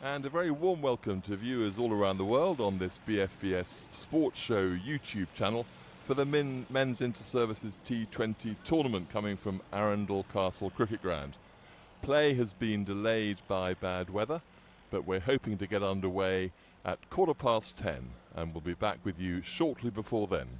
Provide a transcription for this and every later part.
And a very warm welcome to viewers all around the world on this BFBS Sports Show YouTube channel for the Men's Inter-Services T20 tournament coming from Arundel Castle Cricket Ground. Play has been delayed by bad weather, but we're hoping to get underway at 10:15, and we'll be back with you shortly before then.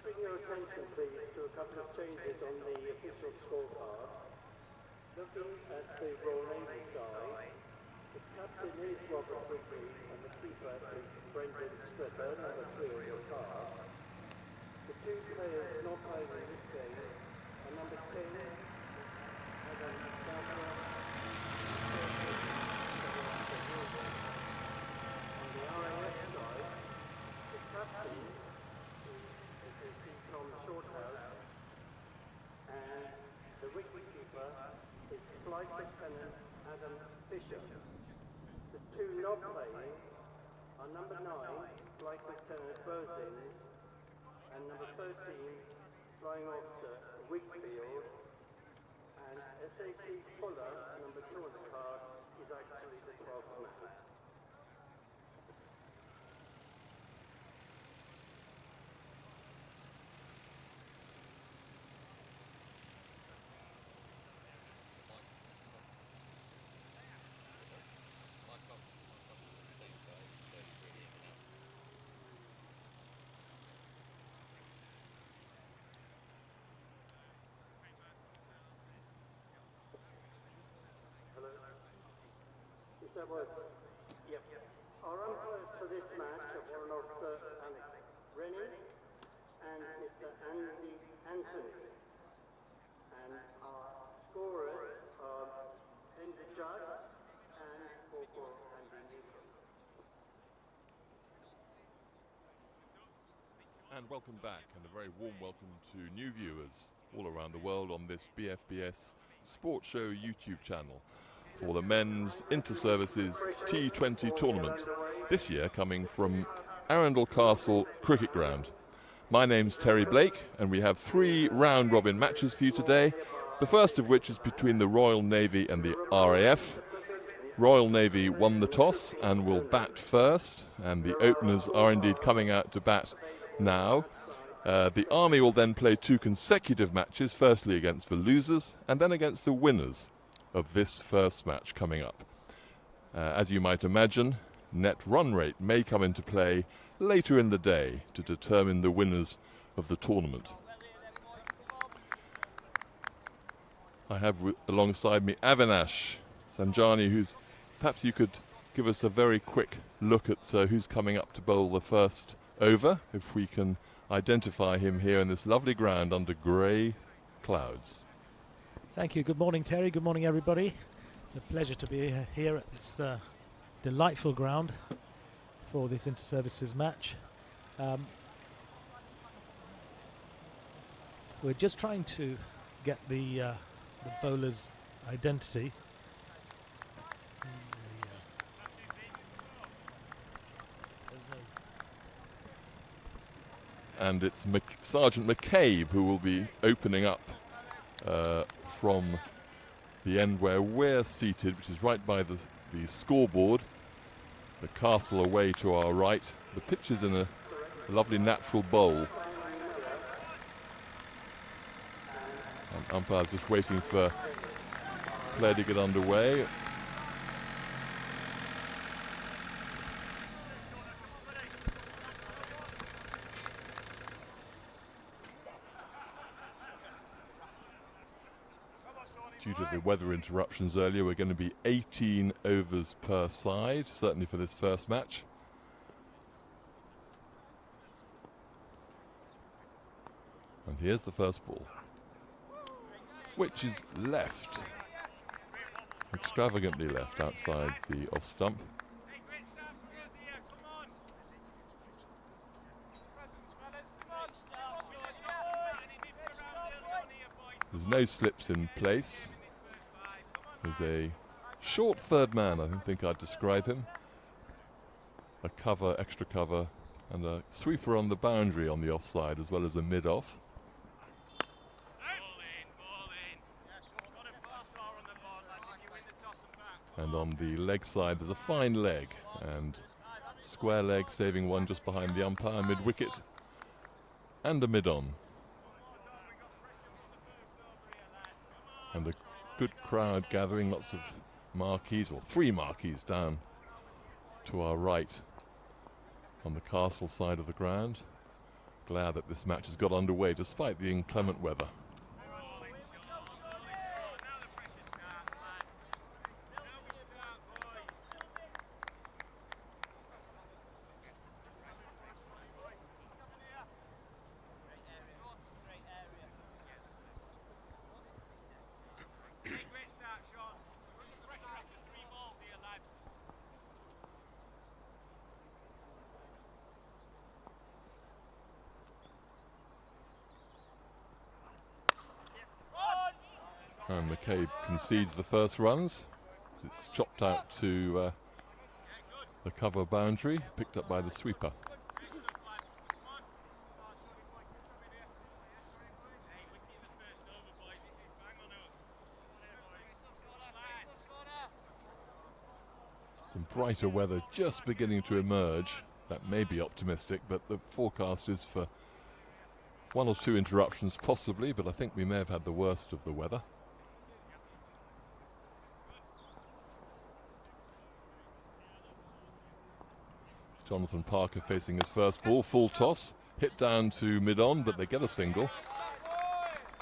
bring your attention, please, to a couple of changes on the official scorecard. Looking at the Royal Navy side, the captain is Robert Quigley and the keeper is Brendan Stripper, number 3 on your card. The two players not playing in this game are number 10, Adam Sandra, on the RAF side, the captain is, as you see, Tom Shorthouse, and the wicketkeeper is Flight Lieutenant Adam Fisher. The two not playing are number 9, Flight Lieutenant Burzins, and number 13, Flying Officer Wakefield, and SAC Fuller, number 2 on the card, is actually the 12th man. Is that what? Yep. Our umpires for this match are Warrant Officer Alex Rennie and Mr. Andy Anthony. And our scorers are Linda Judd and Corporal Andy Newcomb. And welcome back, and a very warm welcome to new viewers all around the world on this BFBS Sports Show YouTube channel for the men's inter-services T20 tournament, this year coming from Arundel Castle Cricket Ground. My name's Terry Blake, and we have 3 round-robin matches for you today, the first of which is between the Royal Navy and the RAF. Royal Navy won the toss and will bat first, and the openers are indeed coming out to bat now. The Army will then play 2 consecutive matches, firstly against the losers and then against the winners of this first match coming up. As you might imagine, net run rate may come into play later in the day to determine the winners of the tournament. I have alongside me Avinash Sanjani, who's, perhaps you could give us a very quick look at who's coming up to bowl the first over, if we can identify him here in this lovely ground under grey clouds. Thank you. Good morning, Terry. Good morning, everybody. It's a pleasure to be here at this delightful ground for this inter-services match. We're just trying to get the bowler's identity. And it's Sergeant McCabe who will be opening up from the end where we're seated, which is right by the scoreboard. The castle away to our right. The pitch is in a lovely natural bowl. And umpire's just waiting for play to get underway. Due to the weather interruptions earlier, we're going to be 18 overs per side, certainly for this first match. And here's the first ball, which is left, extravagantly left outside the off stump. There's no slips in place. There's a short third man, I think I'd describe him. A cover, extra cover, and a sweeper on the boundary on the offside, as well as a mid-off. And on the leg side, there's a fine leg, and square leg saving one just behind the umpire, mid-wicket, and a mid-on. And a good crowd gathering, lots of marquees, or 3 marquees down to our right on the castle side of the ground. Glad that this match has got underway despite the inclement weather. And McCabe concedes the first runs as it's chopped out to the cover boundary, picked up by the sweeper. Some brighter weather just beginning to emerge. That may be optimistic, but the forecast is for 1 or 2 interruptions possibly, but I think we may have had the worst of the weather. It's Jonathan Parker facing his first ball, full toss, hit down to mid-on, but they get a single.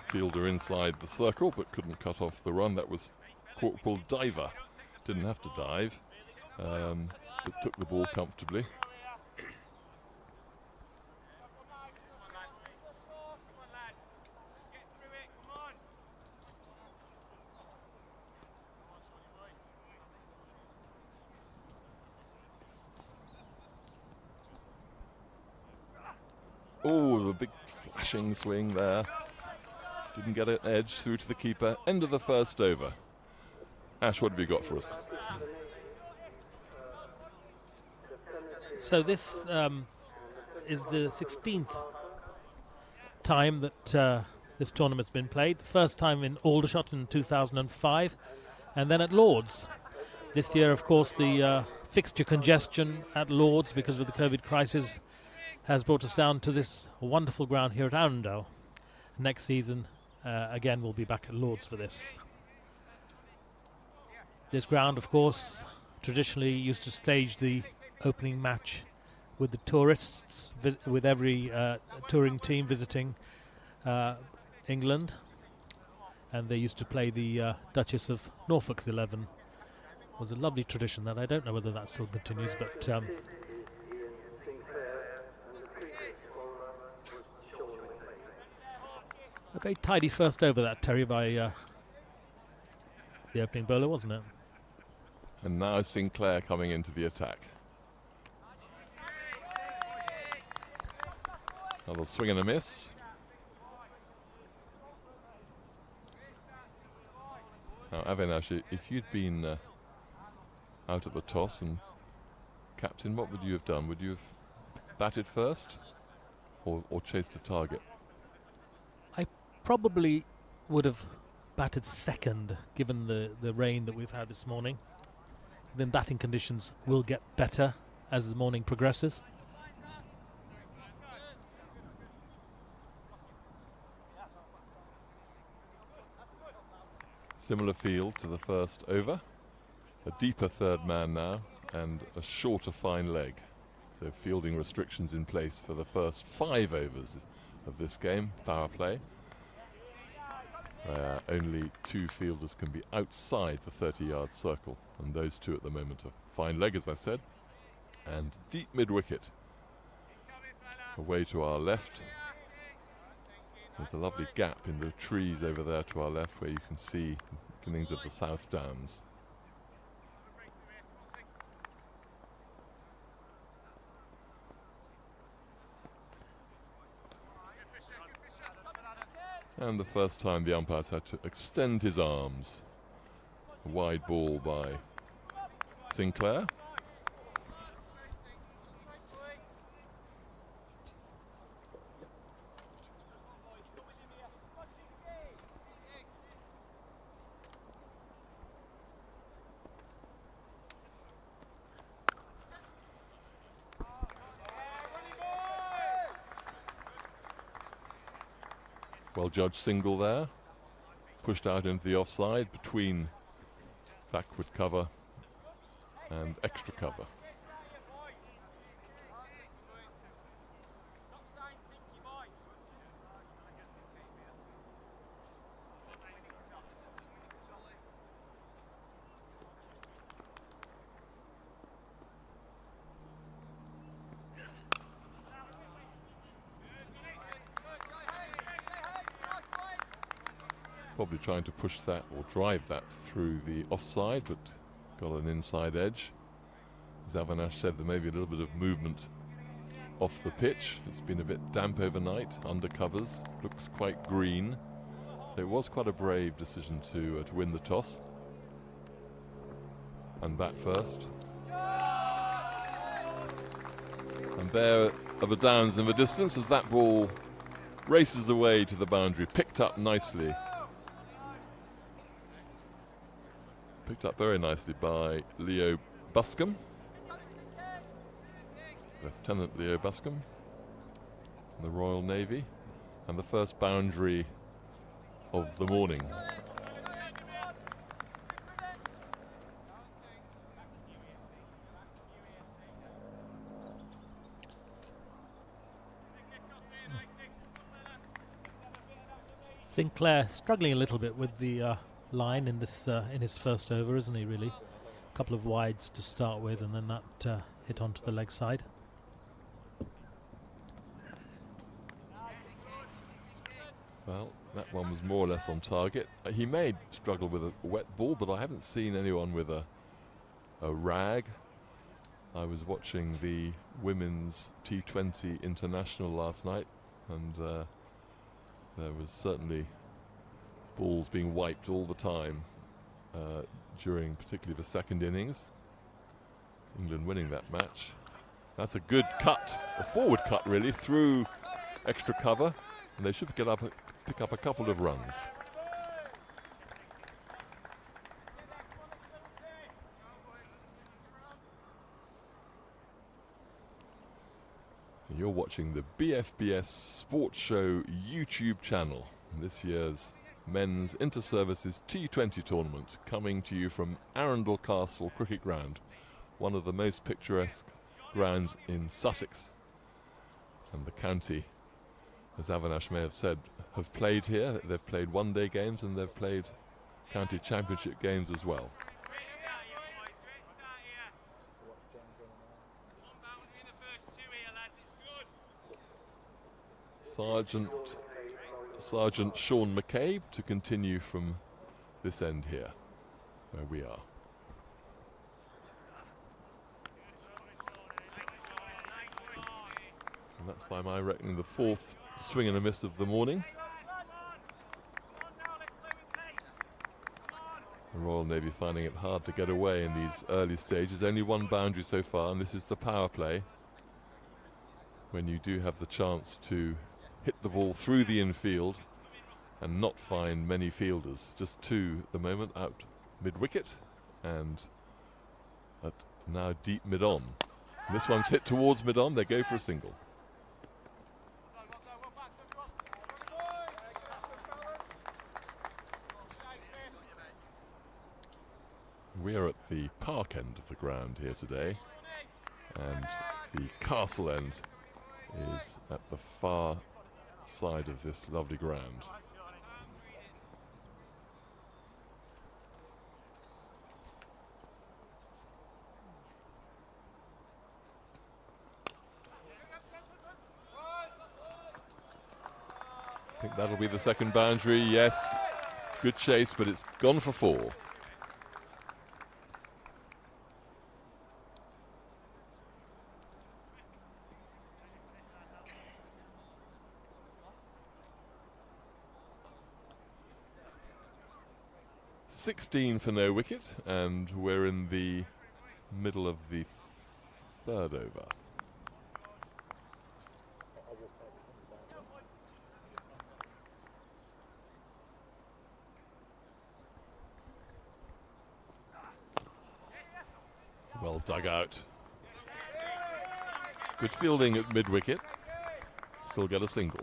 Fielder inside the circle, but couldn't cut off the run. That was Corporal Diver. Didn't have to dive, but took the ball comfortably. Oh, the big flashing swing there. Didn't get an edge through to the keeper. End of the first over. Ash, what have you got for us? So this is the 16th time that this tournament's been played. First time in Aldershot in 2005, and then at Lord's. This year, of course, the fixture congestion at Lord's because of the COVID crisis has brought us down to this wonderful ground here at Arundel. Next season, again, we'll be back at Lord's for this. This ground, of course, traditionally used to stage the opening match with the tourists, with every touring team visiting England. And they used to play the Duchess of Norfolk's 11. It was a lovely tradition that I don't know whether that still continues, but a very tidy first over that, Terry, by the opening bowler, wasn't it? And now Sinclair coming into the attack. Another swing and a miss. Now, Avinash, if you'd been out at the toss and captain, what would you have done? Would you have batted first or chased the target? I probably would have batted second, given the rain that we've had this morning. Then batting conditions will get better as the morning progresses. Similar field to the first over. A deeper third man now and a shorter fine leg. So fielding restrictions in place for the first 5 overs of this game, power play. Only 2 fielders can be outside the 30-yard circle, and those 2 at the moment are fine leg, as I said, and deep mid-wicket. Away to our left. There's a lovely gap in the trees over there to our left where you can see the beginnings of the South Downs. And the first time the umpires had to extend his arms. A wide ball by Sinclair. Well judged single there, pushed out into the offside between backward cover and extra cover. Probably trying to push that or drive that through the offside, but got an inside edge. Zavanash said there may be a little bit of movement off the pitch. It's been a bit damp overnight, under covers, looks quite green. So it was quite a brave decision to win the toss and bat first. And there are the downs in the distance as that ball races away to the boundary, picked up nicely. Picked up very nicely by Leo Buscombe. Lieutenant Leo Buscombe, the Royal Navy, and the first boundary of the morning. Sinclair struggling a little bit with the line in this in his first over, isn't he? Really, a couple of wides to start with, and then that hit onto the leg side. Well, that one was more or less on target. He may struggle with a wet ball, but I haven't seen anyone with a rag. I was watching the women's T20 international last night, and there was certainly balls being wiped all the time during particularly the second innings. England winning that match. That's a good cut, a forward cut really, through extra cover, and they should pick up a couple of runs. You're watching the BFBS Sports Show YouTube channel. This year's Men's Inter-Services T20 tournament coming to you from Arundel Castle Cricket Ground, one of the most picturesque grounds in Sussex. And the county, as Avinash may have said, have played here. They've played one-day games and they've played county championship games as well. Sergeant Sean McCabe to continue from this end here, where we are. And that's by my reckoning the fourth swing and a miss of the morning. The Royal Navy finding it hard to get away in these early stages. Only one boundary so far, and this is the power play, when you do have the chance to hit the ball through the infield and not find many fielders. Just two at the moment out mid-wicket and at now deep mid-on. This one's hit towards mid-on, they go for a single. We're at the park end of the ground here today, and the castle end is at the far side of this lovely ground. I think that'll be the second boundary. Yes, good chase, but it's gone for four. .16 for no wicket, and we're in the middle of the third over. Well dug out. Good fielding at mid-wicket. Still get a single.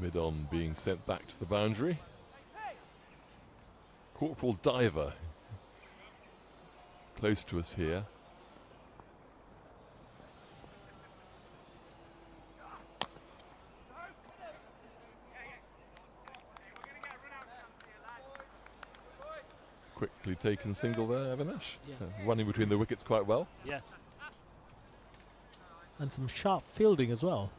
Mid-on being sent back to the boundary. Corporal Diver close to us here taken single there, Avinash. Yes. Running between the wickets quite well. Yes. And some sharp fielding as well.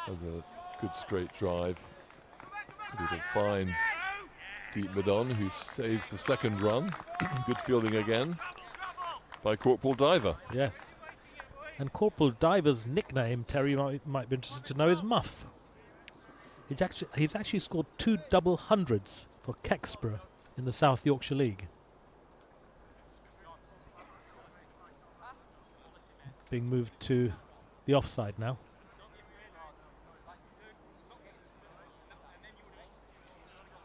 Has a good straight drive. It'll find deep mid-on, who saves the second run. Good fielding again by Corporal Diver. Yes. And Corporal Diver's nickname, Terry might be interested to know, is Muff. He's actually scored 2 double hundreds for Kexborough in the South Yorkshire League. Being moved to the offside now.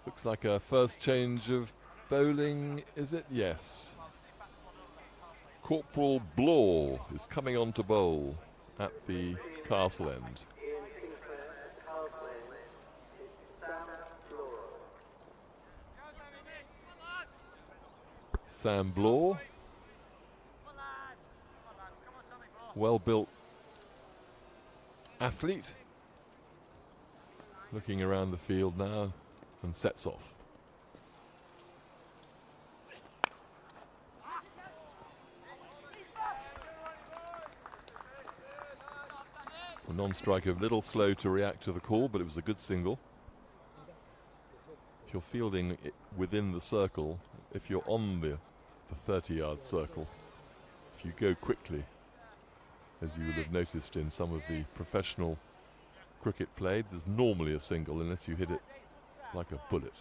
Looks like a first change of bowling, is it? Yes. Corporal Blaw is coming on to bowl at the castle end. Sam Blaw. Well-built athlete. Looking around the field now and sets off. The non-striker a little slow to react to the call, but it was a good single. If you're fielding it within the circle, if you're on the 30-yard circle, if you go quickly, as you would have noticed in some of the professional cricket played, there's normally a single unless you hit it like a bullet.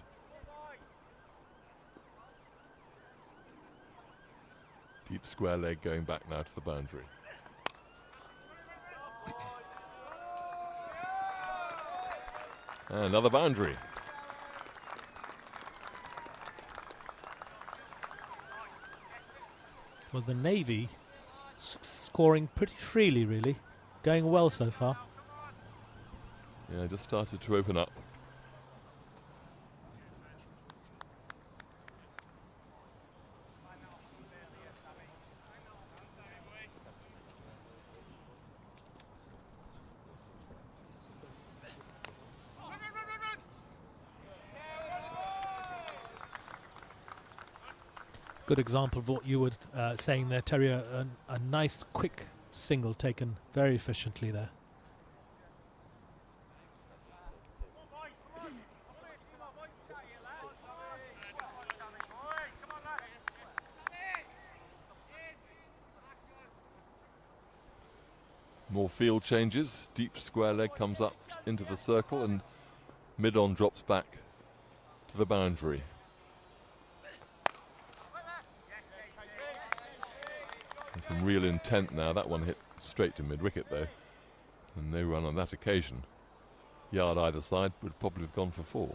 Deep square leg going back now to the boundary. Another boundary. Well, the Navy scoring pretty freely, really. Going well so far. Yeah, just started to open up. Good example of what you were saying there, Terry. A nice, quick single taken very efficiently there. More field changes. Deep square leg comes up into the circle and mid-on drops back to the boundary. There's some real intent now. That one hit straight to mid-wicket though, and no run on that occasion. Yard either side would probably have gone for 4.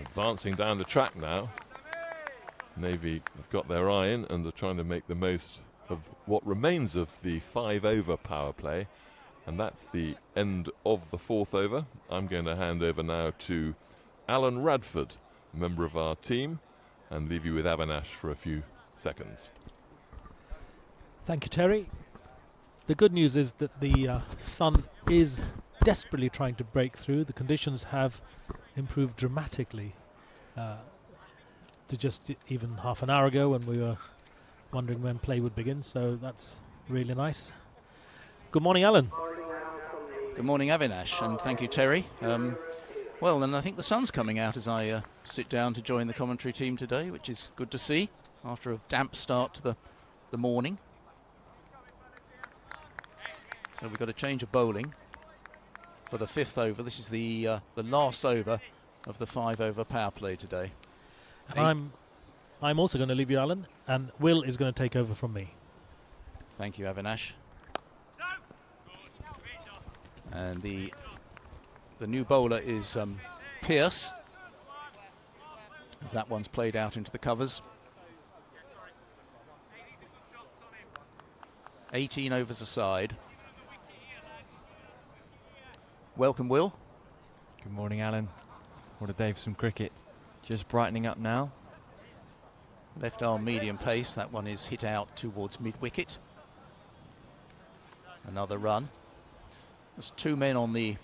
Advancing down the track now. Navy have got their eye in and are trying to make the most of what remains of the 5-over power play, and that's the end of the 4th over. I'm going to hand over now to Alan Radford, a member of our team, and leave you with Avinash for a few seconds. Thank you, Terry. The good news is that the sun is desperately trying to break through. The conditions have improved dramatically to just even half an hour ago when we were wondering when play would begin, so that's really nice. Good morning, Alan. Good morning, Avinash, and thank you, Terry. Well, and I think the sun's coming out as I sit down to join the commentary team today, which is good to see after a damp start to the morning. So we've got a change of bowling for the 5th over. This is the last over of the 5-over power play today. I'm also going to leave you, Alan, and Will is going to take over from me. Thank you, Avinash. And the new bowler is Pearce, as that one's played out into the covers. 18 overs aside. Welcome, Will. Good morning, Alan. What a day for some cricket. Just brightening up now. Left arm medium pace. That one is hit out towards mid-wicket. Another run. There's 2 men on the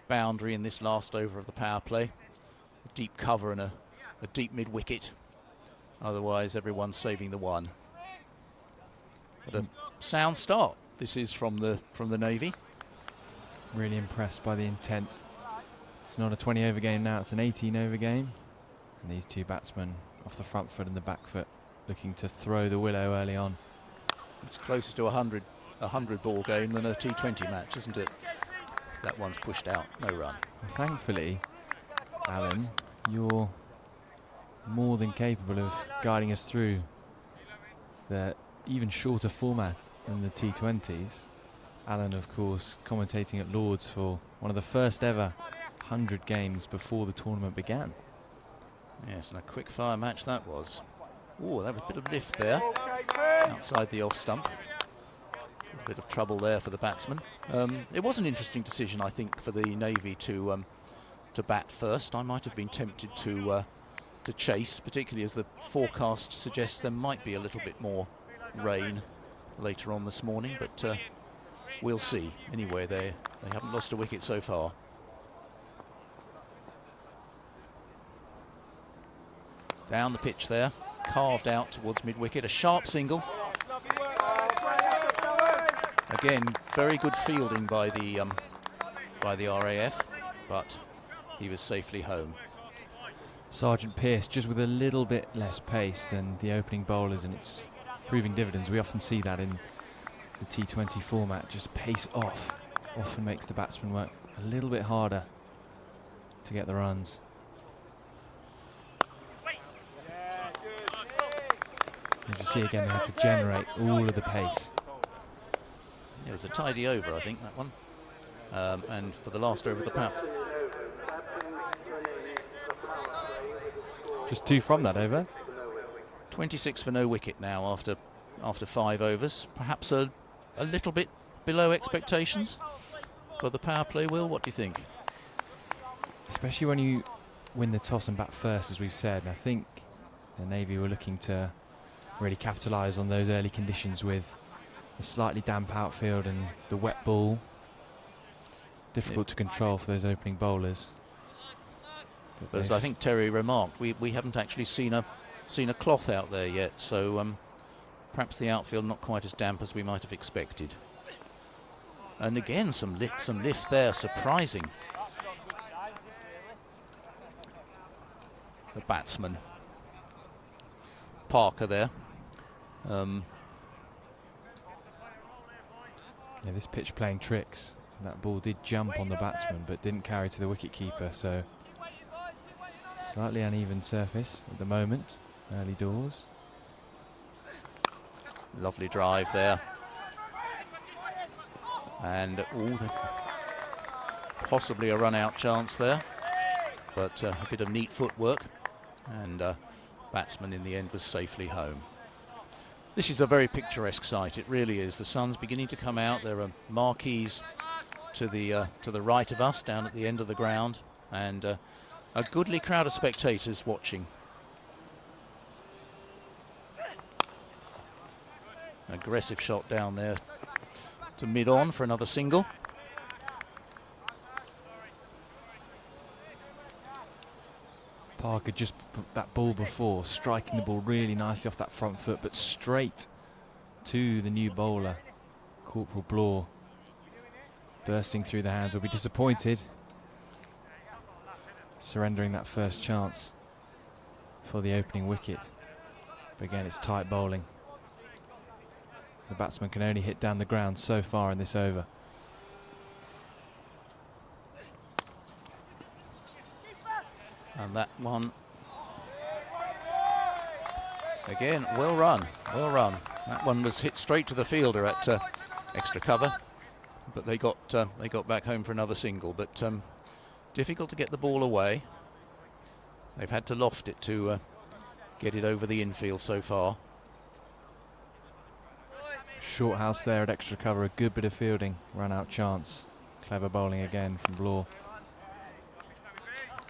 boundary in this last over of the power play. A deep cover and a deep mid-wicket. Otherwise, everyone's saving the one. But a sound start. This is from the Navy. Really impressed by the intent. It's not a 20-over game now, it's an 18-over game. And these two batsmen off the front foot and the back foot looking to throw the willow early on. It's closer to a 100 ball game than a T20 match, isn't it? That one's pushed out, no run. Well, thankfully, Alan, you're more than capable of guiding us through the even shorter format than the T20s. Alan, of course, commentating at Lord's for one of the first ever 100 games before the tournament began. Yes, and a quick fire match that was. Oh, that was a bit of lift there outside the off stump. A bit of trouble there for the batsman. It was an interesting decision, I think, for the Navy to bat first. I might have been tempted to chase, particularly as the forecast suggests there might be a little bit more rain later on this morning, but we'll see. Anyway, they haven't lost a wicket so far. Down the pitch there, carved out towards mid-wicket, a sharp single. Again, very good fielding by the RAF, but he was safely home. Sergeant Pearce just with a little bit less pace than the opening bowlers, and it's proving dividends. We often see that in the T20 format, just pace off often makes the batsman work a little bit harder to get the runs. As you see again, they have to generate all of the pace. It was a tidy over, I think, that one. And for the last over of the power. Just 2 from that over. 26 for no wicket now after 5 overs. Perhaps a little bit below expectations for the power play, Will. What do you think? Especially when you win the toss and bat first, as we've said. And I think the Navy were looking to really capitalise on those early conditions with the slightly damp outfield and the wet ball. Difficult to control for those opening bowlers. But as I think Terry remarked, we haven't actually seen a cloth out there yet, so perhaps the outfield not quite as damp as we might have expected. And again, some lift there, surprising. The batsman, Parker there. Yeah, this pitch playing tricks. That ball did jump on the batsman but didn't carry to the wicketkeeper, so slightly uneven surface at the moment, early doors. Lovely drive there. And possibly a run-out chance there, but a bit of neat footwork, and batsman in the end was safely home. This is a very picturesque sight, it really is. The sun's beginning to come out. There are marquees to the right of us down at the end of the ground, and a goodly crowd of spectators watching. Aggressive shot down there to mid-on for another single. Parker just put that ball before, striking the ball really nicely off that front foot, but straight to the new bowler, Corporal Blore. Bursting through the hands, will be disappointed. Surrendering that first chance for the opening wicket. But again, it's tight bowling. The batsman can only hit down the ground so far in this over. And that one, again, well run, well run. That one was hit straight to the fielder at extra cover, but they got back home for another single. But difficult to get the ball away. They've had to loft it to get it over the infield so far. Short house there at extra cover, a good bit of fielding, run out chance. Clever bowling again from Blore.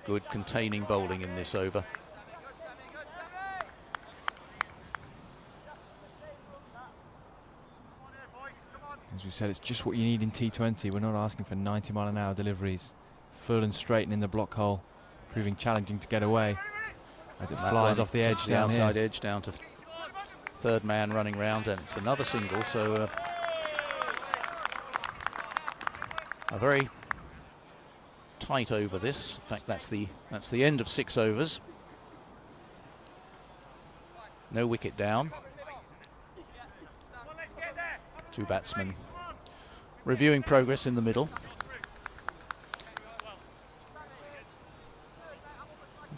Good containing bowling in this over. As we said, it's just what you need in T20. We're not asking for 90-mile-an-hour deliveries. Full and straight and in the block hole, proving challenging to get away as it flies off the edge down outside here. edge down to third man running round, and it's another single. So a very tight over this. In fact, that's the end of 6 overs. No wicket down. 2 batsmen reviewing progress in the middle.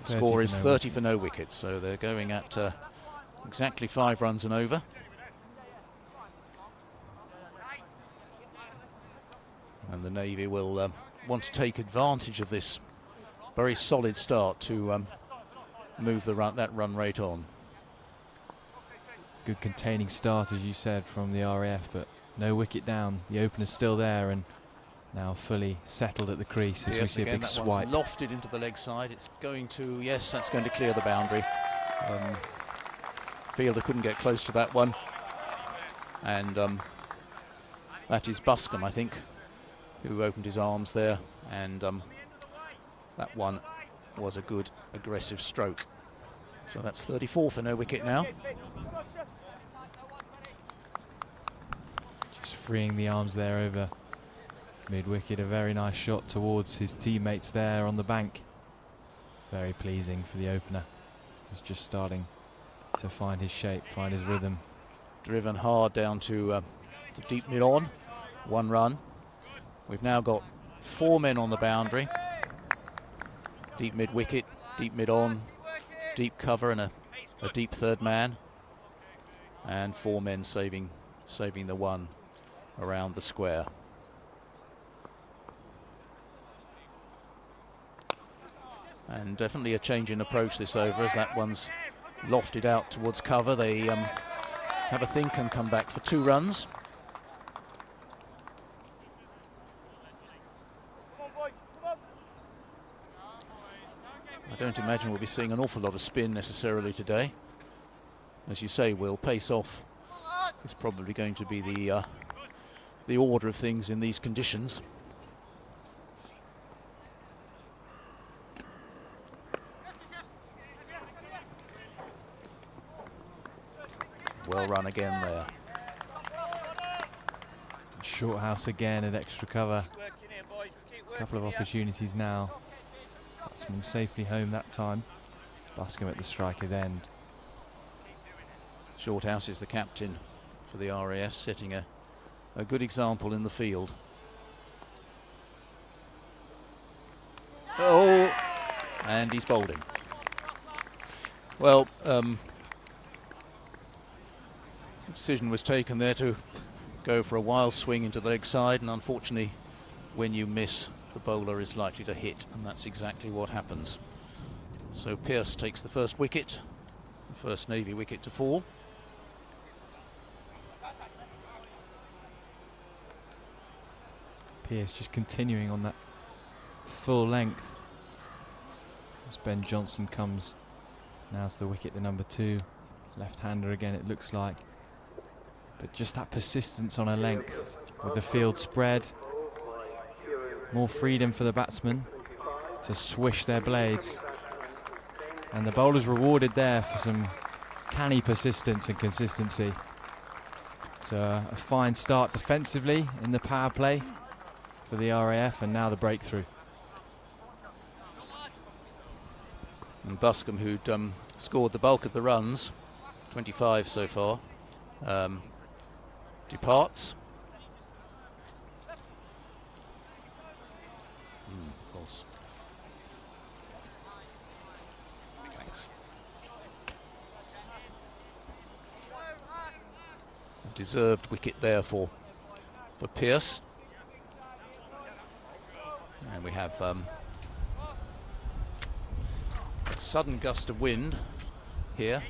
The score is 30 for no wickets, so they're going at exactly 5 runs and over. And the Navy will want to take advantage of this very solid start to move that run rate on. Good containing start, as you said, from the RAF, but no wicket down. The opener's still there and now fully settled at the crease as we see a big swipe. Lofted into the leg side. It's going to, yes, that's going to clear the boundary. Fielder couldn't get close to that one. And that is Buscombe, I think, who opened his arms there. And that one was a good aggressive stroke. So that's 34 for no wicket now. Just freeing the arms there over mid-wicket. A very nice shot towards his teammates there on the bank. Very pleasing for the opener. He's just starting to find his shape, find his rhythm. Driven hard down to deep mid-on. 1 run. We've now got 4 men on the boundary. Deep mid-wicket, deep mid-on, deep cover and a deep third man. And 4 men saving the one around the square. And definitely a change in approach this over, as that one's lofted out towards cover. They have a think and come back for 2 runs. I don't imagine we'll be seeing an awful lot of spin necessarily today. As you say, Will, pace off is probably going to be the order of things in these conditions. Well run again there. Short house again at extra cover. A couple of opportunities now. Batsman safely home that time. Buscombe at the striker's end. Shorthouse is the captain for the RAF, setting a good example in the field. Oh, and he's bowling. Well, decision was taken there to go for a wild swing into the leg side, and unfortunately, when you miss, the bowler is likely to hit, and that's exactly what happens. So Pearce takes the first wicket, the first Navy wicket to fall. Pearce just continuing on that full length as Ben Johnson comes now to the wicket, the number 2 left-hander again, it looks like, but just that persistence on a length with the field spread, more freedom for the batsmen to swish their blades, and the bowlers rewarded there for some canny persistence and consistency. So a fine start defensively in the power play for the RAF, and now the breakthrough. And Buscombe, who'd scored the bulk of the runs, 25 so far, departs. Of course. Deserved wicket there for Pearce. And we have a sudden gust of wind here,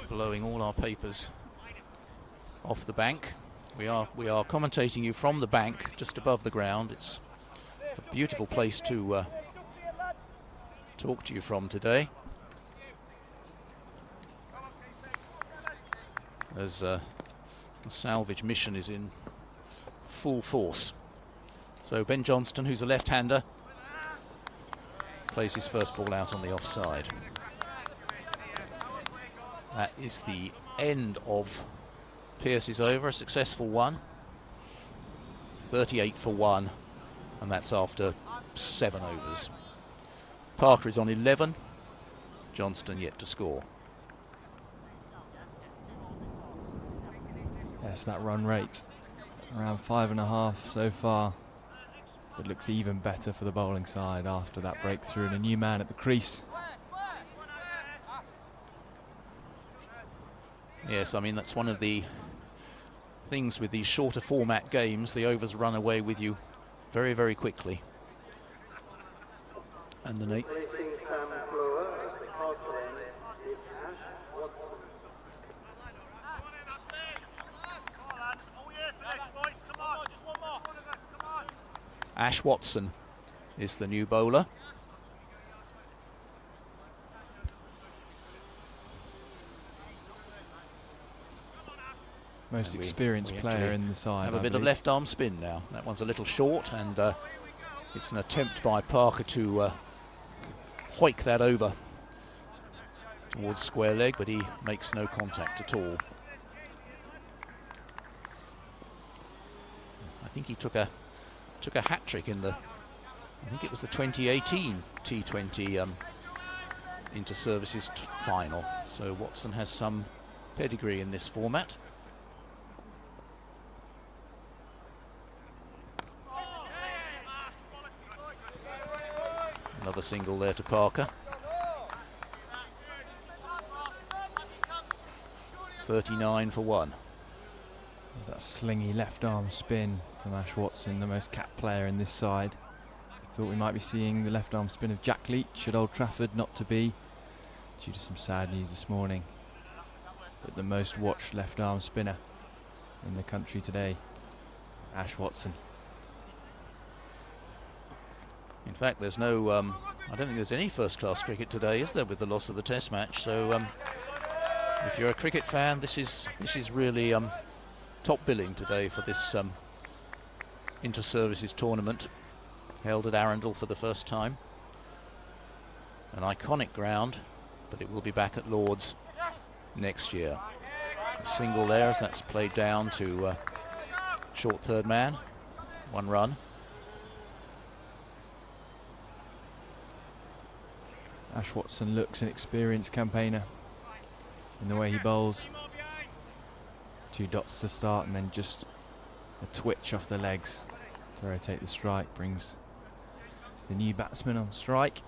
blowing all our papers off the bank. We are commentating you from the bank just above the ground. It's a beautiful place to talk to you from today, as the salvage mission is in full force. So Ben Johnston, who's a left-hander, plays his first ball out on the offside. That is the end of Pearce's over, a successful one. 38 for 1, and that's after 7 overs. Parker is on 11, Johnston yet to score. Yes, that run rate around 5.5 so far. It looks even better for the bowling side after that breakthrough and a new man at the crease. Yes, I mean, that's one of the things with these shorter format games. The overs run away with you very, very quickly. And the Replacing Sam Blower at the castle end is Ash Watson. Ash Watson is the new bowler. Most And experienced we player in the side. have a I bit of believe. left arm spin now. That one's a little short, and it's an attempt by Parker to hoik that over towards square leg, but he makes no contact at all. I think he took a hat-trick in I think it was the 2018 T20 inter-services final. So Watson has some pedigree in this format. Another single there to Parker. 39 for 1. That slingy left arm spin from Ash Watson, the most capped player in this side. We thought we might be seeing the left arm spin of Jack Leach at Old Trafford, not to be, due to some sad news this morning. But the most watched left arm spinner in the country today, Ash Watson. In fact, there's no, I don't think there's any first-class cricket today, is there, with the loss of the Test match? So if you're a cricket fan, this is really top billing today for this inter-services tournament held at Arundel for the first time. An iconic ground, but it will be back at Lord's next year. A single there as that's played down to short third man, 1 run. Ash Watson looks an experienced campaigner in the way he bowls. 2 dots to start and then just a twitch off the legs to rotate the strike, brings the new batsman on strike.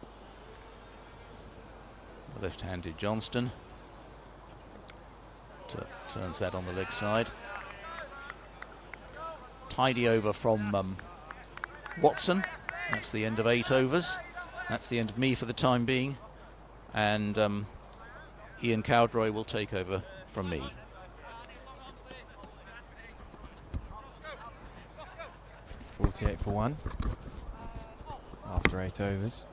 The left-handed Johnston turns that on the leg side. Tidy over from Watson. That's the end of 8 overs. That's the end of me for the time being, and Ian Cowdroy will take over from me. .48 for 1 after 8 overs.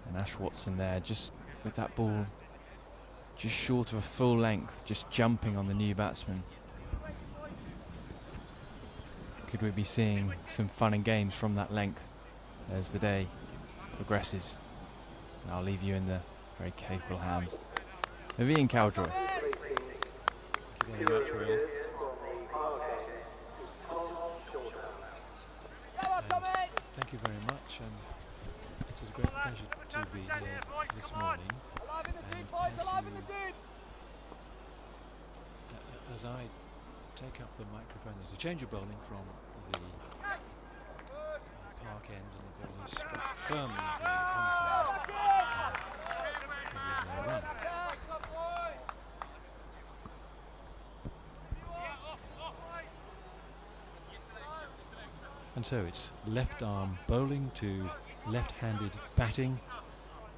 And Ash Watson there, just with that ball just short of a full length, just jumping on the new batsman. Could we be seeing some fun and games from that length as the day progresses? And I'll leave you in the very capable hands of Ian Cowdroy. Thank you very much, Will. Thank you very much. It is a great pleasure to be here this morning. And as I take up the microphone, there's a change of bowling from the park end, and the ball is struck firmly into the onside. There is no run. And so it's left arm bowling to left-handed batting,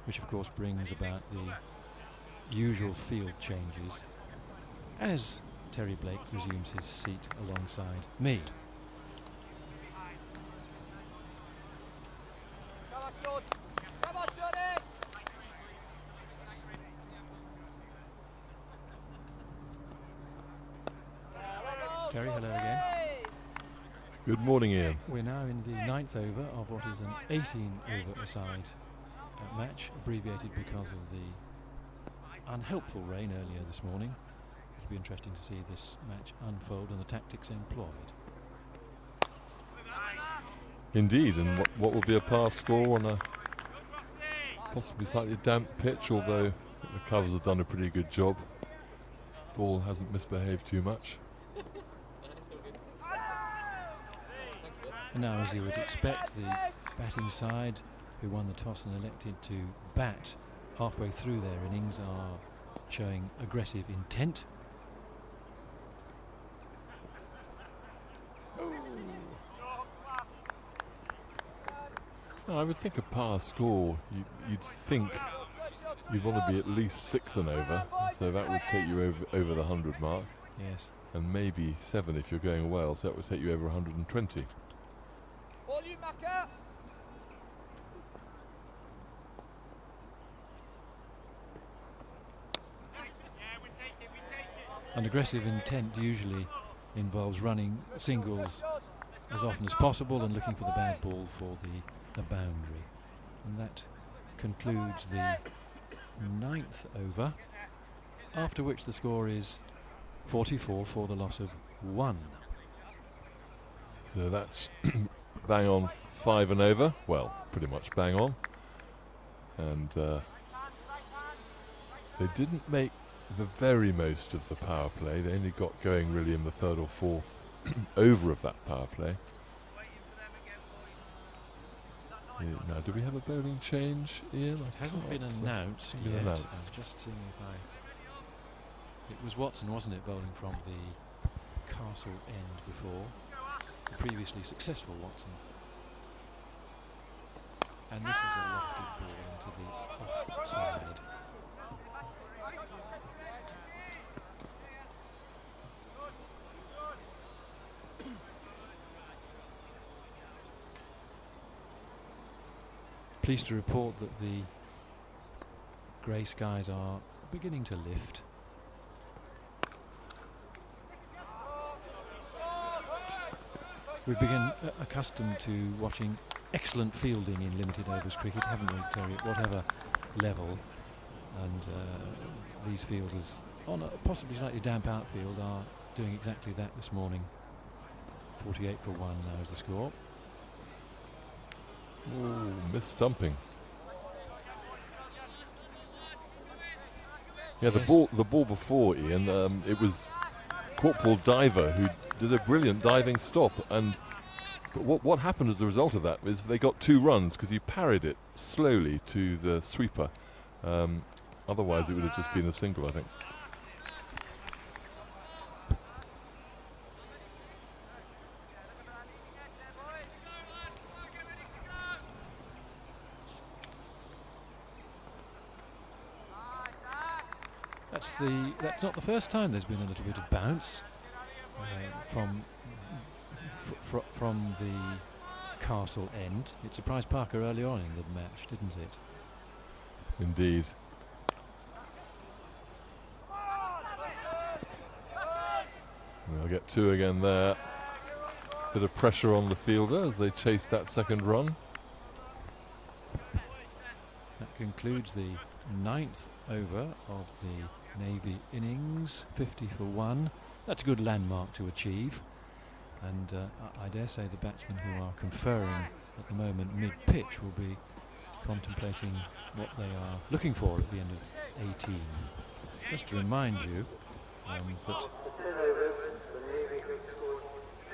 which of course brings about the usual field changes as Terry Blake resumes his seat alongside me. Terry, hello again. Good morning, Ian. We're now in the 9th over of what is an 18-over-a-side match, abbreviated because of the unhelpful rain earlier this morning. It'll be interesting to see this match unfold and the tactics employed. Indeed, and what will be a pass score on a possibly slightly damp pitch, although the covers have done a pretty good job. Ball hasn't misbehaved too much. And now, as you would expect, the batting side, who won the toss and elected to bat halfway through their innings, are showing aggressive intent. I would think a pass score, you'd think you'd want to be at least 6 and over, so that would take you over the 100 mark. Yes. And maybe 7 if you're going well, so that would take you over 120. An aggressive intent usually involves running singles as often as possible and looking for the bad ball for the boundary. And that concludes the 9th over, after which the score is 44 for the loss of 1. So that's bang on 5 and over. Well, pretty much bang on. And they didn't make the very most of the power play. They only got going really in the 3rd or 4th over of that power play. Now, do we have a bowling change, Ian? It hasn't been announced yet. I'm just seeing if it was Watson, wasn't it, bowling from the Castle end before? The previously successful Watson. And this is a lofted ball into the offside. Pleased to report that the grey skies are beginning to lift. We've become accustomed to watching excellent fielding in limited overs cricket, haven't we, Terry, at whatever level. And these fielders on a possibly slightly damp outfield are doing exactly that this morning. 48 for 1 now is the score. Ooh, missed stumping. Yeah, Yes. the ball before, Ian, it was Corporal Diver who did a brilliant diving stop, but what happened as a result of that is they got 2 runs because he parried it slowly to the sweeper. Otherwise, it would have just been a single, I think. That's not the first time there's been a little bit of bounce from the Castle end. It surprised Parker early on in the match, didn't it? Indeed. They'll get 2 again there. Bit of pressure on the fielder as they chase that second run. That concludes the 9th over of the Navy innings, 50 for 1. That's a good landmark to achieve, and I dare say the batsmen who are conferring at the moment mid-pitch will be contemplating what they are looking for at the end of 18. Just to remind you that 10 overs, the Navy scored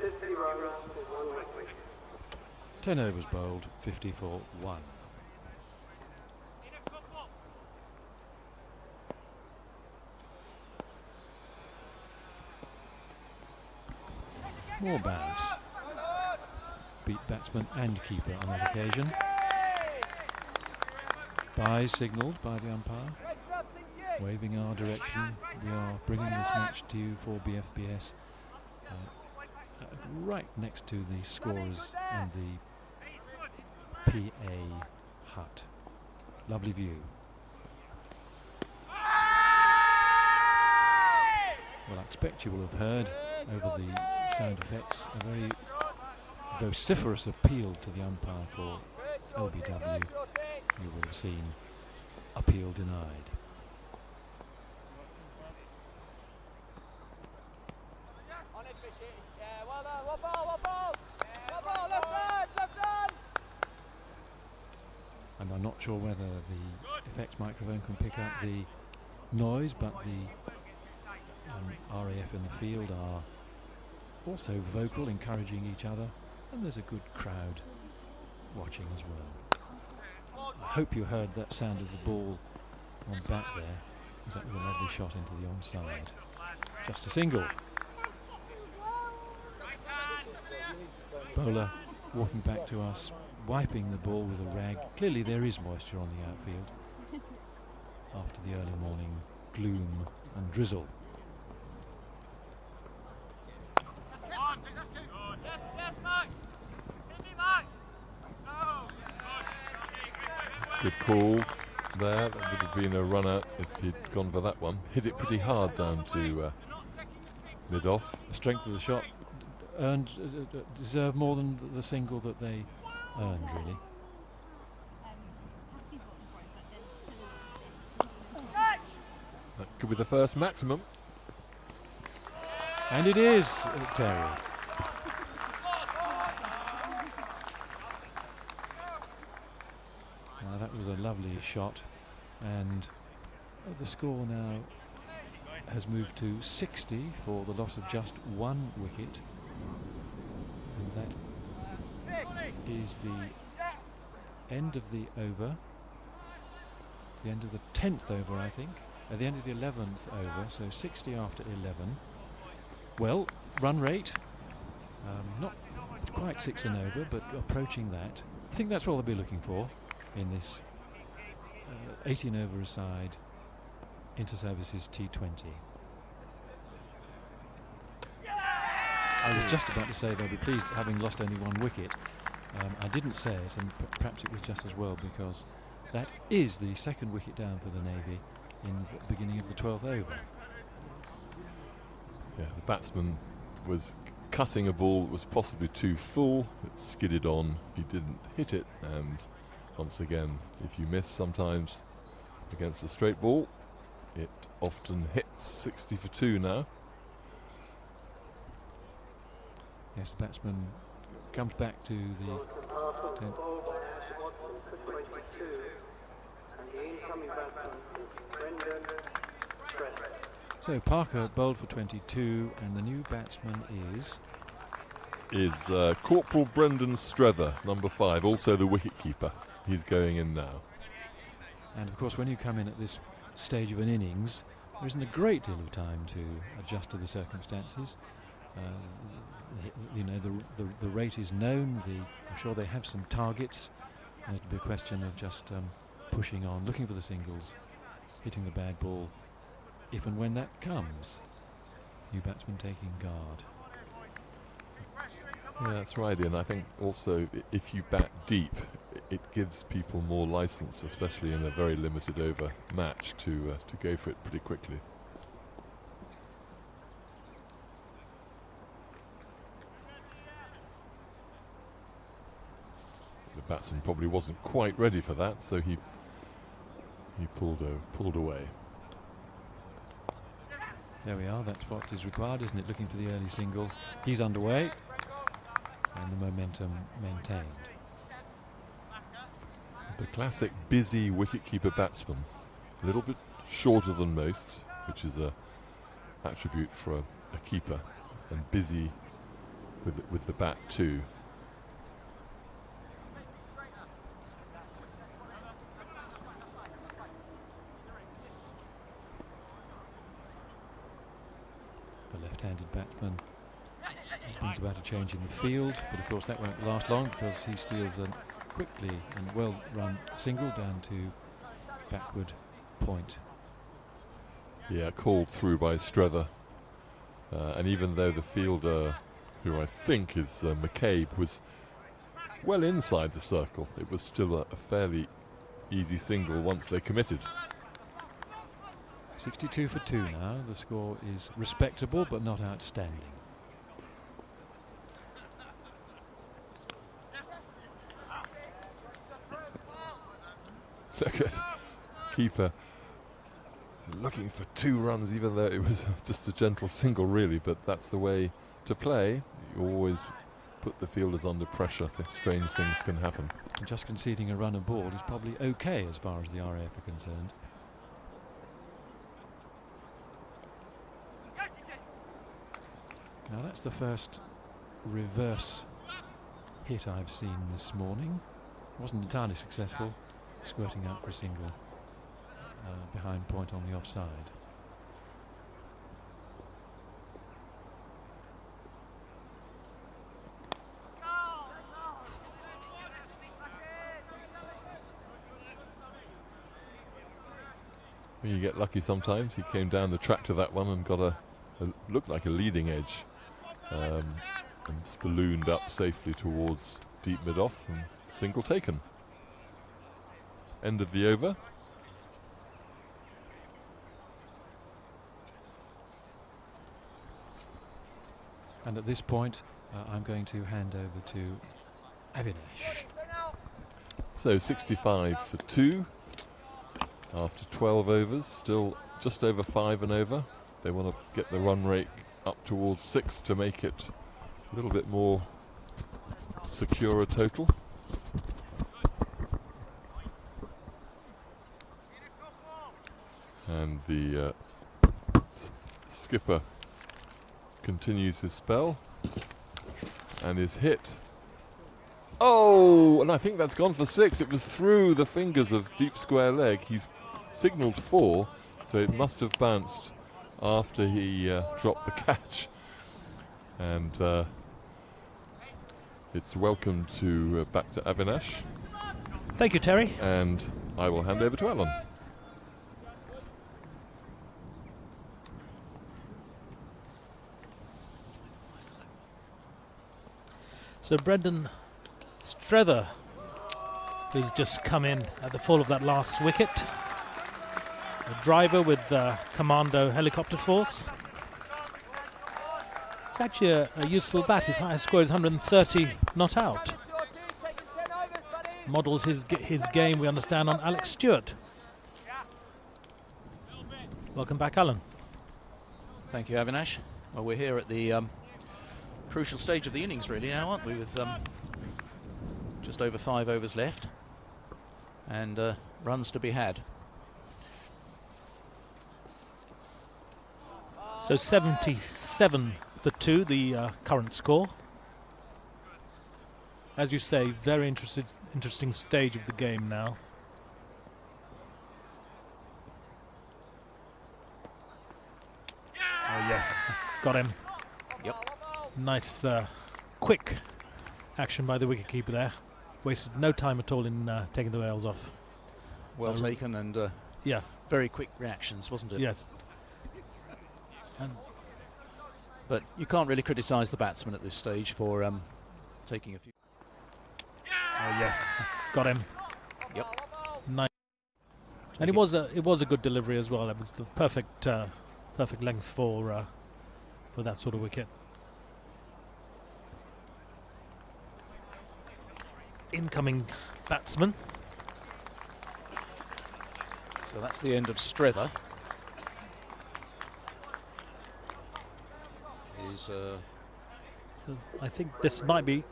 50 runs for 1 wicket. 10 overs bowled, 50 for 1. More bounce. off-beat batsman and keeper on that occasion. Byes signalled by the umpire, waving our direction. We are bringing this match to you for BFBS, right next to the scorers and the PA hut. Lovely view. Well, I expect you will have heard over the sound effects a very vociferous appeal to the umpire for LBW. You will have seen appeal denied. And I'm not sure whether the effects microphone can pick up the noise, but the RAF in the field are also vocal, encouraging each other, and there's a good crowd watching as well. I hope you heard that sound of the ball on bat there, because that was a lovely shot into the onside. Just a single. Bowler walking back to us, wiping the ball with a rag. Clearly there is moisture on the outfield after the early morning gloom and drizzle. Good call there. That would have been a runner if he'd gone for that one. Hit it pretty hard down to mid-off. The strength of the shot earned, deserved more than the single that they earned, really. That could be the first maximum. And it is, Terry. That was a lovely shot, and the score now has moved to 60 for the loss of just one wicket, and that is the end of the over, the end of the 10th over, I think, at the end of the 11th over, so 60 after 11. Well, run rate, not quite 6 and over, but approaching that. I think that's what they'll be looking for in this 18 over a side Inter-Services T20. I was just about to say they'll be pleased having lost only one wicket. I didn't say it, and perhaps it was just as well, because that is the second wicket down for the Navy in the beginning of the 12th over. Yeah, the batsman was cutting a ball that was possibly too full. It skidded on. He didn't hit it, and once again, if you miss sometimes against a straight ball, it often hits. 60 for 2 now. Yes, the batsman comes back to the tent. So Parker bowled for 22, and the new batsman is Corporal Brendan Strether, number 5, also the wicket-keeper. He's going in now. And of course, when you come in at this stage of an innings, there isn't a great deal of time to adjust to the circumstances. You know, the rate is known. I'm sure they have some targets. And it'll be a question of just pushing on, looking for the singles, hitting the bad ball, if and when that comes. New batsman taking guard. Yeah, that's right, Ian. I think also if you bat deep, it gives people more license, especially in a very limited over match, to go for it pretty quickly. The batsman probably wasn't quite ready for that, so he pulled away. There we are. That's what is required, isn't it? Looking for the early single. He's underway, and the momentum maintained. The classic busy wicketkeeper batsman, a little bit shorter than most, which is a attribute for a keeper, and busy with the bat too. The left-handed batsman brings about a change in the field, but of course that won't last long because he steals a quickly and well-run single down to backward point. Yeah, called through by Strether. And even though the fielder, who I think is McCabe, was well inside the circle, it was still a fairly easy single once they committed. 62 for 2 now. The score is respectable but not outstanding. Look at keeper looking for 2 runs, even though it was just a gentle single really, but that's the way to play. You always put the fielders under pressure. Strange things can happen. And just conceding a run aboard is probably okay as far as the RAF are concerned. Now that's the first reverse hit I've seen this morning. Wasn't entirely successful, squirting out for a single behind point on the offside. You get lucky sometimes. He came down the track to that one and got a looked like a leading edge, and ballooned up safely towards deep mid-off, and single taken. End of the over. And at this point, I'm going to hand over to Avinash. So 65 for 2 after 12 overs, still just over 5 and over. They want to get the run rate up towards 6 to make it a little bit more secure a total. And the skipper continues his spell and is hit. Oh, and I think that's gone for 6. It was through the fingers of deep square leg. He's signalled 4, so it must have bounced after he dropped the catch. And it's welcome to back to Avinash. Thank you, Terry. And I will hand over to Alan. So Brendan Strether, who's just come in at the fall of that last wicket. A driver with Commando helicopter force. It's actually a useful bat. His highest score is 130 not out. Models his game, we understand, on Alex Stewart. Welcome back, Alan. Thank you, Avinash. Well, we're here at the crucial stage of the innings really now, aren't we, with just over 5 overs left and runs to be had. So 77 for 2, the current score. As you say, very interesting stage of the game now. Oh yes, got him. Yep. Nice, quick action by the wicketkeeper there. Wasted no time at all in taking the bails off. Well taken and yeah, very quick reactions, wasn't it? yes. But you can't really criticise the batsman at this stage for taking a few. Oh yes, got him. Yep. Nice. And it was a good delivery as well. It was the perfect length for that sort of wicket. Incoming batsman. So that's the end of Strether. So I think this might be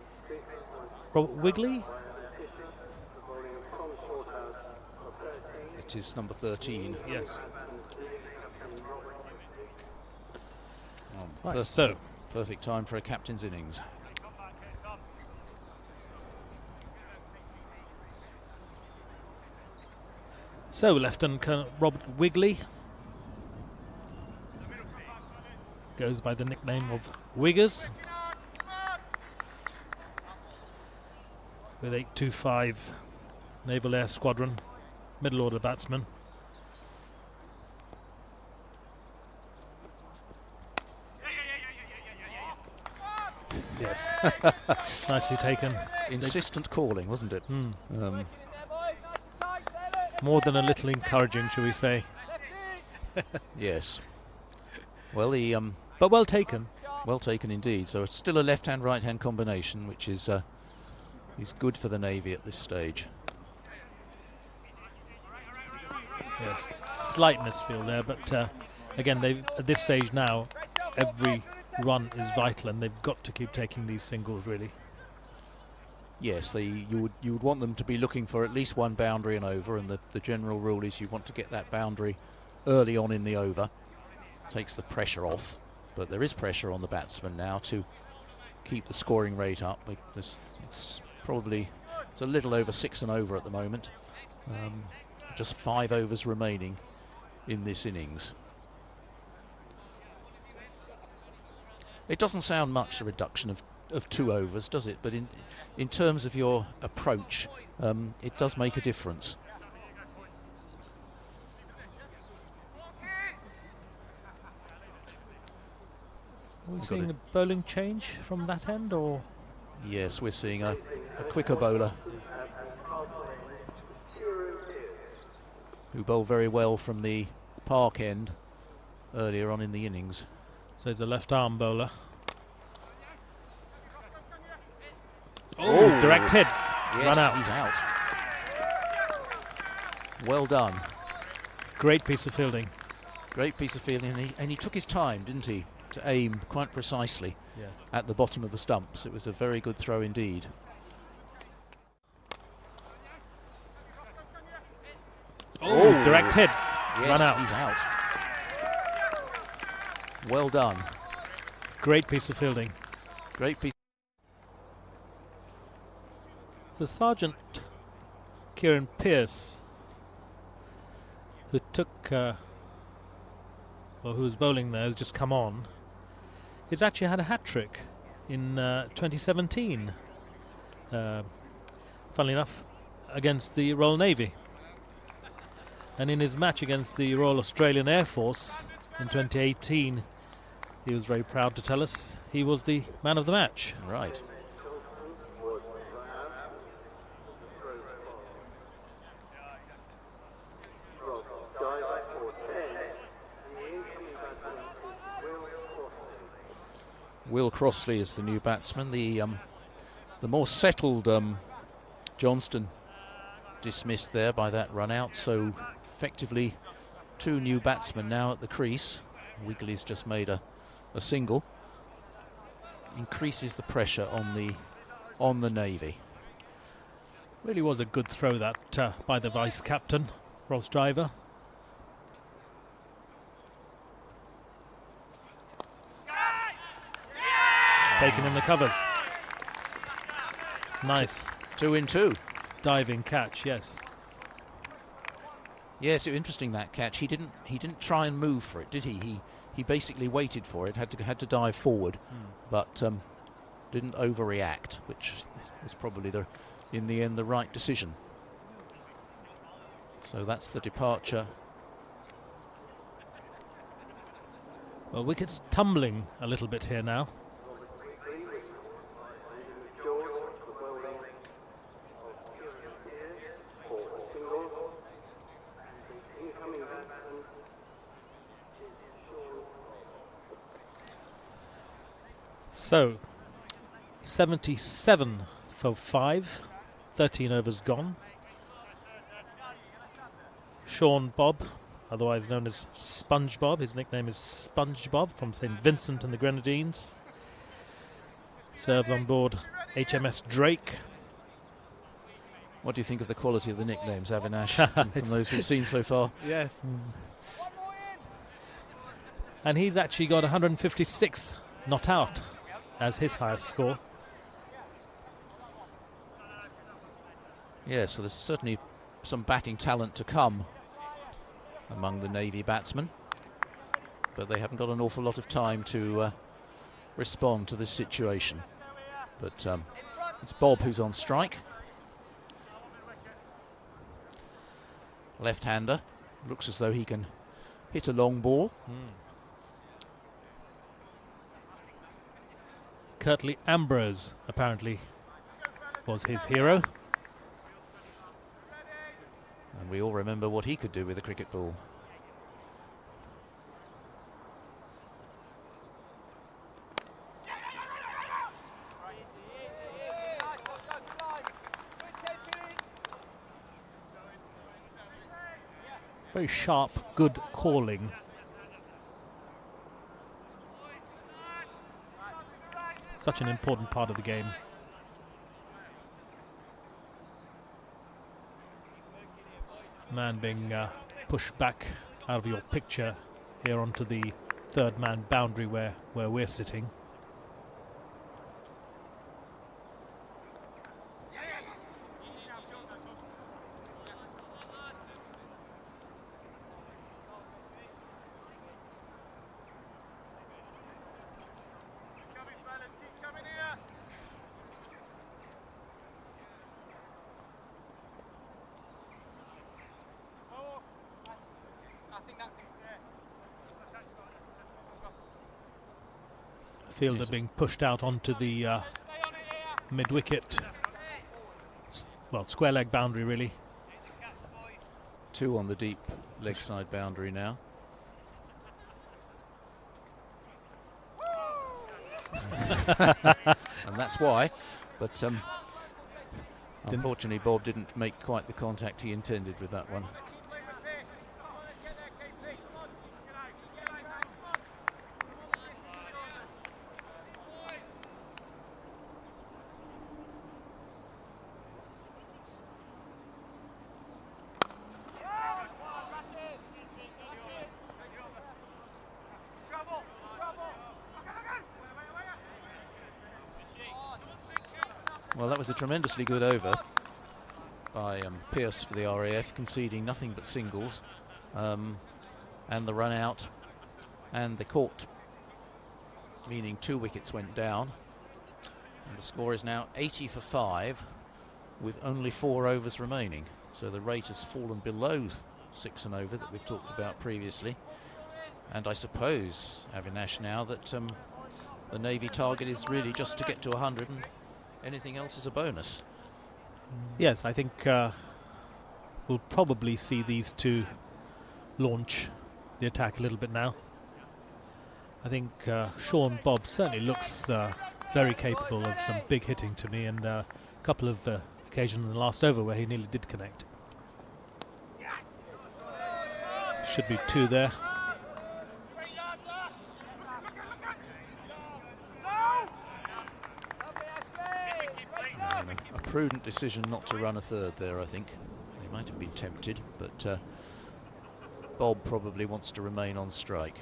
Robert Wigley. It is number 13. Yes. Oh, Right, so perfect time for a captain's innings. So Lieutenant Colonel Robert Wigley goes by the nickname of Wiggers. with 825 Naval Air Squadron, middle order batsman. Yes, nicely taken. Insistent calling, wasn't it? More than a little encouraging, shall we say? Yes. Well, but well taken. Well taken indeed. So it's still a left-hand, right-hand combination, which is good for the Navy at this stage. Yes, slight misfield there, but again, at this stage now, every run is vital, and they've got to keep taking these singles, really. Yes, you would want them to be looking for at least one boundary and over, and the general rule is you want to get that boundary early on in the over. Takes the pressure off, but there is pressure on the batsman now to keep the scoring rate up. It's a little over 6 and over at the moment. Just 5 overs remaining in this innings. It doesn't sound much, a reduction of 2 overs, does it? But in terms of your approach, it does make a difference. Are we seeing a bowling change from that end, or? Yes, we're seeing a quicker bowler who bowled very well from the park end earlier on in the innings. So he's a left arm bowler. Oh, direct hit. Yes, Run out. He's out. Well done. Great piece of fielding. Great piece of fielding, and he took his time, didn't he, to aim quite precisely at the bottom of the stumps. It was a very good throw indeed. Oh, direct hit. Yes, Run out. He's out. Well done. Great piece of fielding. Great piece. So Sergeant Kieran Pearce, who took, who was bowling there, who's just come on, he's actually had a hat-trick in 2017, funnily enough, against the Royal Navy. And in his match against the Royal Australian Air Force in 2018, he was very proud to tell us he was the man of the match. Right. Will Crossley is the new batsman. The more settled Johnston dismissed there by that run out. So effectively 2 new batsmen now at the crease. Wigley's just made a single. Increases the pressure on the Navy. Really was a good throw that by the vice captain, Ross Driver. Taken in the covers. Nice. 2 in 2. Diving catch, yes. Yes, it was interesting, that catch. He didn't try and move for it, did he? He basically waited for it. Had to dive forward, but didn't overreact, which was probably in the end the right decision. So that's the departure. Well, wicket's tumbling a little bit here now. So, 77 for 5, 13 overs gone. Sean Bob, otherwise known as SpongeBob, his nickname is SpongeBob, from St Vincent and the Grenadines. Serves on board HMS Drake. What do you think of the quality of the nicknames, Avinash, from those we've seen so far? Yes. And he's actually got 156 not out as his highest score. Yeah, so there's certainly some batting talent to come among the Navy batsmen, but they haven't got an awful lot of time to respond to this situation. But it's Bob who's on strike. left-hander. Looks as though he can hit a long ball. Curtly Ambrose apparently was his hero. And we all remember what he could do with a cricket ball. Very sharp, good calling. Such an important part of the game. Man being pushed back out of your picture here onto the third man boundary where we're sitting. Fielder being pushed out onto the mid-wicket, well, square leg boundary really. 2 on the deep leg side boundary now. And that's why, but unfortunately Bob didn't make quite the contact he intended with that one. Well, that was a tremendously good over by Pearce for the RAF, conceding nothing but singles, and the run out and the caught, meaning 2 wickets went down, and the score is now 80 for 5 with only 4 overs remaining, so the rate has fallen below 6 and over that we've talked about previously. And I suppose, Avinash, now that the Navy target is really just to get to 100 and anything else is a bonus. Yes, I think we'll probably see these two launch the attack a little bit now. I think Sean Bobb certainly looks very capable of some big hitting to me, and a couple of occasions in the last over where he nearly did connect. Should be 2 there. A prudent decision not to run a third there, I think. They might have been tempted, but Bob probably wants to remain on strike.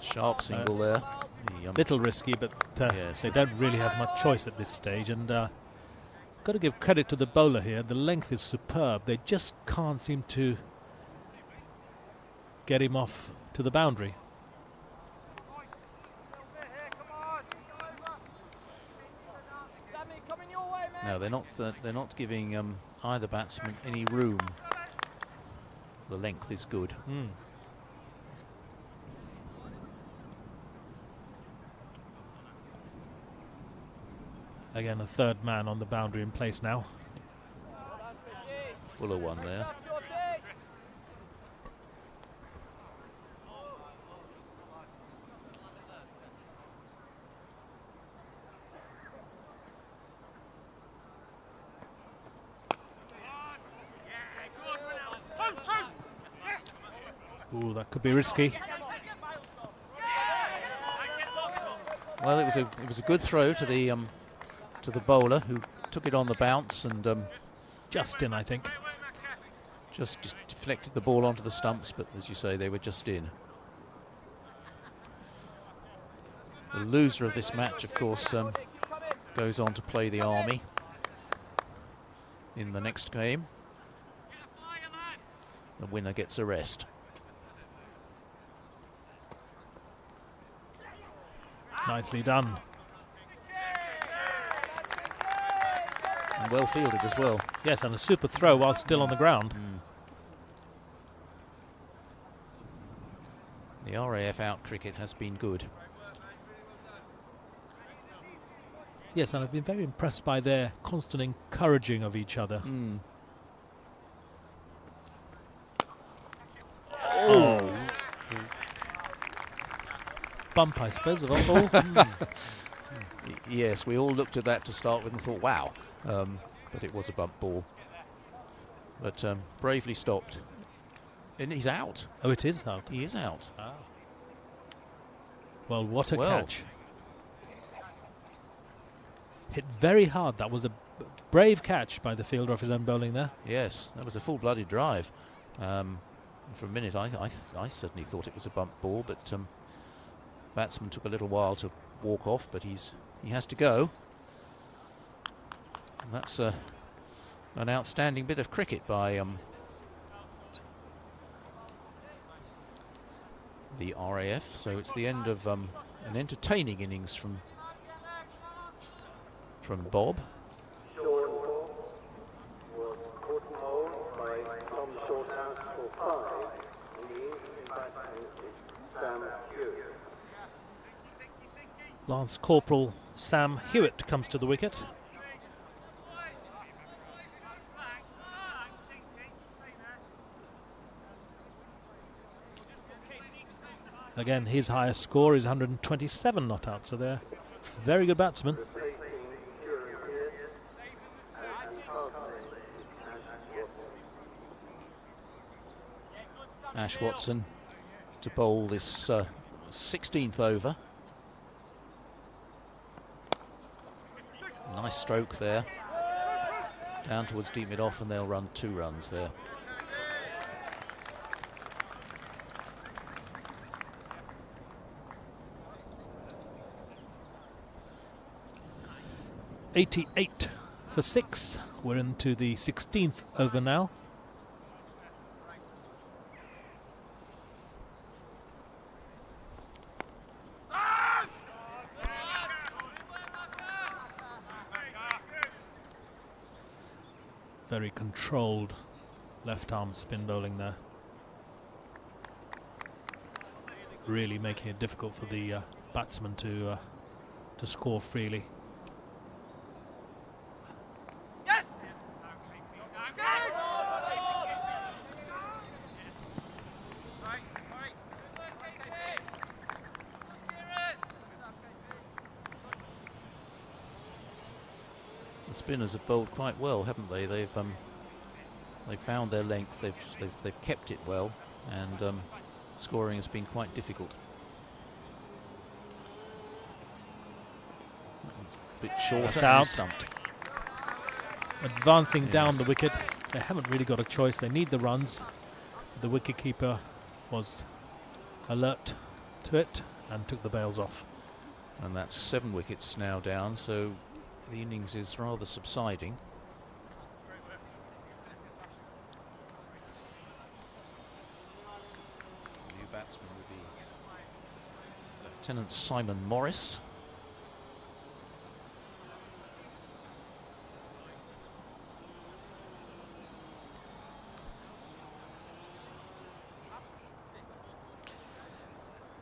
Sharp single there. Little risky, but yes, they don't really have much choice at this stage, and got to give credit to the bowler here. The length is superb. They just can't seem to get him off to the boundary. No, they're not giving either batsman any room. The length is good. Again, a third man on the boundary in place now. Fuller one there. Ooh, that could be risky. Well, it was a good throw to the bowler, who took it on the bounce and just in, I think. Just deflected the ball onto the stumps, but as you say, they were just in. The loser of this match, of course, goes on to play the Army in the next game. the winner gets a rest. Nicely done. And well fielded as well. Yes, and a super throw while still on the ground. The RAF out cricket has been good. Yes, and I've been very impressed by their constant encouraging of each other. Oh. Bump, I suppose, of a ball. Yes, we all looked at that to start with and thought, wow. But it was a bump ball. But bravely stopped. And he's out. Oh, it is out. He is out. Ah. Well, what a catch. Hit very hard. That was a brave catch by the fielder of his own bowling there. Yes, that was a full-blooded drive. For a minute, I certainly thought it was a bump ball, but batsman took a little while to walk off, but he has to go. And that's an outstanding bit of cricket by the RAF. So it's the end of an entertaining innings from Bob. Lance Corporal Sam Hewitt comes to the wicket. Again, his highest score is 127 not out, so they're very good batsmen. Ash Watson to bowl this 16th over. Nice stroke there. Down towards deep mid-off, and they'll run 2 runs there. .88 for 6. We're into the 16th over now. Very controlled left-arm spin bowling there. Really making it difficult for the batsman to score freely. Spinners have bowled quite well, haven't they? They've found their length. They've kept it well, and scoring has been quite difficult. It's a bit shorter. That's out. Stumped. Advancing down the wicket. They haven't really got a choice. They need the runs. The wicketkeeper was alert to it and took the bails off. And that's 7 wickets now down. So the innings is rather subsiding. The new batsman will be Lieutenant Simon Morris.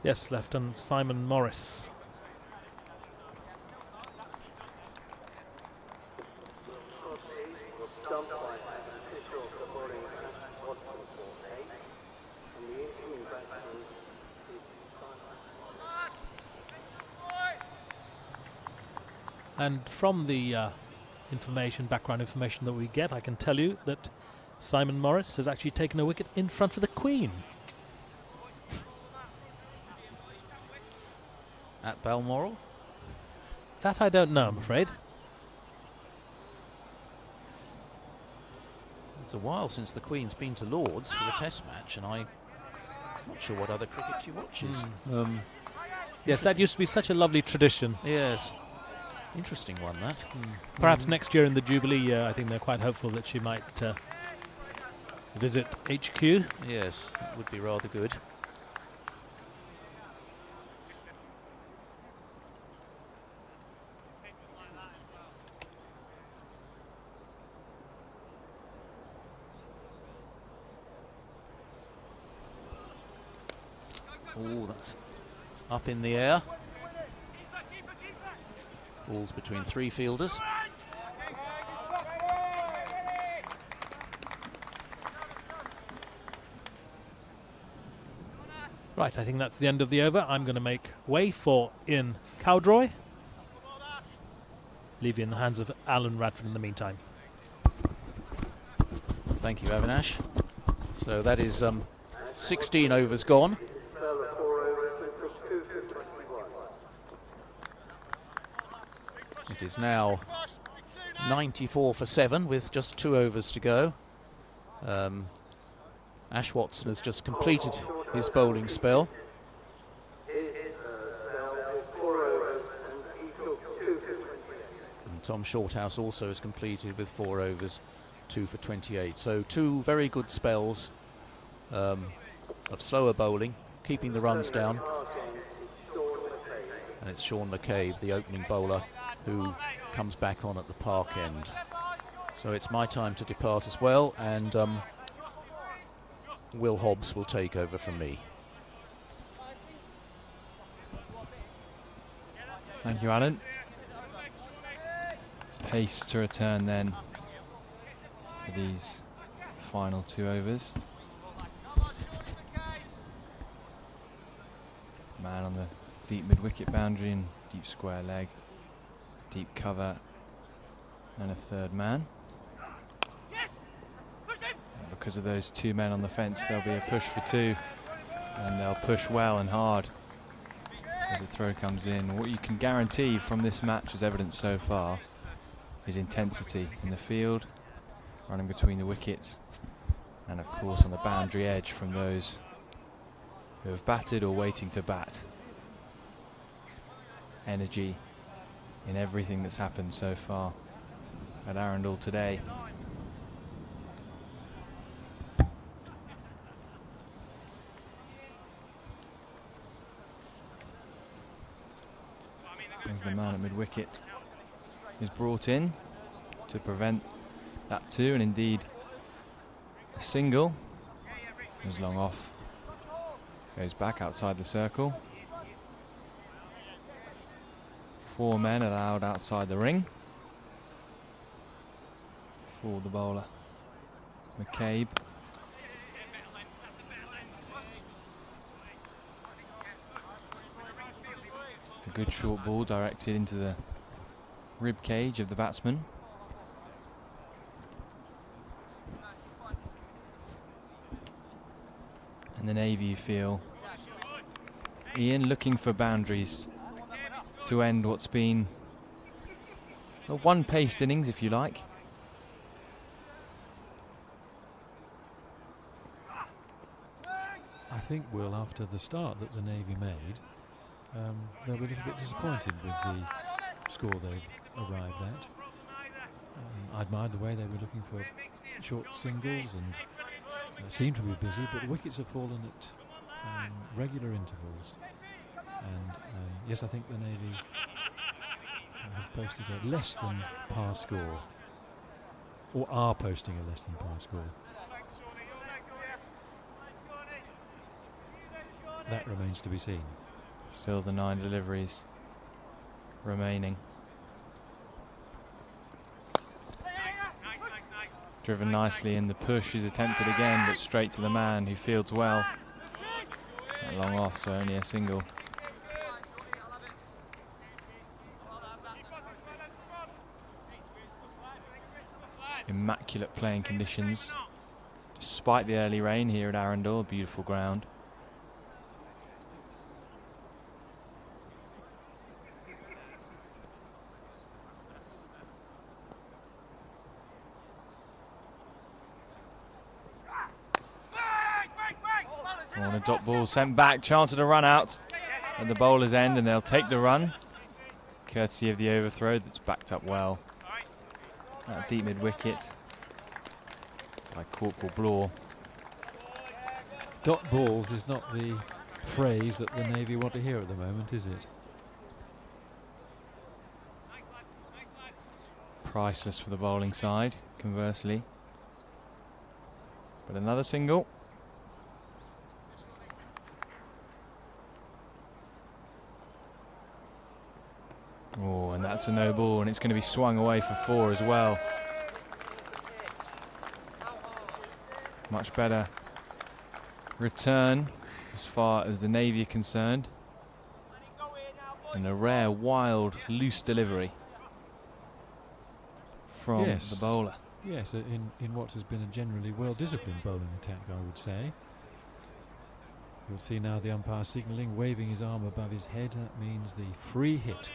Yes, Lieutenant Simon Morris. And from the background information that we get, I can tell you that Simon Morris has actually taken a wicket in front of the Queen. At Balmoral? That I don't know, I'm afraid. It's a while since the Queen's been to Lord's for the Test match, and I'm not sure what other cricket she watches. Yes, that used to be such a lovely tradition. Yes. Interesting one, that. Perhaps next year in the Jubilee year, I think they're quite hopeful that she might visit HQ. Yes, that would be rather good. Oh, that's up in the air. Falls between 3 fielders. Right, I think that's the end of the over. I'm going to make way for Ian Cowdroy. Leave you in the hands of Alan Radford in the meantime. Thank you, Avinash. So that is 16 overs gone. It is now 94 for 7 with just 2 overs to go. Ash Watson has just completed his bowling spell. And Tom Shorthouse also has completed with 4 overs, 2 for 28. So 2 very good spells of slower bowling, keeping the runs down. And it's Sean McCabe, the opening bowler, who comes back on at the park end. So it's my time to depart as well, and Will Hobbs will take over from me. Thank you, Alan. Pace to return then for these final 2 overs. Man on the deep mid-wicket boundary and deep square leg. Deep cover and a 3rd man. And because of those 2 men on the fence, there'll be a push for 2, and they'll push well and hard as the throw comes in. What you can guarantee from this match, as evidenced so far, is intensity in the field, running between the wickets, and of course on the boundary edge from those who have batted or waiting to bat. Energy in everything that's happened so far at Arundel today. As the man at mid-wicket is brought in to prevent that 2, and indeed a single is long off, goes back outside the circle. 4 men allowed outside the ring for the bowler McCabe. A good short ball directed into the rib cage of the batsman. And the Navy, you feel, Ian, looking for boundaries to end what's been a one-paced innings, if you like. I think, Will, after the start that the Navy made, they were a little bit disappointed with the score they arrived at. I admired the way they were looking for short singles and seemed to be busy, but the wickets have fallen at regular intervals. And yes, I think the Navy have posted a less than par score, or are posting a less than par score. That remains to be seen. Still the 9 deliveries remaining. Driven nicely in, the push is attempted again, but straight to the man who fields well. Not long off, so only a single. Immaculate playing conditions, despite the early rain here at Arundel. Beautiful ground. On a dot ball sent back, chance at a run out at the bowler's end, and they'll take the run, courtesy of the overthrow that's backed up well. That deep mid wicket by Corporal Blore Dot balls is not the phrase that the Navy want to hear at the moment, is it? Priceless for the bowling side, conversely. But another single. Oh, and that's a no ball, and it's going to be swung away for 4 as well. Much better return as far as the Navy are concerned. And a rare, wild, loose delivery from the bowler. Yes, in what has been a generally well-disciplined bowling attack, I would say. You'll see now the umpire signalling, waving his arm above his head. That means the free hit.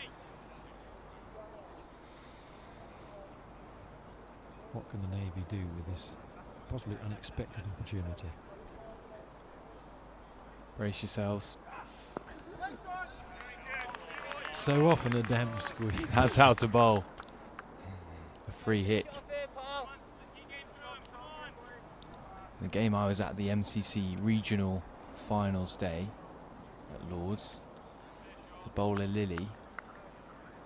What can the Navy do with this possibly unexpected opportunity? Brace yourselves. So often a damp squeeze. That's how to bowl. A free hit. The game I was at, the MCC regional finals day at Lords, the bowler Lily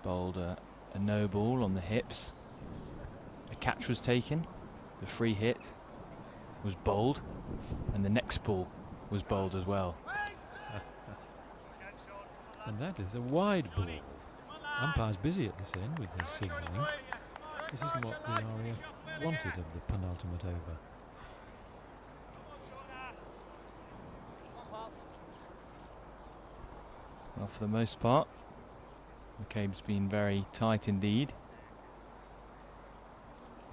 bowled a no ball on the hips. A catch was taken, the free hit was bowled, and the next ball was bowled as well. And that is a wide ball. Umpire's busy at this end with his signalling. This isn't what the RAF wanted of the penultimate over. Well, for the most part, McCabe's been very tight indeed.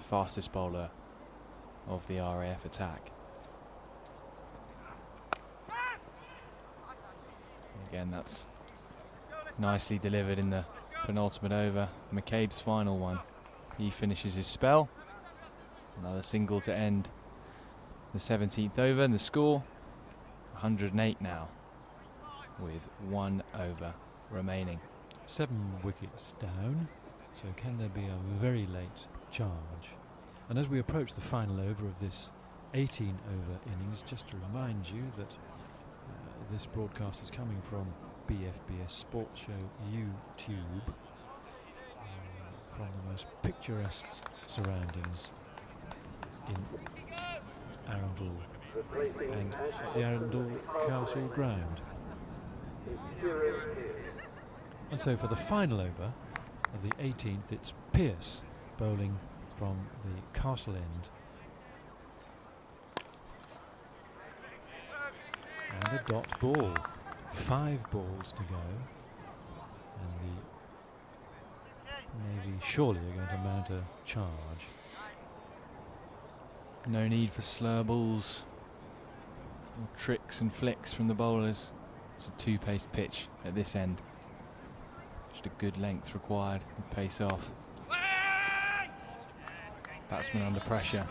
Fastest bowler of the RAF attack. Again, that's nicely delivered in the penultimate over. McCabe's final one. He finishes his spell. Another single to end the 17th over, and the score 108 now, with 1 over remaining. 7 wickets down, so can there be a very late charge? And as we approach the final over of this 18 over innings, just to remind you that this broadcast is coming from BFBS Sports Show YouTube, from the most picturesque surroundings in Arundel and the Arundel Castle ground. And so for the final over of the 18th, it's Pearce bowling from the Castle end. And a dot ball. 5 balls to go. And the Navy surely are going to mount a charge. No need for slur balls or tricks and flicks from the bowlers. It's a 2-pace pitch at this end. Just a good length required with pace off. Batsman under pressure.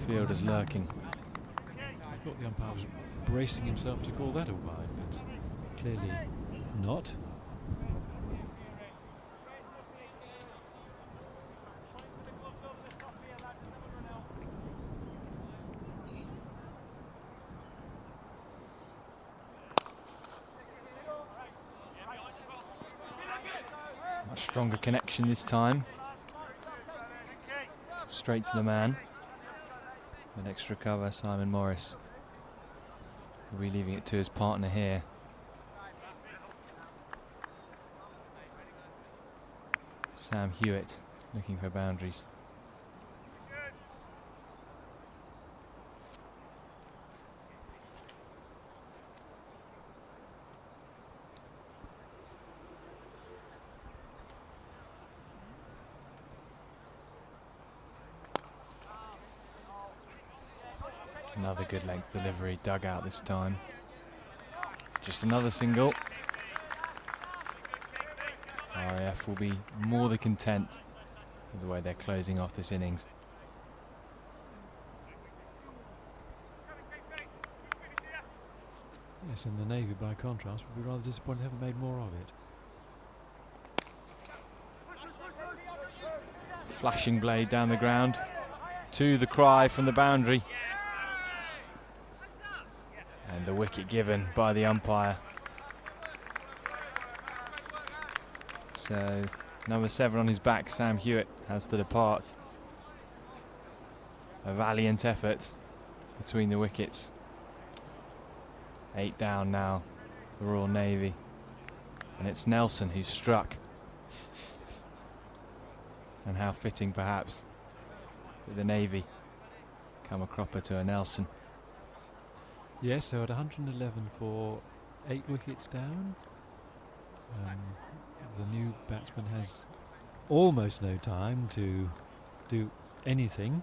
Fielders lurking. I thought the umpire was bracing himself to call that a wide, but clearly not. Much stronger connection this time. Straight to the man. An extra cover, Simon Morris. We'll be leaving it to his partner here. Sam Hewitt looking for boundaries. Another good length delivery, dug out this time. Just another single. RAF will be more than content with the way they're closing off this innings. Yes, and the Navy, by contrast, would be rather disappointed they haven't made more of it. Flashing blade down the ground to the cry from the boundary. And the wicket given by the umpire. So number 7 on his back, Sam Hewitt, has to depart. A valiant effort between the wickets. 8 down now, the Royal Navy. And it's Nelson who's struck. And how fitting perhaps with the Navy come a cropper to a Nelson. Yes, so at 111 for 8 wickets down. The new batsman has almost no time to do anything.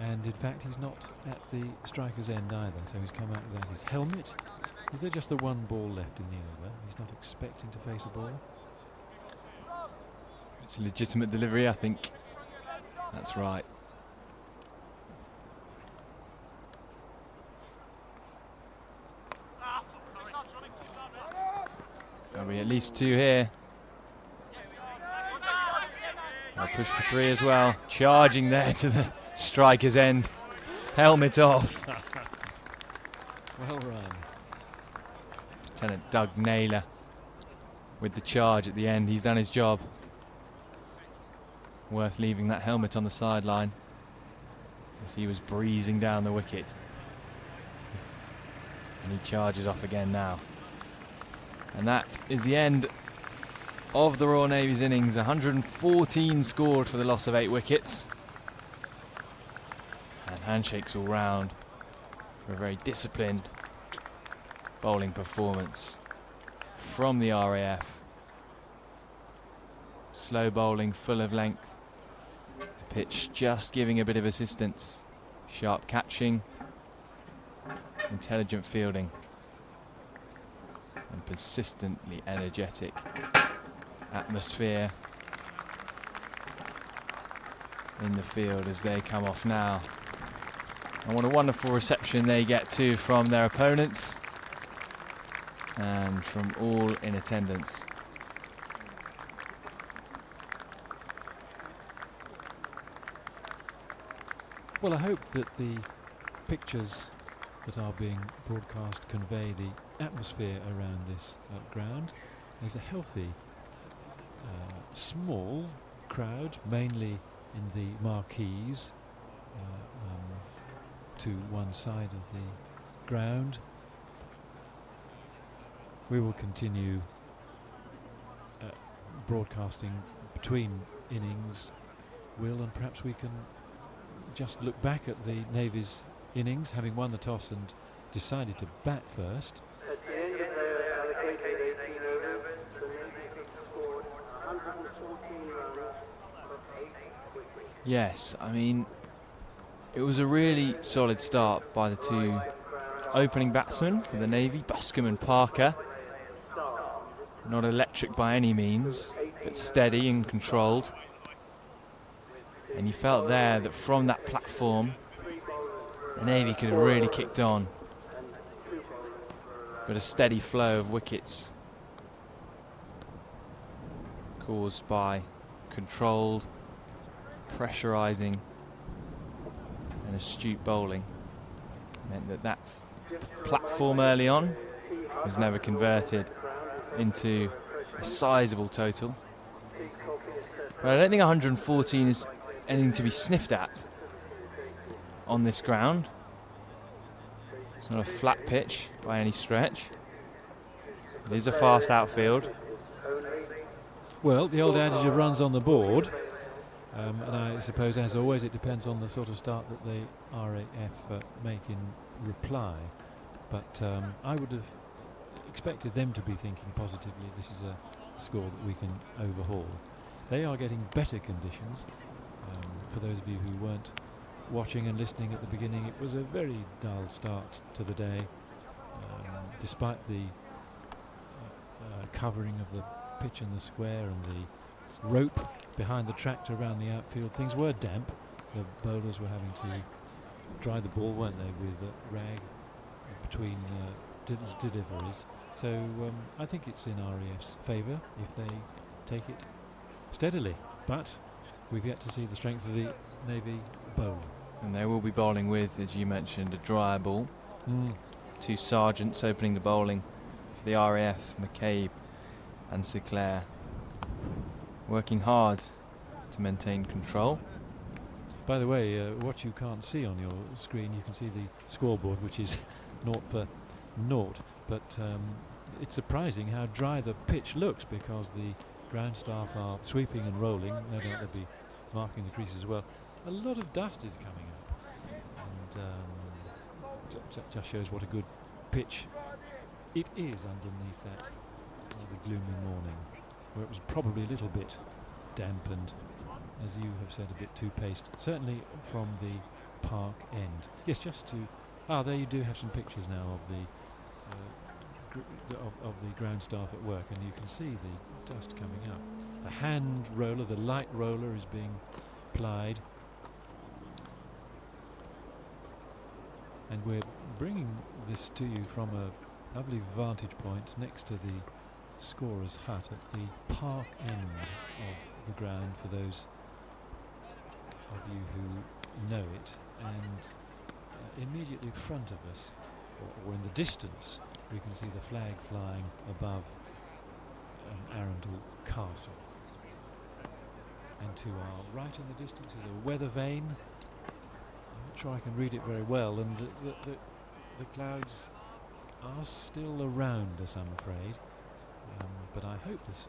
And in fact, he's not at the striker's end either, so he's come out without his helmet. Is there just the one ball left in the over? He's not expecting to face a ball. It's a legitimate delivery, I think. That's right. There'll be at least 2 here. I'll push for 3 as well. Charging there to the striker's end. Helmet off. Well run. Lieutenant Doug Naylor with the charge at the end. He's done his job. Worth leaving that helmet on the sideline as he was breezing down the wicket. And he charges off again now. And that is the end of the Royal Navy's innings. 114 scored for the loss of 8 wickets. And handshakes all round for a very disciplined bowling performance from the RAF. Slow bowling, full of length. The pitch just giving a bit of assistance. Sharp catching, intelligent fielding, and persistently energetic atmosphere in the field as they come off now. And what a wonderful reception they get too from their opponents and from all in attendance. Well, I hope that the pictures that are being broadcast convey the atmosphere around this ground. There's a healthy, small crowd, mainly in the marquees, to one side of the ground. We will continue broadcasting between innings, Will, and perhaps we can just look back at the Navy's innings, having won the toss and decided to bat first. At the end of their allocated 18 overs, the Navy scored 114 runs of 8 wickets. Yes, I mean, it was a really solid start by the 2 opening batsmen for the Navy, Buscombe and Parker. Not electric by any means, but steady and controlled. And you felt there that from that platform, the Navy could have really kicked on. But a steady flow of wickets caused by controlled, pressurising and astute bowling meant that that platform early on was never converted into a sizable total. But I don't think 114 is anything to be sniffed at on this ground. It's not a flat pitch by any stretch. It is a fast outfield. Well, the old adage of runs on the board, and I suppose, as always, it depends on the sort of start that the RAF make in reply. But I would have expected them to be thinking positively. This is a score that we can overhaul. They are getting better conditions. For those of you who weren't watching and listening at the beginning, it was a very dull start to the day. Despite the covering of the pitch and the square and the rope behind the tractor around the outfield, things were damp. The bowlers were having to dry the ball, weren't they, with a rag between deliveries. So I think it's in RAF's favour if they take it steadily. But we've yet to see the strength of the Navy bowling. And they will be bowling with, as you mentioned, a drier ball. Two sergeants opening the bowling for the RAF, McCabe and Sinclair, working hard to maintain control. By the way, what you can't see on your screen, you can see the scoreboard, which is 0 for 0. But it's surprising how dry the pitch looks, because the ground staff are sweeping and rolling. No doubt they'll be marking the creases as well. A lot of dust is coming up, and just shows what a good pitch it is underneath that rather gloomy morning, where it was probably a little bit damp and, as you have said, a bit too paced, certainly from the park end. Yes, just to... there you do have some pictures now of the ground staff at work, and you can see the dust coming up. The hand roller, the light roller, is being plied, and we're bringing this to you from a lovely vantage point next to the scorer's hut at the park end of the ground, for those of you who know it. And immediately in front of us, or in the distance, we can see the flag flying above Arundel Castle. And to our right in the distance is a weather vane. I'm not sure I can read it very well, and the clouds are still around us, I'm afraid. But I hope that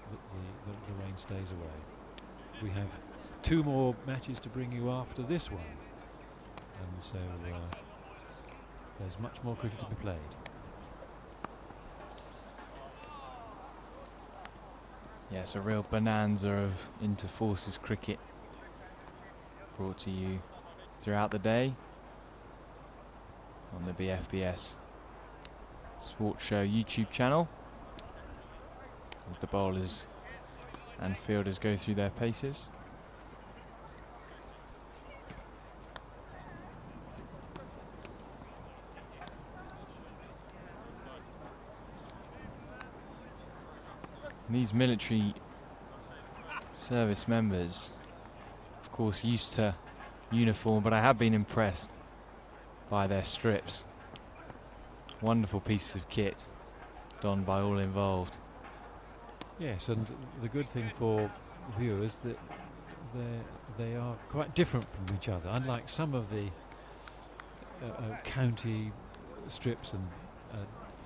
the rain stays away. We have 2 more matches to bring you after this one, and so there's much more cricket to be played. Yes, a real bonanza of inter-forces cricket brought to you throughout the day on the BFBS Sports Show YouTube channel, as the bowlers and fielders go through their paces. These military service members, of course, used to uniform, but I have been impressed by their strips. Wonderful pieces of kit donned by all involved. Yes, and the good thing for viewers that they are quite different from each other, unlike some of the county strips and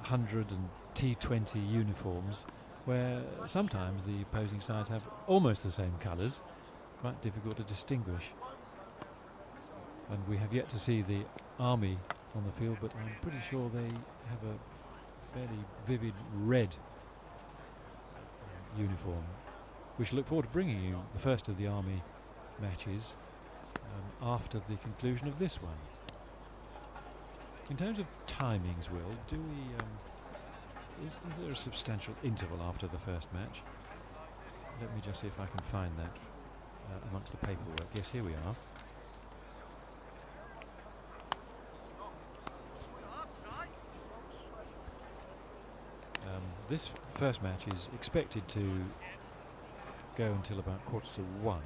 100 and T20 uniforms, where sometimes the opposing sides have almost the same colours, quite difficult to distinguish. And we have yet to see the army on the field, but I'm pretty sure they have a fairly vivid red uniform. We shall look forward to bringing you the first of the army matches after the conclusion of this one. In terms of timings, Will, do we... Is there a substantial interval after the first match? Let me just see if I can find that amongst the paperwork. Yes, here we are. This first match is expected to go until about 1:45.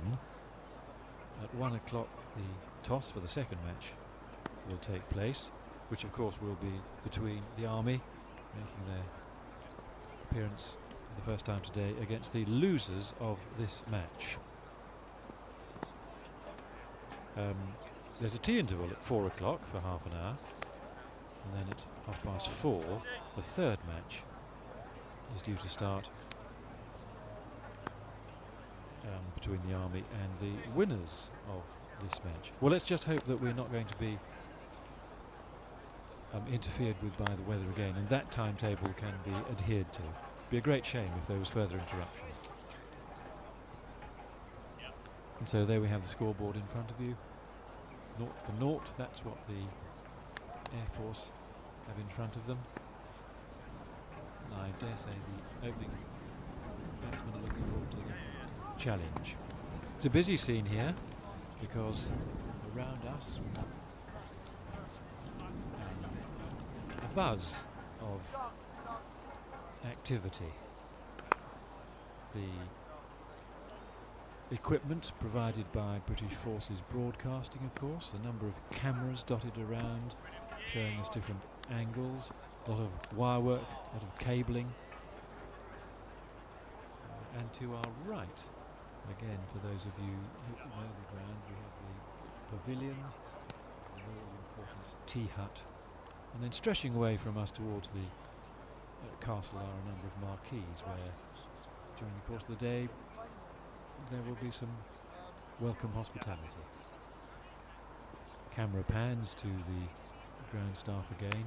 At 1 o'clock, the toss for the second match will take place, which of course will be between the Army, making their appearance for the first time today, against the losers of this match. There's a tea interval at 4 o'clock for half an hour, and then at 4:30 the third match is due to start between the Army and the winners of this match. Well, let's just hope that we're not going to be interfered with by the weather again, and that timetable can be adhered to. Be a great shame if there was further interruption. And so there we have the scoreboard in front of you. 0 for 0, that's what the Air Force have in front of them. And I dare say the opening batsmen are looking forward to the challenge. It's a busy scene here, because around us we have a buzz of activity. The equipment provided by British Forces Broadcasting, of course, a number of cameras dotted around showing us different angles, a lot of wire work, a lot of cabling. And to our right, again, for those of you who know the ground, we have the pavilion, the really important tea hut, and then stretching away from us towards the castle are a number of marquees where during the course of the day there will be some welcome hospitality. Camera pans to the ground staff again.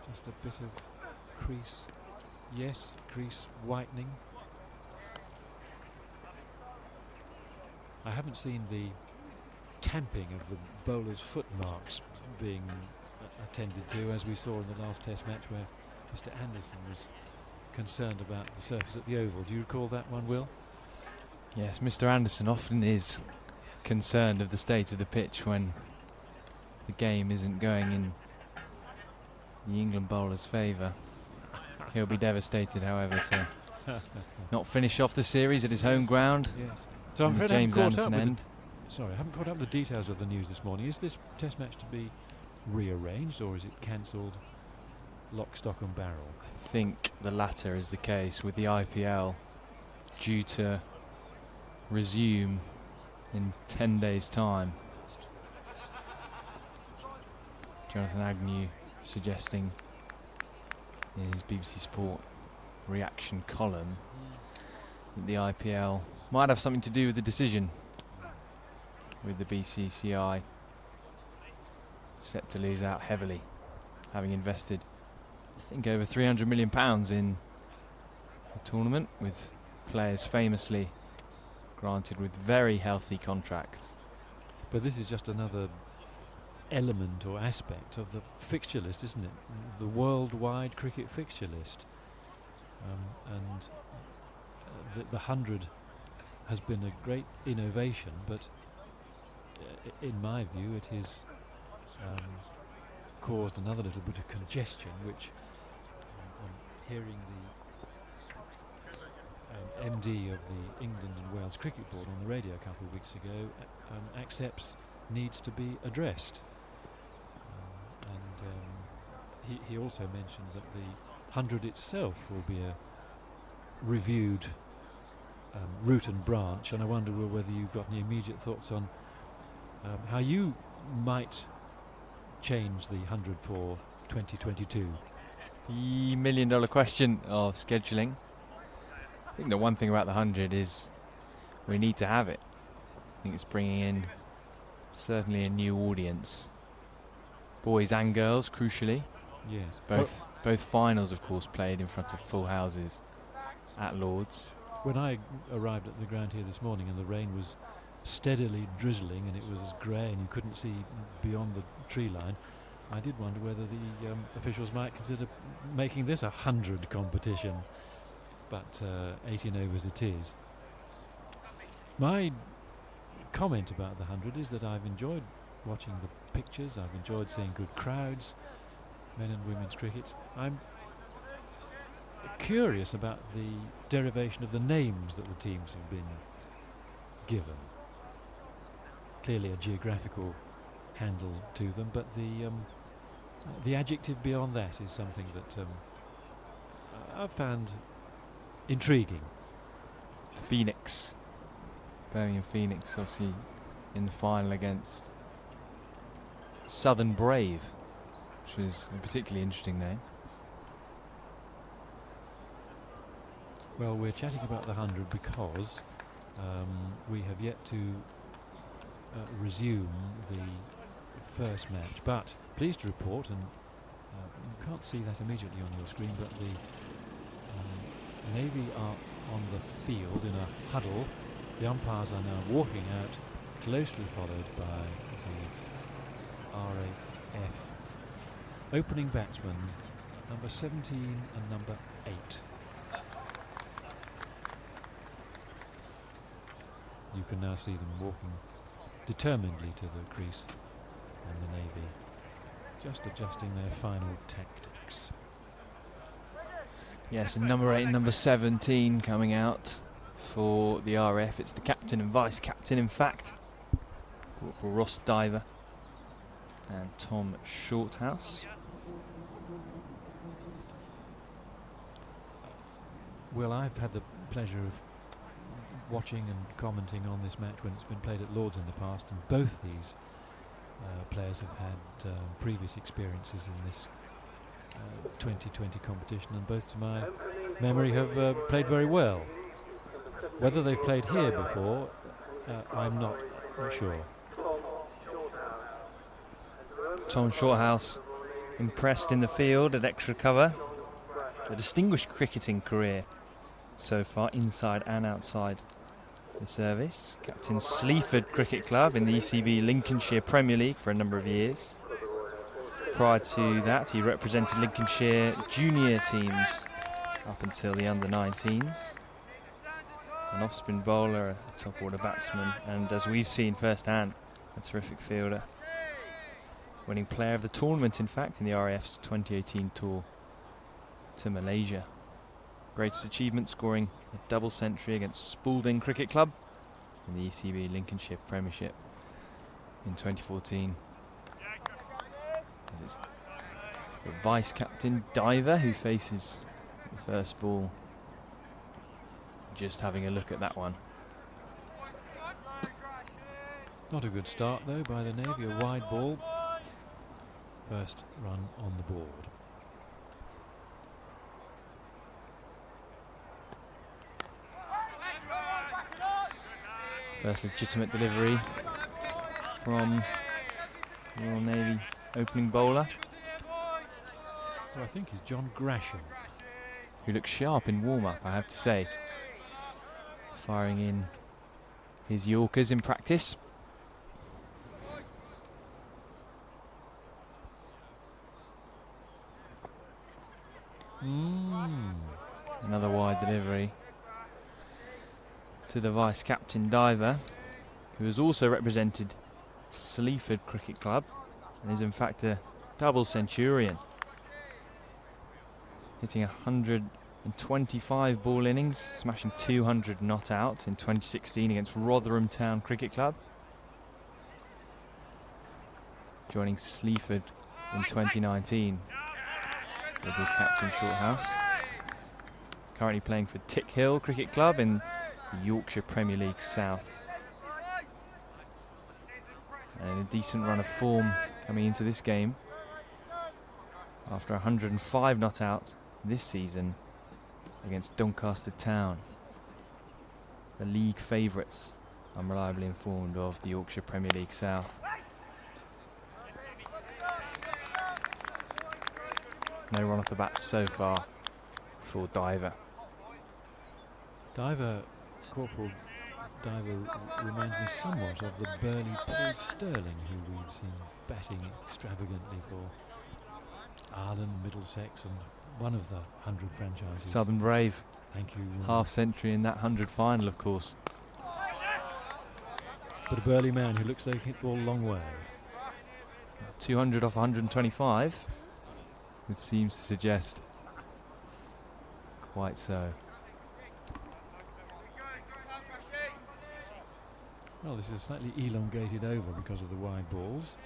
Just a bit of crease, yes, crease whitening. I haven't seen the tamping of the bowler's foot marks being attended to, as we saw in the last Test match where Mr. Anderson was concerned about the surface at the Oval. Do you recall that one, Will? Yes, Mr. Anderson often is concerned of the state of the pitch when the game isn't going in the England bowler's favour. He'll be devastated, however, to not finish off the series at his home ground. Yes. So I'm afraid I haven't caught up with I haven't caught up with the details of the news this morning. Is this Test match to be rearranged, or is it cancelled lock, stock and barrel? I think the latter is the case, with the IPL due to resume in 10 days' time. Jonathan Agnew suggesting in his BBC Sport reaction column that the IPL might have something to do with the decision, with the BCCI set to lose out heavily, having invested I think over £300 million in the tournament, with players famously granted with very healthy contracts. But this is just another element or aspect of the fixture list, isn't it? The worldwide cricket fixture list. The 100 has been a great innovation, but in my view it has caused another little bit of congestion, which on hearing the MD of the England and Wales Cricket Board on the radio a couple of weeks ago accepts needs to be addressed. He also mentioned that the 100 itself will be a reviewed root and branch, and I wonder whether you've got any immediate thoughts on how you might change the 100 for 2022. The million-dollar question of scheduling. I think the one thing about the 100 is we need to have it. I think it's bringing in certainly a new audience, boys and girls, crucially. Yes. Both finals, of course, played in front of full houses at Lord's. When I arrived at the ground here this morning and the rain was steadily drizzling and it was grey and you couldn't see beyond the tree line, I did wonder whether the officials might consider making this a 100 competition, but 18 overs it is. My comment about the 100 is that I've enjoyed watching the pictures, I've enjoyed seeing good crowds, men and women's cricket. I'm curious about the derivation of the names that the teams have been given. Clearly a geographical handle to them, but the adjective beyond that is something that I've found intriguing. Phoenix, Birmingham Phoenix, obviously in the final against Southern Brave, which was a particularly interesting name. Well, we're chatting about the 100 because we have yet to resume the first match, but pleased to report, and you can't see that immediately on your screen, but the Navy are on the field in a huddle. The umpires are now walking out, closely followed by the RAF opening batsmen, number 17 and number 8. You can now see them walking determinedly to the crease, and the Navy just adjusting their final tactics. Yes, and number 8 and number 17 coming out for the RF. It's the captain and vice captain, in fact, Corporal Ross Diver, and Tom Shorthouse. Well, I've had the pleasure of watching and commenting on this match when it's been played at Lords in the past, and both these players have had previous experiences in this 2020 competition, and both to my memory have played very well. Whether they've played here before, I'm not sure. Tom Shorthouse impressed in the field at extra cover. A distinguished cricketing career so far, inside and outside the service. Captain Sleaford Cricket Club in the ECB Lincolnshire Premier League for a number of years. Prior to that, he represented Lincolnshire junior teams up until the under-19s. An off-spin bowler, a top-order batsman, and as we've seen firsthand, a terrific fielder. Winning player of the tournament, in fact, in the RAF's 2018 tour to Malaysia. Greatest achievement, scoring a double century against Spalding Cricket Club in the ECB Lincolnshire Premiership in 2014. It's the vice-captain Diver who faces the first ball. Just having a look at that one. Not a good start though by the Navy, a wide ball. First run on the board. First legitimate delivery from Royal Navy opening bowler. Well, I think he's John Grasham, who looks sharp in warm-up, I have to say. Firing in his Yorkers in practice. Another wide delivery to the vice-captain Diver, who has also represented Sleaford Cricket Club and is in fact a double centurion, hitting 125 ball innings, smashing 200 not out in 2016 against Rotherham Town Cricket Club, joining Sleaford in 2019 with his captain Shorthouse. Currently playing for Tick Hill Cricket Club in the Yorkshire Premier League South. And a decent run of form coming into this game after 105 not out this season against Doncaster Town, the league favourites. I'm reliably informed of the Yorkshire Premier League South. No run off the bat so far for Diver. Corporal Diver reminds me somewhat of the burly Paul Sterling, who we've seen batting extravagantly for Ireland, Middlesex, and one of the 100 franchises. Southern Brave. Thank you. Half century in that 100 final, of course. But a burly man who looks like he hit the ball a long way. 200 off 125. It seems to suggest. Quite so. Well, this is a slightly elongated over because of the wide balls.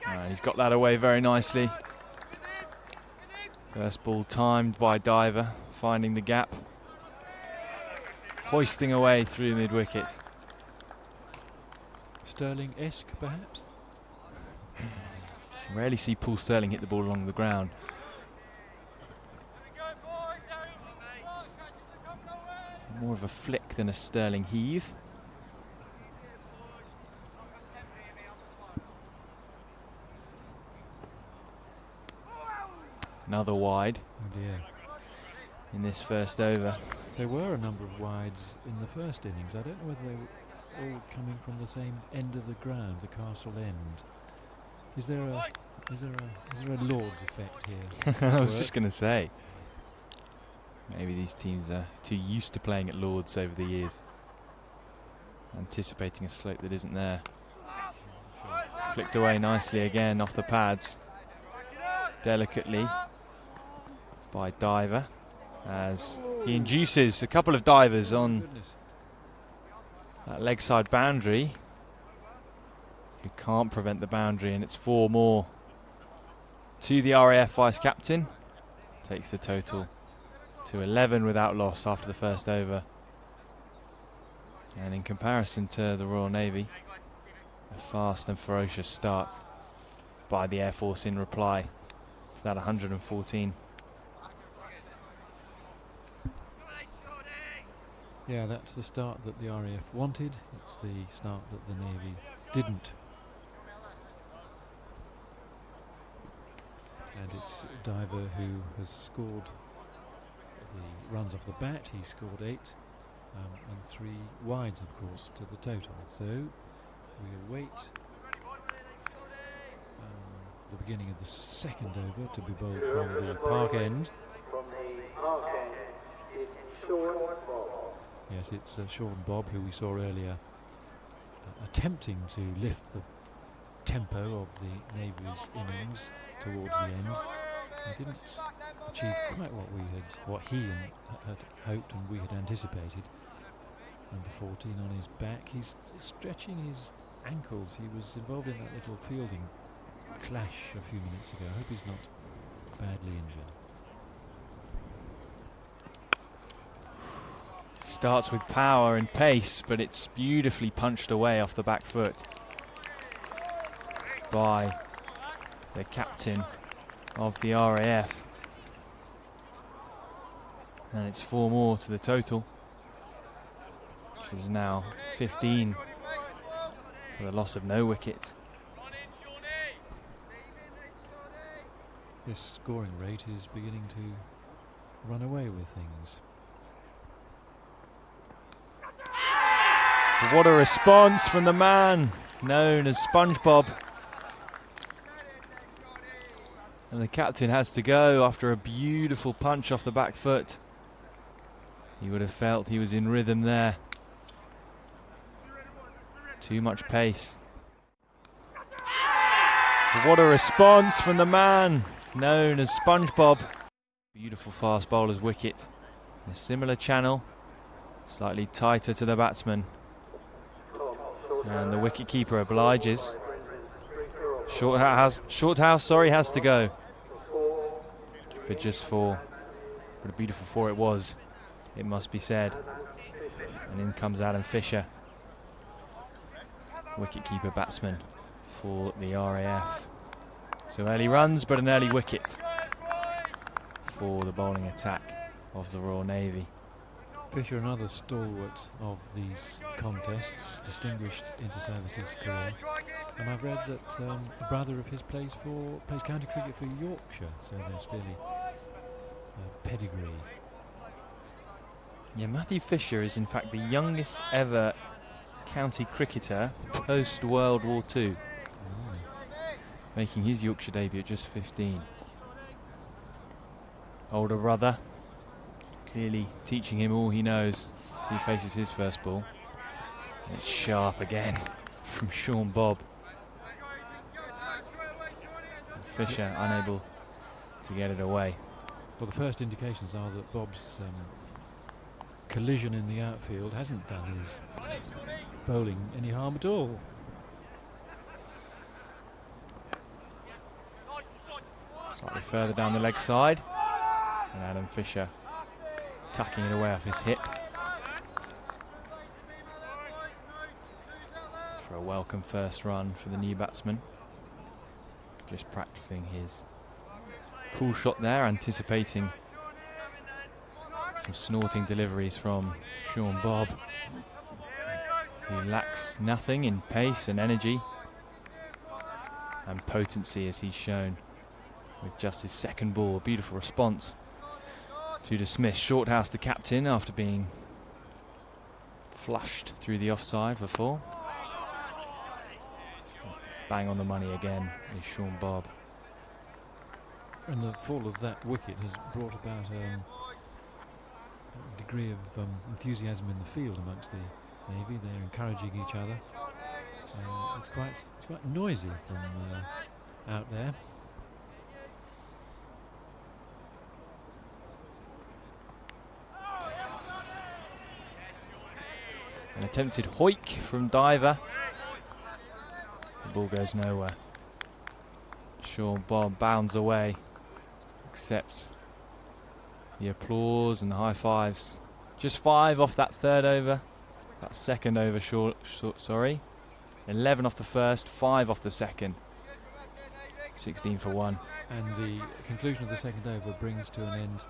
And he's got that away very nicely. First ball timed by Diver, finding the gap, hoisting away through mid-wicket. Sterling-esque, perhaps? Rarely see Paul Sterling hit the ball along the ground. More of a flick than a Sterling heave. Another wide in this first over. There were a number of wides in the first innings. I don't know whether they were all coming from the same end of the ground, the castle end. Is there a Lord's effect here? I was just going to say, maybe these teams are too used to playing at Lords over the years, anticipating a slope that isn't there. Flicked away nicely again off the pads, delicately by Diver, as He induces a couple of divers on that leg side boundary. You can't prevent the boundary, and it's 4 more to the RAF vice captain. Takes the total to 11 without loss after the first over. And in comparison to the Royal Navy, a fast and ferocious start by the Air Force in reply to that 114. Yeah, that's the start that the RAF wanted. It's the start that the Navy didn't. And it's a diver who has scored the runs off the bat. He scored 8 and 3 wides, of course, to the total. So we await the beginning of the second over to be bowled from the park end. From the park end is Sean Bob. Yes, it's Sean Bob, who we saw earlier attempting to lift the tempo of the Navy's innings towards the end. He didn't achieve quite what he had hoped and we had anticipated. Number 14 on his back. He's stretching his ankles. He was involved in that little fielding clash a few minutes ago. I hope he's not badly injured. Starts with power and pace, but it's beautifully punched away off the back foot by the captain of the RAF. And it's 4 more to the total, which is now 15 for the loss of no wicket. This scoring rate is beginning to run away with things. What a response from the man known as SpongeBob. And the captain has to go after a beautiful punch off the back foot. He would have felt he was in rhythm there. Too much pace. What a response from the man known as SpongeBob. Beautiful fast bowler's wicket. In a similar channel, slightly tighter to the batsman. And the wicket-keeper obliges. Shorthouse has to go. For just 4. But a beautiful 4 it was, it must be said. And in comes Adam Fisher, wicket-keeper batsman for the RAF. So early runs, but an early wicket for the bowling attack of the Royal Navy. Fisher, another stalwart of these contests, distinguished inter-services career, and I've read that the brother of his plays county cricket for Yorkshire, so there's clearly pedigree. Yeah, Matthew Fisher is in fact the youngest ever county cricketer post World War II, making his Yorkshire debut at just 15. Older brother, clearly teaching him all he knows as he faces his first ball. And it's sharp again from Sean Bob. And Fisher unable to get it away. Well, the first indications are that Bob's collision in the outfield hasn't done his bowling any harm at all. Slightly further down the leg side, and Adam Fisher tucking it away off his hip for a welcome first run for the new batsman. Just practicing his pull shot there, anticipating some snorting deliveries from Sean Bob, who lacks nothing in pace and energy and potency, as he's shown with just his second ball. A beautiful response to dismiss Shorthouse, the captain, after being flushed through the offside for 4. Bang on the money again is Sean Bob. And the fall of that wicket has brought about a degree of enthusiasm in the field amongst the Navy. They're encouraging each other. It's quite noisy from out there. An attempted hoik from Diver. The ball goes nowhere. Sean Bob bounds away, accepts the applause and the high fives. Just 5 off that third over. That second over, sorry. 11 off the first, 5 off the second. 16 for 1. And the conclusion of the second over brings to an end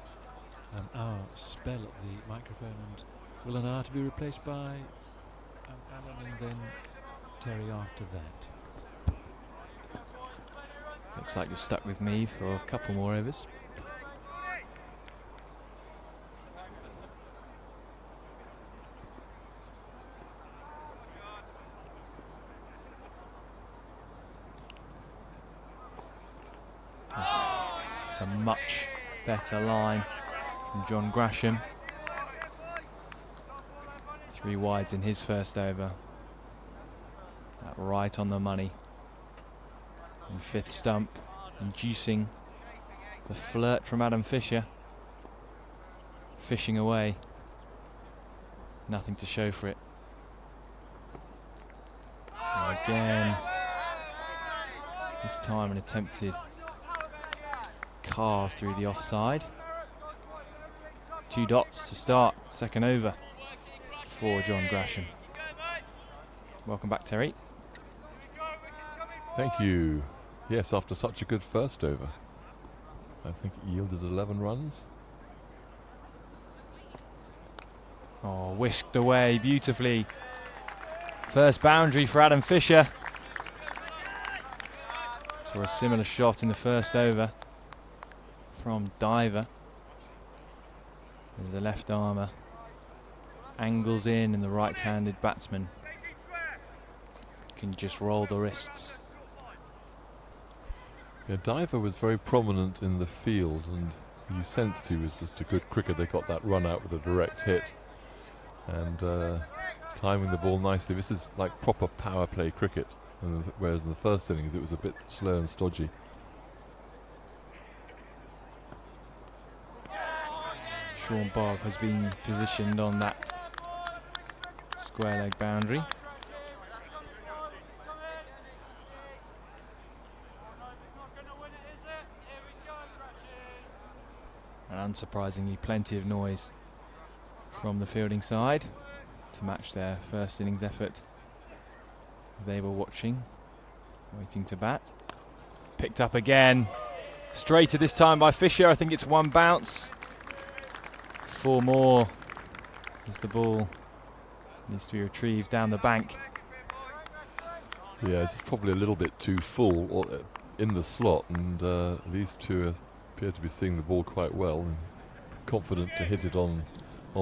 our spell at the microphone, and will an hour to be replaced by Alan and then Terry after that. Looks like you're stuck with me for a couple more overs. It's a much better line from John Gresham. 3 wides in his first over. That right on the money. And 5th stump, inducing the flirt from Adam Fisher. Fishing away. Nothing to show for it. And again, this time an attempted carve through the offside. 2 dots to start second over for John Gresham. Welcome back, Terry. Thank you. Yes, after such a good first over. I think it yielded 11 runs. Oh, whisked away beautifully. First boundary for Adam Fisher. Saw a similar shot in the first over from Diver. There's the left armour. Angles in, and the right-handed batsman can just roll the wrists. Yeah, Diver was very prominent in the field, and you sensed he was just a good cricketer. They got that run out with a direct hit, and timing the ball nicely. This is like proper power play cricket, whereas in the first innings it was a bit slow and stodgy. Sean Bob has been positioned on that square leg boundary. And unsurprisingly, plenty of noise from the fielding side to match their first innings effort. They were watching, waiting to bat. Picked up again. Straighter this time by Fisher. I think it's 1 bounce. 4 more as the ball needs to be retrieved down the bank. Yeah, it's probably a little bit too full in the slot, and these two appear to be seeing the ball quite well and confident to hit it on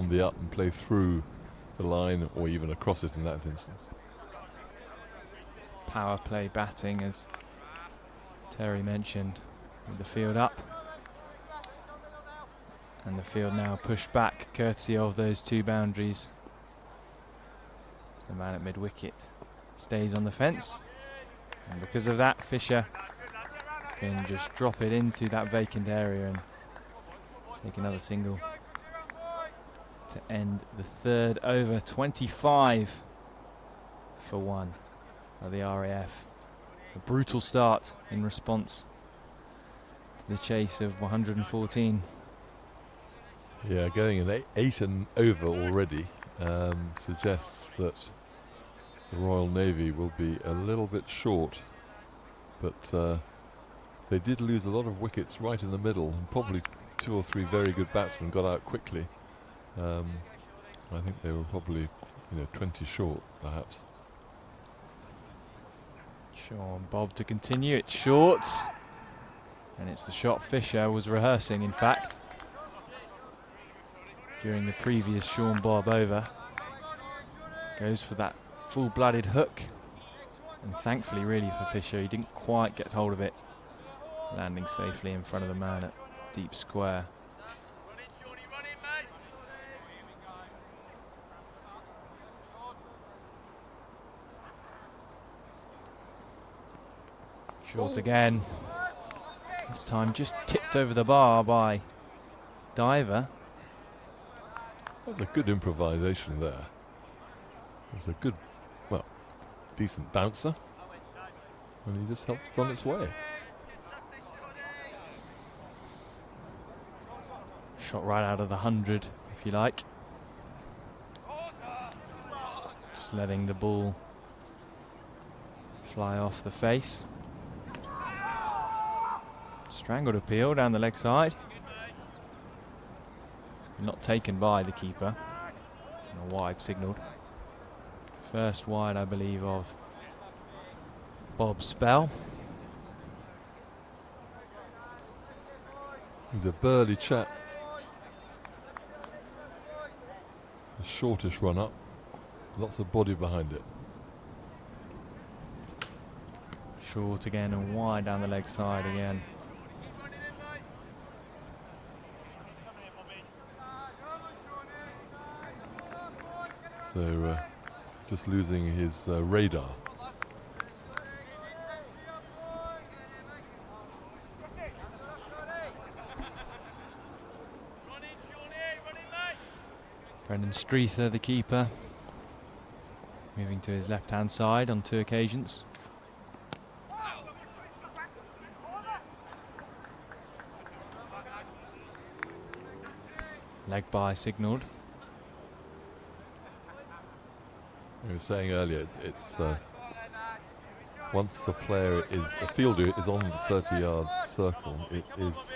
the up and play through the line or even across it in that instance. Power play batting, as Terry mentioned, with the field up. And the field now pushed back courtesy of those 2 boundaries. The man at mid-wicket stays on the fence, and because of that, Fisher can just drop it into that vacant area and take another single to end the third over. 25 for 1 by the RAF. A brutal start in response to the chase of 114. Yeah, going in 8 and over already suggests that the Royal Navy will be a little bit short, but they did lose a lot of wickets right in the middle, and probably 2 or 3 very good batsmen got out quickly. I think they were probably 20 short, perhaps. Sean Bob to continue. It's short, and it's the shot Fisher was rehearsing, in fact, during the previous Sean Bob over. Goes for that full-blooded hook, and thankfully really for Fisher, he didn't quite get hold of it, landing safely in front of the man at deep square. Short again. This time just tipped over the bar by Diver. That's a good improvisation there. It was a good, well, decent bouncer, and he just helped it on its way. Shot right out of the 100, if you like. Just letting the ball fly off the face. Strangled appeal down the leg side. Not taken by the keeper. And a wide signalled. First wide, I believe, of Bob's spell. He's a burly chap. A shortish run up. Lots of body behind it. Short again and wide down the leg side again. So just losing his radar. Brendan Streether, the keeper, moving to his left-hand side on 2 occasions. Leg by signalled. We were saying earlier, it's once a fielder is on the 30-yard circle, it is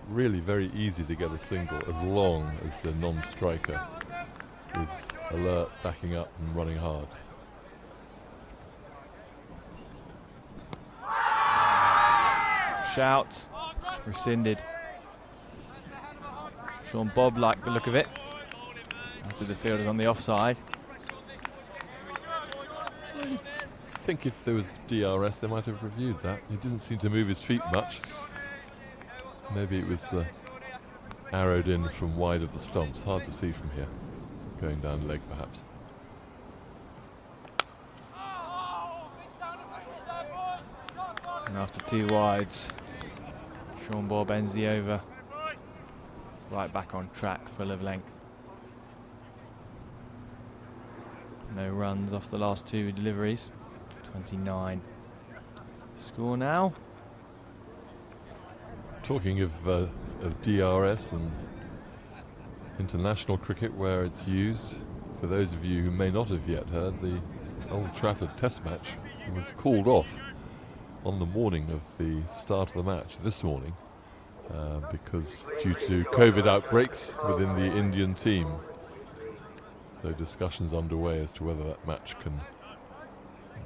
really very easy to get a single as long as the non-striker is alert, backing up and running hard. Shout, rescinded. Sean Bobb liked the look of it, as did the fielders on the offside. I think if there was DRS, they might have reviewed that. He didn't seem to move his feet much. Maybe it was arrowed in from wide of the stumps. Hard to see from here. Going down leg, perhaps. And after 2 wides, Sean Bobb ends the over. Right back on track, full of length. No runs off the last 2 deliveries. 29. Score now. Talking of DRS and international cricket where it's used, for those of you who may not have yet heard, the Old Trafford Test match was called off on the morning of the start of the match this morning because due to COVID outbreaks within the Indian team. So discussions underway as to whether that match can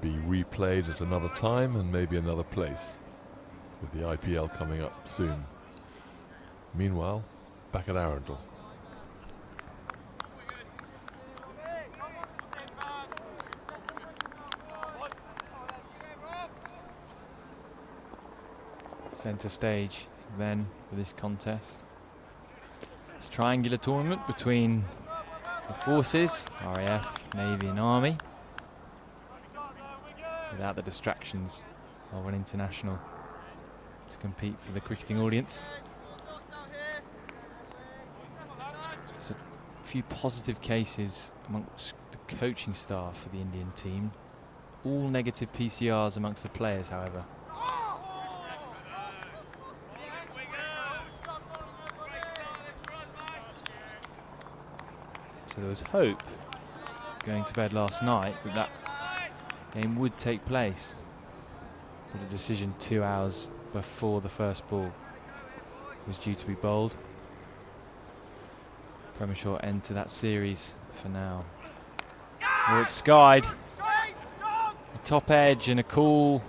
be replayed at another time and maybe another place, with the IPL coming up soon. Meanwhile, back at Arundel. Centre stage then for this contest. It's a triangular tournament between the forces, RAF, Navy and Army, without the distractions of an international to compete for the cricketing audience. So a few positive cases amongst the coaching staff for the Indian team. All negative PCRs amongst the players, however. So there was hope going to bed last night that that game would take place, but a decision 2 hours before the first ball was due to be bowled. Premature end to that series for now. Oh, it's skied. The top edge and a call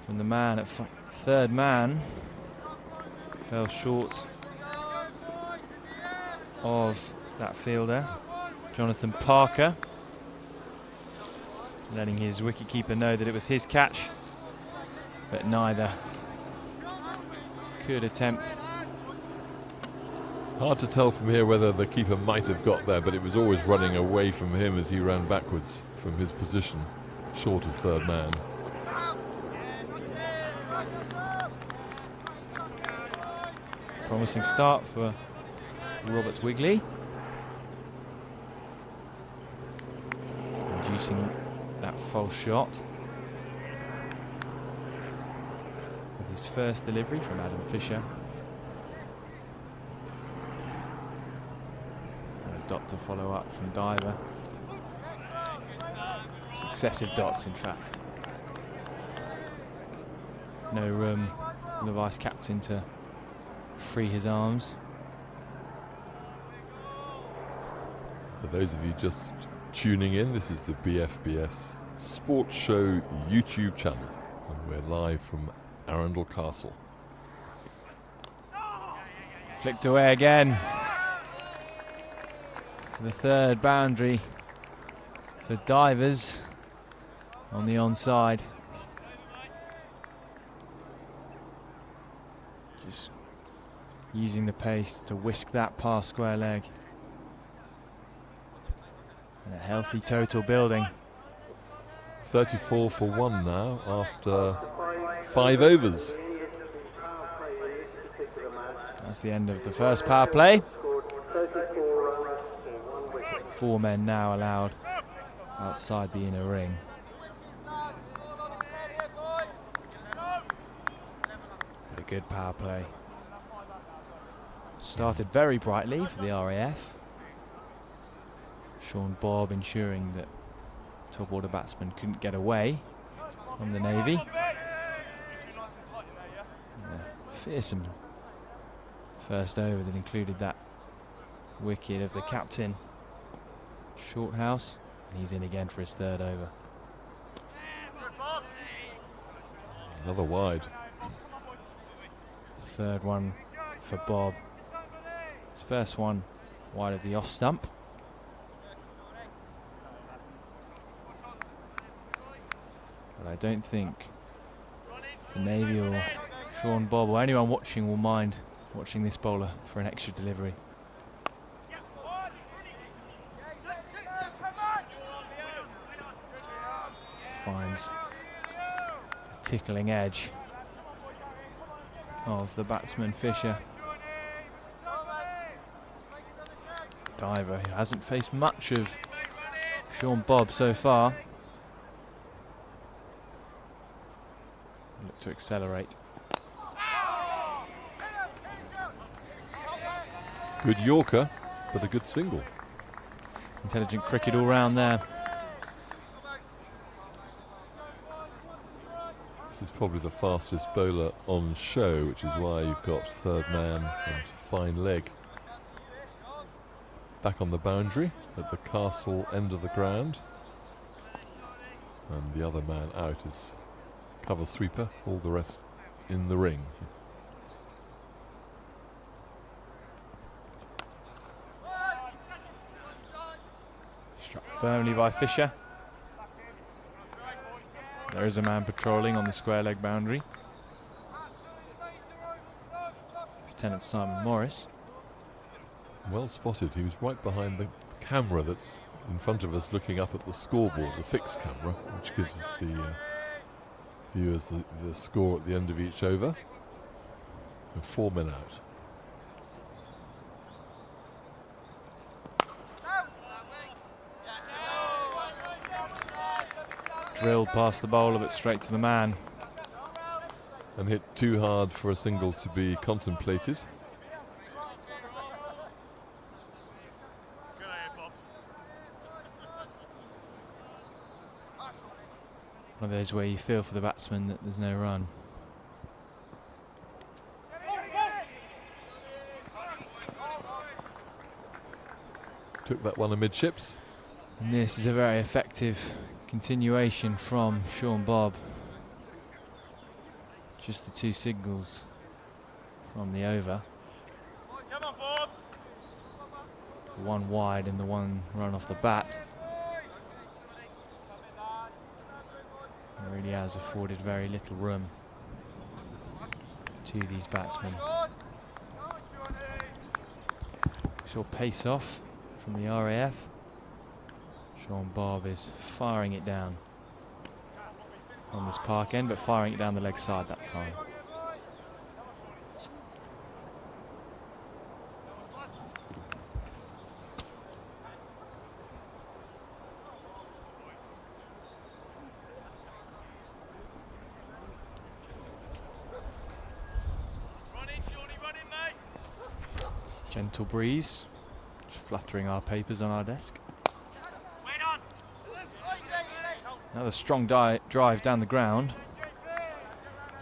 from the man at third man. Fell short of that fielder, Jonathan Parker, letting his wicketkeeper know that it was his catch, but neither could attempt. Hard to tell from here whether the keeper might have got there, but it was always running away from him as he ran backwards from his position, short of third man. Promising start for Robert Wigley. reducing that false shot. With his first delivery from Adam Fisher. And a dot to follow up from Diver. Successive dots, in fact. No room for the vice-captain to free his arms. For those of you just tuning in, this is the BFBS Sports Show YouTube channel, and we're live from Arundel Castle. Flicked away again. The third boundary for Divers on the onside. Just using the pace to whisk that past square leg. And a healthy total building. 34 for 1 now after 5 overs. That's the end of the first power play. 4 men now allowed outside the inner ring. But a good power play. Started very brightly for the RAF. Sean Bobb ensuring that top order batsman couldn't get away from the Navy. Fearsome first over that included that wicket of the captain, Shorthouse. He's in again for his third over. Another wide. Third one for Bob. His first one wide of the off stump. But I don't think the Navy or Sean Bobb or anyone watching will mind watching this bowler for an extra delivery. She finds the tickling edge of the batsman Fisher. Diver, who hasn't faced much of Sean Bobb so far. Look to accelerate. Good Yorker, but a good single. Intelligent cricket all round there. This is probably the fastest bowler on show, which is why you've got third man and fine leg. Back on the boundary at the castle end of the ground. And the other man out is cover sweeper, all the rest in the ring. Struck firmly by Fisher. There is a man patrolling on the square leg boundary. Lieutenant Simon Morris. Well spotted. He was right behind the camera that's in front of us looking up at the scoreboard, a fixed camera, which gives us the viewers the score at the end of each over. And 4 men out. Drilled past the bowler but straight to the man. And hit too hard for a single to be contemplated. One of those where you feel for the batsman that there's no run. Took that one amidships. And this is a very effective continuation from Sean Bobb. Just the 2 singles from the over. The 1 wide and the 1 run off the bat. It really has afforded very little room to these batsmen. We saw pace off from the RAF. Sean Bobb is firing it down on this park end, but firing it down the leg side that time. Gentle breeze, just fluttering our papers on our desk. Another strong drive down the ground.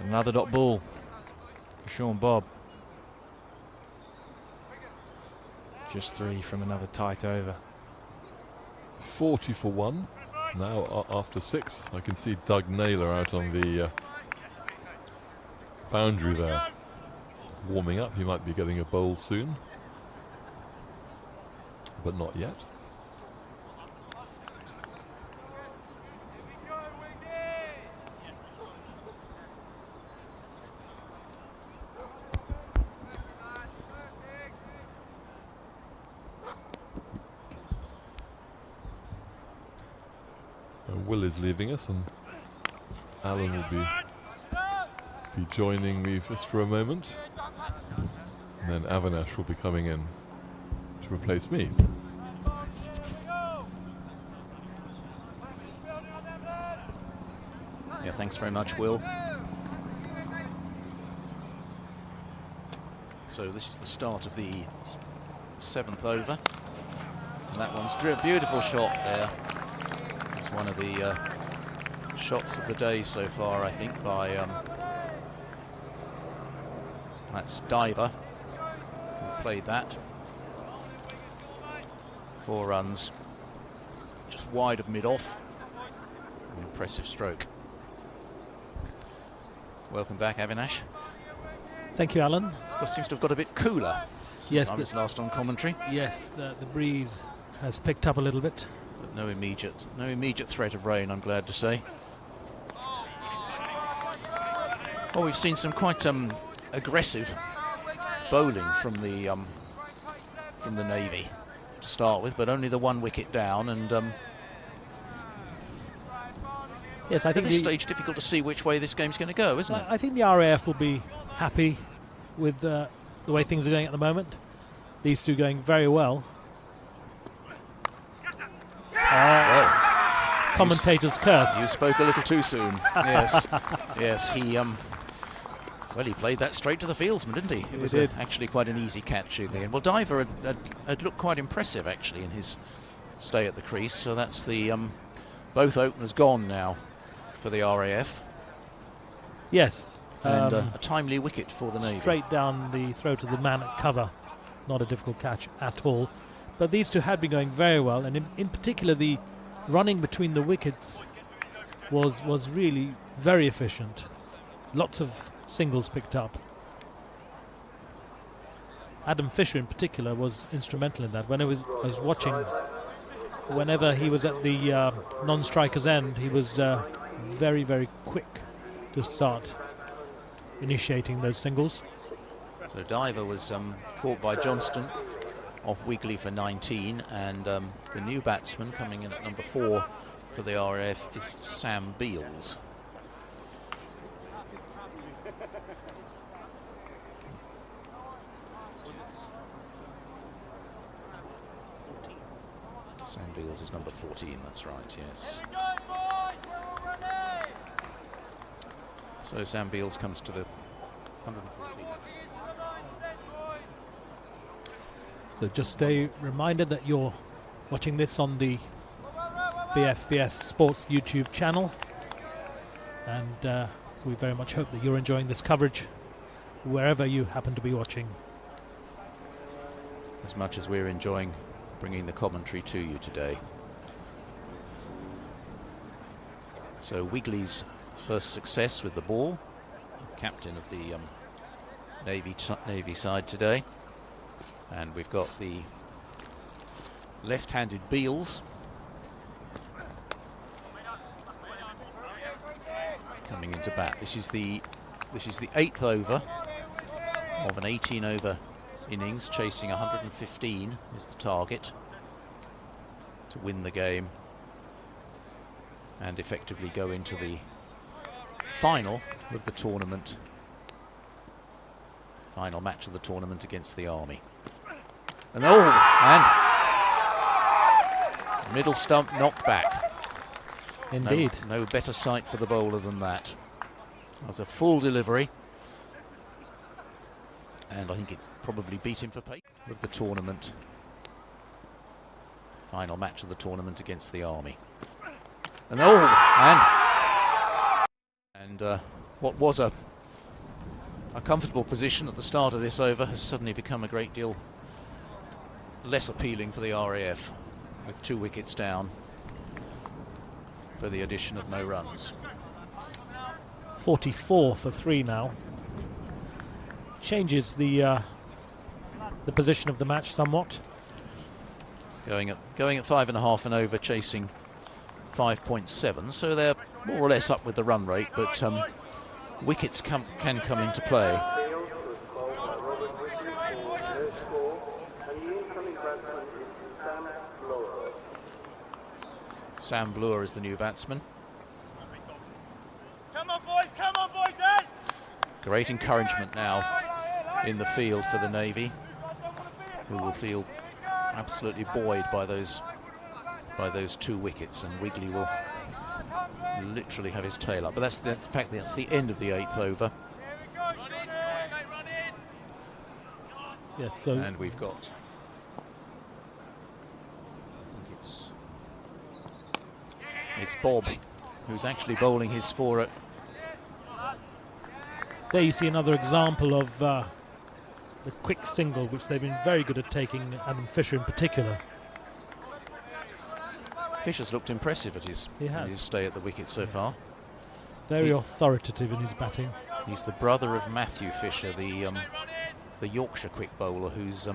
Another dot ball for Sean Bobb. Just 3 from another tight over. 40 for 1. Now after 6, I can see Doug Naylor out on the boundary there, warming up. He might be getting a bowl soon, but not yet. Will is leaving us, and Alan will be joining me just for a moment, and then Avinash will be coming in to replace me. Yeah, thanks very much, Will. So this is the start of the 7th over, and that one's driven. Beautiful shot there. It's one of the shots of the day so far, I think, by that's Diver, who played that. 4 runs, just wide of mid-off. An impressive stroke. Welcome back, Avinash. Thank you, Alan. It seems to have got a bit cooler since I was last on commentary. Yes, the breeze has picked up a little bit. But no immediate threat of rain, I'm glad to say. Well, we've seen some quite aggressive bowling from the Navy to start with, but only the 1 wicket down, and yes, I think at this stage difficult to see which way this game's going to go, isn't it? I think the RAF will be happy with the way things are going at the moment. These two going very well. Commentator's curse. You spoke a little too soon. Yes, yes. He played that straight to the fieldsman, didn't he? It was actually quite an easy catch in the end. Well, Diver had looked quite impressive actually in his stay at the crease. So that's the both openers gone now for the RAF. Yes. And a timely wicket for the Navy. Straight down the throat of the man at cover. Not a difficult catch at all. But these two had been going very well, and in particular the running between the wickets was really very efficient. Lots of singles picked up. Adam Fisher in particular was instrumental in that. When I was watching, whenever he was at the non-striker's end, he was very, very quick to start initiating those singles. So Diver was caught by Johnston off Wigley for 19, and the new batsman coming in at number 4 for the RAF is Sam Beals. Sam Beals is number 14, that's right, yes. So Sam Beals comes to the 114. So just a reminder that you're watching this on the BFBS Sports YouTube channel, and we very much hope that you're enjoying this coverage wherever you happen to be watching. As much as we're enjoying bringing the commentary to you today. So Wigley's first success with the ball, captain of the Navy side today. And we've got the left-handed Beals coming into bat. This is the 8th over of an 18-over innings, chasing 115 is the target to win the game and effectively go into the final of the tournament, final match of the tournament against the Army. And middle stump knocked back. Indeed. No better sight for the bowler than that. It was a full delivery, and I think it probably beat him for pace of the tournament. Final match of the tournament against the Army. And what was a comfortable position at the start of this over has suddenly become a great deal less appealing for the RAF, with 2 wickets down for the addition of no runs. 44 for 3 now. Changes the position of the match somewhat. Going at 5.5 and over, chasing 5.7, so they're more or less up with the run rate, but wickets can come into play. Sam Bloor is the new batsman. Come on boys then! Great encouragement now in the field for the Navy, who will feel absolutely buoyed by those 2 wickets, and Wigley will literally have his tail up. But that's the end of the 8th over. Yes, so and we've got, it's Bob who's actually bowling his 4 at. there you see another example of the quick single, which they've been very good at taking, Adam Fisher in particular. Fisher's looked impressive at his stay at the wicket so far. Very authoritative in his batting. He's the brother of Matthew Fisher, the Yorkshire quick bowler, who's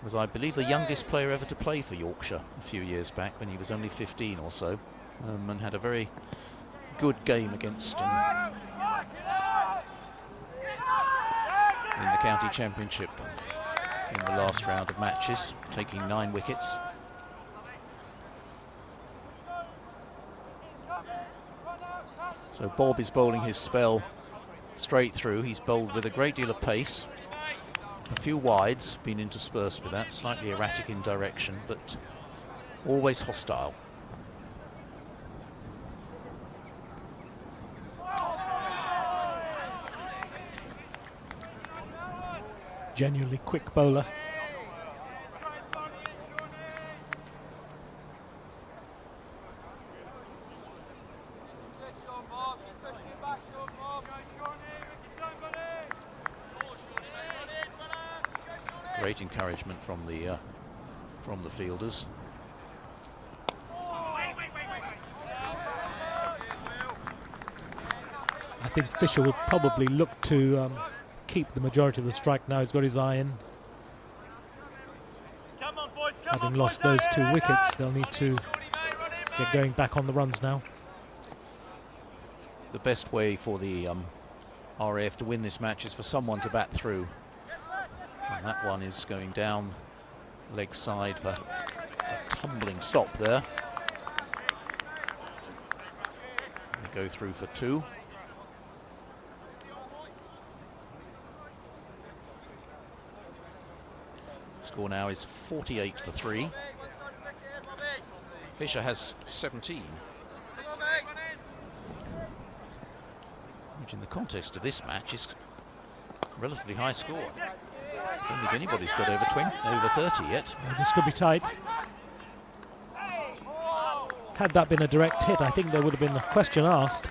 was, I believe, the youngest player ever to play for Yorkshire a few years back when he was only 15 or so, and had a very good game against in the county championship in the last round of matches, taking 9 wickets. So Bob is bowling his spell straight through. He's bowled with a great deal of pace. A few wides been interspersed with that, slightly erratic in direction, but always hostile. Genuinely quick bowler. Great encouragement from the fielders. I think Fisher will probably look to keep the majority of the strike now. He's got his eye in. Having lost those 2 wickets, they'll need to get going back on the runs now. The best way for the RAF to win this match is for someone to bat through. And that one is going down leg side for a tumbling stop there. They go through for 2. Score now is 48 for 3. Fisher has 17. Which in the context of this match is a relatively high score. I don't think anybody's got over 30 yet. This could be tight. Had that been a direct hit, I think there would have been a question asked.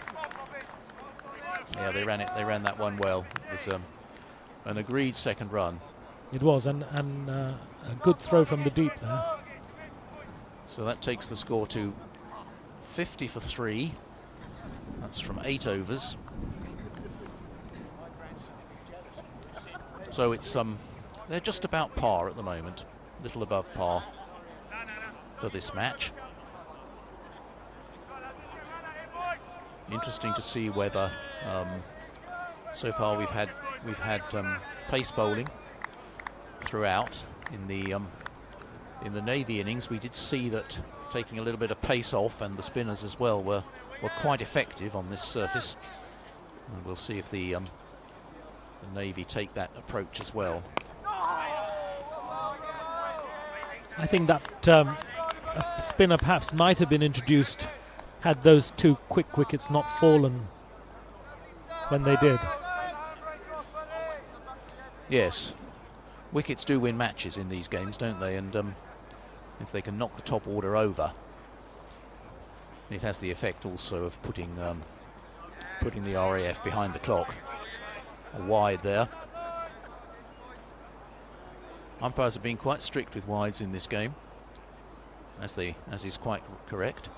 Yeah, they ran that one well. It was an agreed second run. It was, and a good throw from the deep there. So that takes the score to 50 for 3. That's from 8 overs. So it's they're just about par at the moment, a little above par for this match. Interesting to see whether so far we've had pace bowling throughout. In the Navy innings, we did see that taking a little bit of pace off, and the spinners as well were quite effective on this surface. And we'll see if the Navy take that approach as well. I think that a spinner perhaps might have been introduced had those 2 quick wickets not fallen when they did. Yes, Wickets do win matches in these games, don't they? And if they can knock the top order over, it has the effect also of putting the RAF behind the clock. A wide there. Umpires have been quite strict with wides in this game, as is quite correct.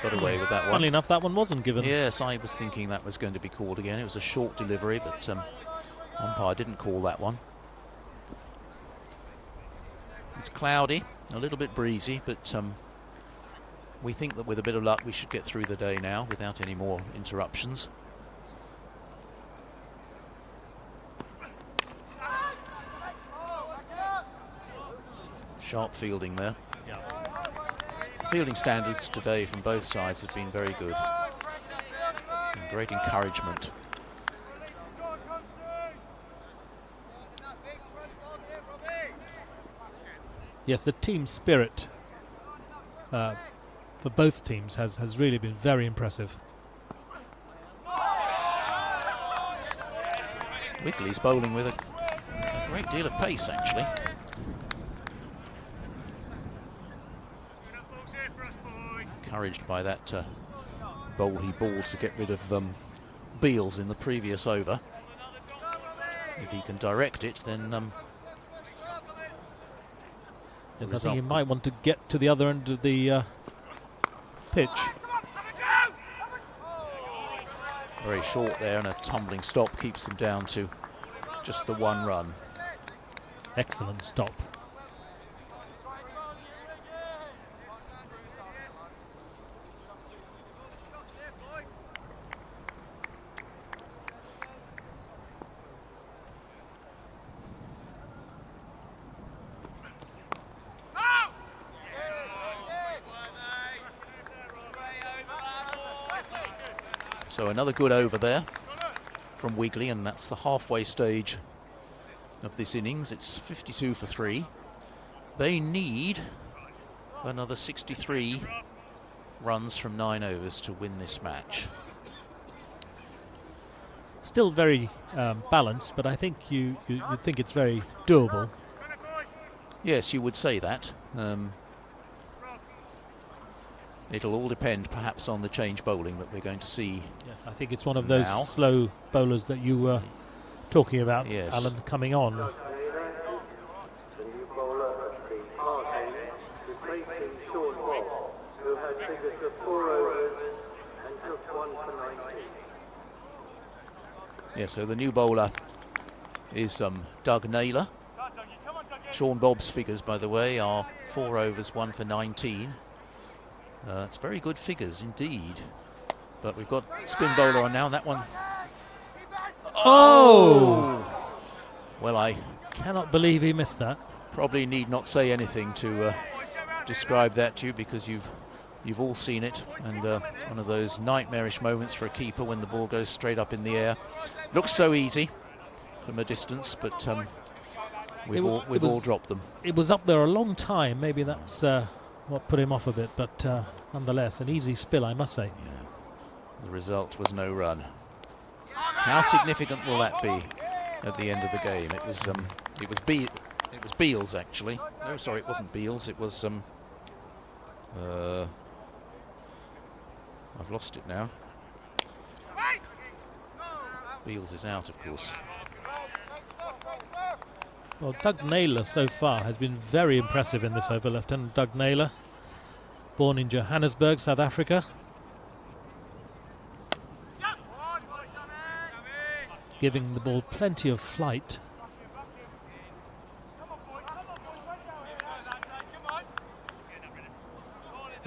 Got away with that one. Funnily enough, that one wasn't given. Yes, I was thinking that was going to be called again. It was a short delivery, but umpire didn't call that one. It's cloudy, a little bit breezy, but we think that with a bit of luck we should get through the day now without any more interruptions. Sharp fielding there. Yeah. Fielding standards today from both sides have been very good. And great encouragement. Yes, the team spirit for both teams has really been very impressive. Wigley's bowling with a great deal of pace, actually. Encouraged by that bowl he bowled to get rid of Beals in the previous over. If he can direct it, then yes, I think he might want to get to the other end of the pitch. Very short there, and a tumbling stop keeps them down to just the one run. Excellent stop. So another good over there from Wigley, and that's the halfway stage of this innings. It's 52 for 3. They need another 63 runs from 9 overs to win this match. Still very balanced, but I think you think it's very doable. Yes, you would say that. It'll all depend perhaps on the change bowling that we're going to see. Yes, I think it's one of those now. slow bowlers that you were talking about, Yes. Alan, coming on. The new bowler at the party, replacing Sean Bob, who had figures of 4 overs and took 1 for 19. Yeah, so the new bowler is Doug Naylor. Sean Bobb's figures, by the way, are 4 overs, 1 for 19. It's very good figures indeed. But we've got spin bowler on now, and that one. Oh! Well, I Cannot believe he missed that. probably need not say anything to describe that to you, because you've all seen it, and it's one of those nightmarish moments for a keeper when the ball goes straight up in the air. Looks so easy from a distance, but we've all dropped them. It was up there a long time. Maybe that's what put him off a bit, but nonetheless, an easy spill, I must say. Yeah. The result was no run. How significant will that be at the end of the game? It was Beals, actually. No, sorry, it wasn't Beals. It was I've lost it now. Beals is out, of course. Well, Doug Naylor so far has been very impressive in this over. Lieutenant Doug Naylor, born in Johannesburg, South Africa. Giving the ball plenty of flight.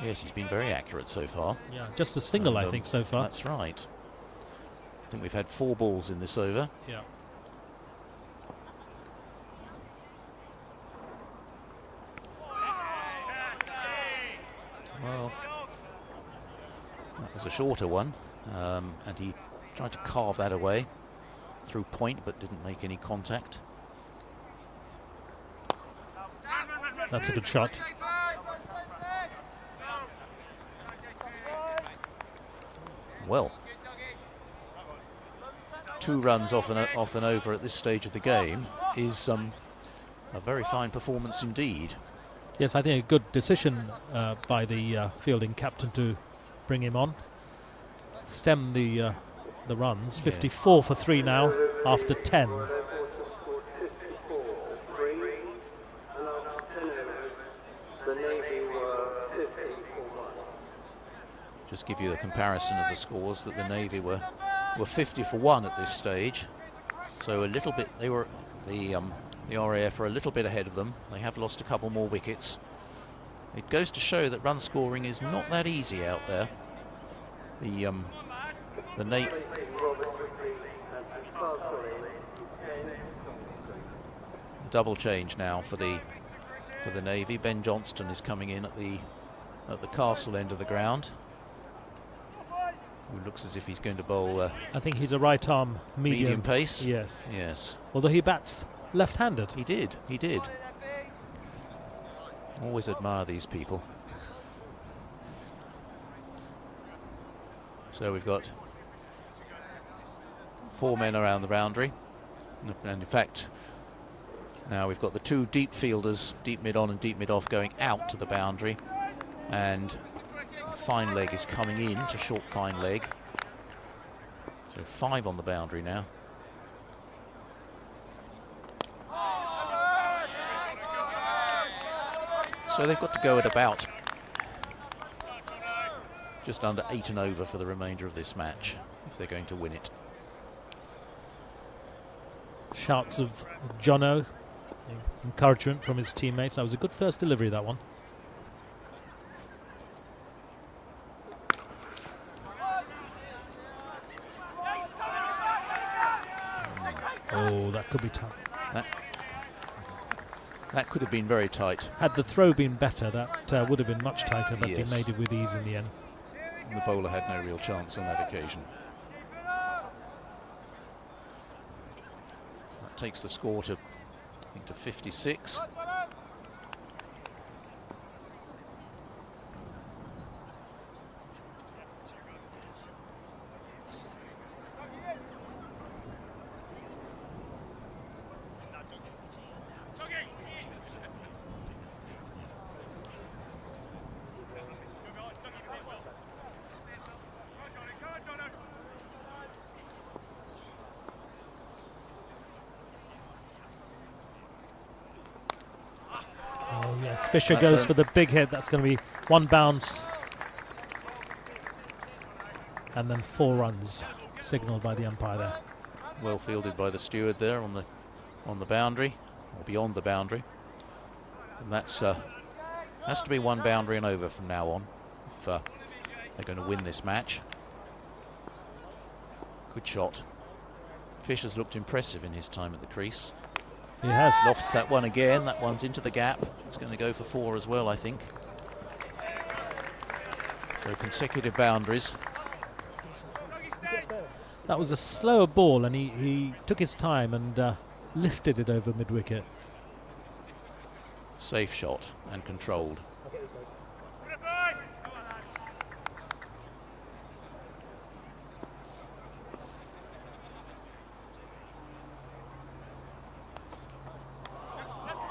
Yes, he's been very accurate so far. Yeah, just a single, I think, so far. That's right. I think we've had 4 balls in this over. Yeah. Well, that was a shorter one, and he tried to carve that away through point, but didn't make any contact. That's a good shot. Well, 2 runs off and over at this stage of the game is a very fine performance indeed. Yes, I think a good decision by the fielding captain to bring him on. Stem the runs. 54 for 3 now after 10. The Navy were 50 for 1. Just give you the comparison of the scores, that the Navy were 50 for 1 at this stage. So a little bit, they were the RAF are a little bit ahead of them. They have lost a couple more wickets. It goes to show that run scoring is not that easy out there. The Navy. Double change now for the Navy. Ben Johnston is coming in at the castle end of the ground. Who looks as if he's going to bowl. I think he's a right arm medium pace. Yes. Yes. Although he bats left-handed. He did. He did. Always admire these people. So we've got 4 men around the boundary, and in fact now we've got the 2 deep fielders, deep mid on and deep mid off, going out to the boundary, and fine leg is coming in to short fine leg. So 5 on the boundary now. So they've got to go at about just under 8 and over for the remainder of this match if they're going to win it. Shouts of Jono, encouragement from his teammates. That was a good first delivery, that one. Oh, that could be tight. That could have been very tight. Had the throw been better, that would have been much tighter, but Yes. he made it with ease in the end. And the bowler had no real chance on that occasion. That takes the score to, I think, to 56. Oh yes, Fisher goes for the big hit. That's going to be 1 bounce. And then 4 runs signalled by the umpire there. Well fielded by the steward there on the boundary, or beyond the boundary. And that's has to be 1 boundary and over from now on if they're going to win this match. Good shot. Fisher's looked impressive in his time at the crease. He has. Lofts that one again. That one's into the gap. It's going to go for 4 as well, I think. So consecutive boundaries. That was a slower ball, and he took his time and lifted it over mid-wicket. Safe shot and controlled.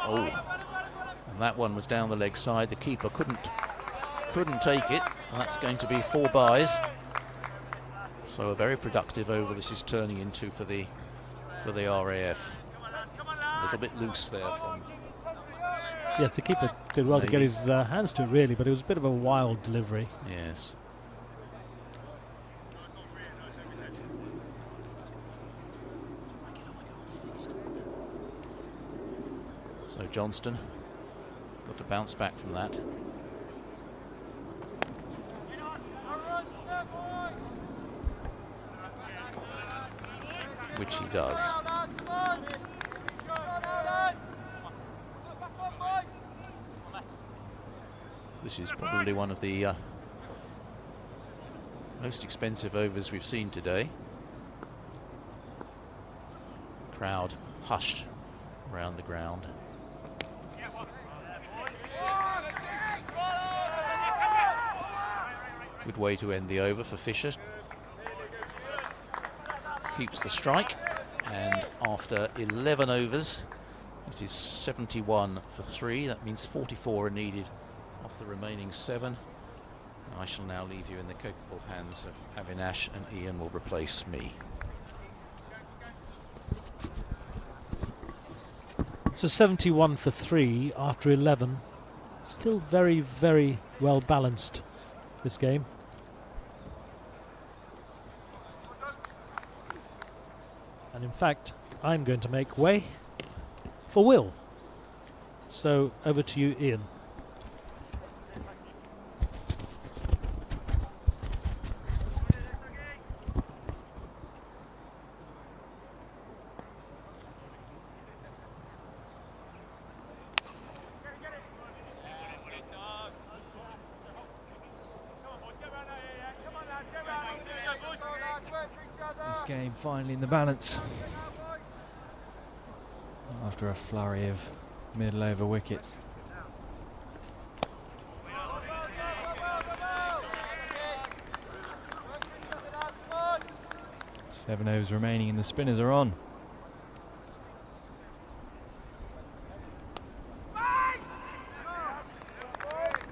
Oh, and that one was down the leg side. The keeper couldn't take it, and that's going to be 4 byes. So a very productive over this is turning into for the RAF. A little bit loose there from. Yes, the keeper did well to get his hands to it, really, but it was a bit of a wild delivery. Yes. So Johnston got to bounce back from that. Which he does. This is probably one of the most expensive overs we've seen today. Crowd hushed around the ground. Good way to end the over for Fisher. Keeps the strike, and after 11 overs, it is 71 for 3. That means 44 are needed off the remaining 7. I shall now leave you in the capable hands of Avinash, and Ian will replace me. So 71 for 3 after 11. Still very, very well balanced, this game. And in fact, I'm going to make way for Will. So over to you, Ian. This game finally in the balance after a flurry of middle over wickets. Seven overs remaining and the spinners are on.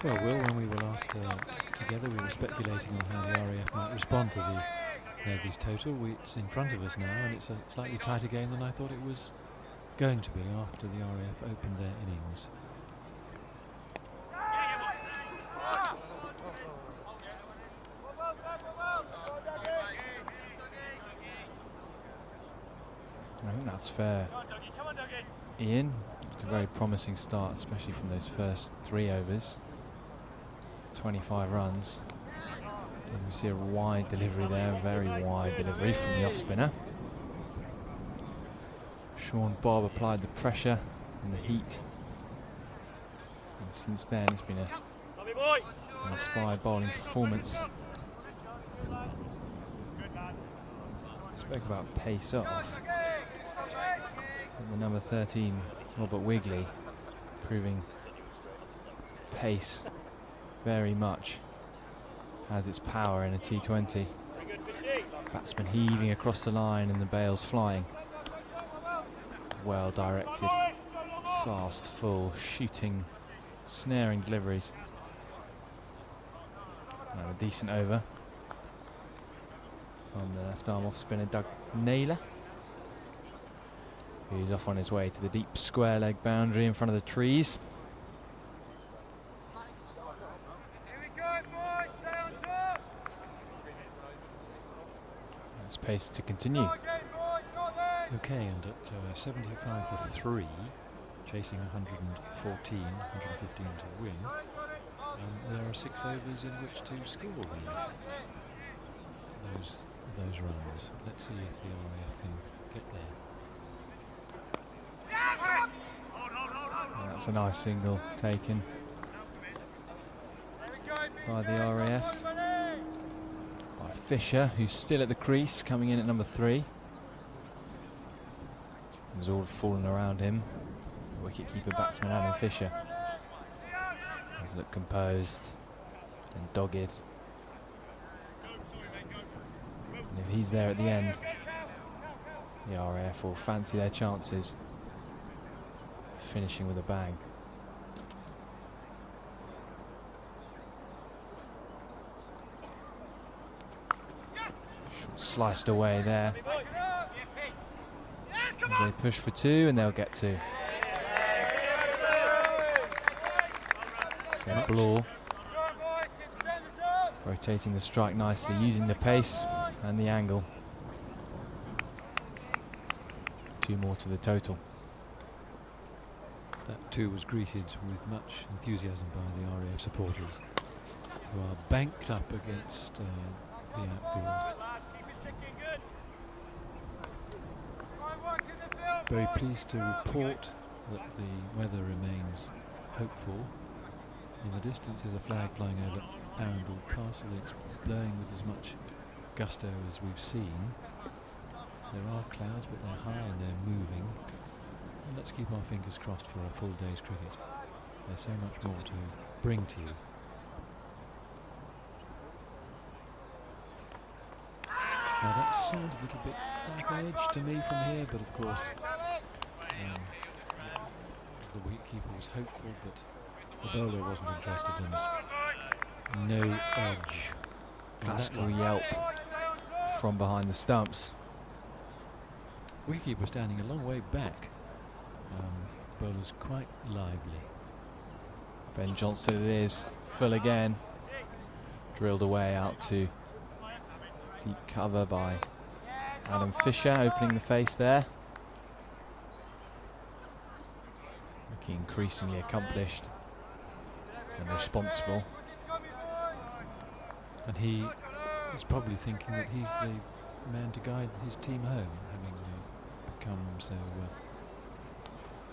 Well, Will, when we were last together, we were speculating on how the RAF might respond to the Navy's total. It's in front of us now, and it's a slightly tighter game than I thought it was going to be after the RAF opened their innings. I think that's fair. Ian, it's a very promising start, especially from those first 3 overs. 25 runs. And we see a wide delivery there, very wide delivery from the off spinner. Sean Bob applied the pressure and the heat. And since then it's been an inspired bowling performance. Spoke about pace off. And the number 13, Robert Wigley, proving pace very much has its power in a T20. Batsman heaving across the line and the bails flying. Well directed, fast, full, shooting, snaring deliveries. Now a decent over from the left arm off spinner Doug Naylor, who's off on his way to the deep square leg boundary in front of the trees. That's pace to continue. Okay, and at 75 for 3, chasing 114, 115 to win, there are 6 overs in which to score those runs. Let's see if the RAF can get there. That's a nice single taken by the RAF. By Fisher, who's still at the crease, coming in at number 3. It was all falling around him. Wicketkeeper batsman Alan Fisher has looked composed and dogged. And if he's there at the end, the RAF will fancy their chances, finishing with a bang. Sliced away there. They push for 2 and they'll get 2. So Blore rotating the strike nicely, using the pace and the angle. 2 more to the total. That too was greeted with much enthusiasm by the RAF supporters, who are banked up against the outfield. Very pleased to report that the weather remains hopeful. In the distance is a flag flying over Arundel Castle. It's blowing with as much gusto as we've seen. There are clouds, but they're high and they're moving. And let's keep our fingers crossed for a full day's cricket. There's so much more to bring to you. Now that sounds a little bit like an edge to me from here, but of course the wicketkeeper was hopeful, but the bowler wasn't interested, and no edge. Classical yelp from behind the stumps. Wicketkeeper standing a long way back. Bowler's quite lively. Ben Johnson it is, full again. Drilled away out to deep cover by Adam Fisher, opening the face there. Looking increasingly accomplished and responsible. And he is probably thinking that he's the man to guide his team home, having become so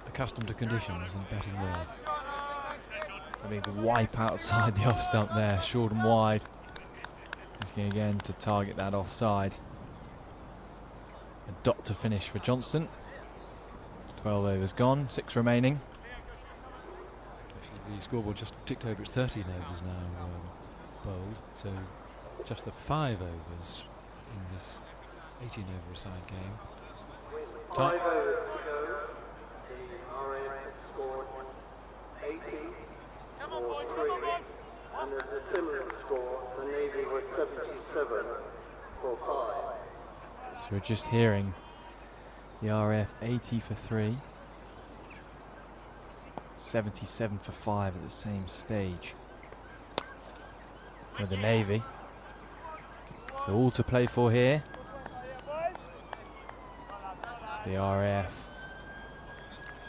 accustomed to conditions and batting well. A big wipe outside the off stump there, short and wide. Looking again to target that offside. A dot to finish for Johnston. 12 overs gone, 6 remaining. Actually, the scoreboard just ticked over its 13 overs now bowled, so just the 5 overs in this 18 over a side game. With 5 overs to go, the RAF scored 80 for 3, and at a similar score, the Navy was 77 for 5. So we're just hearing the RAF 80 for 3, 77 for 5 at the same stage with the Navy. So all to play for here. The RAF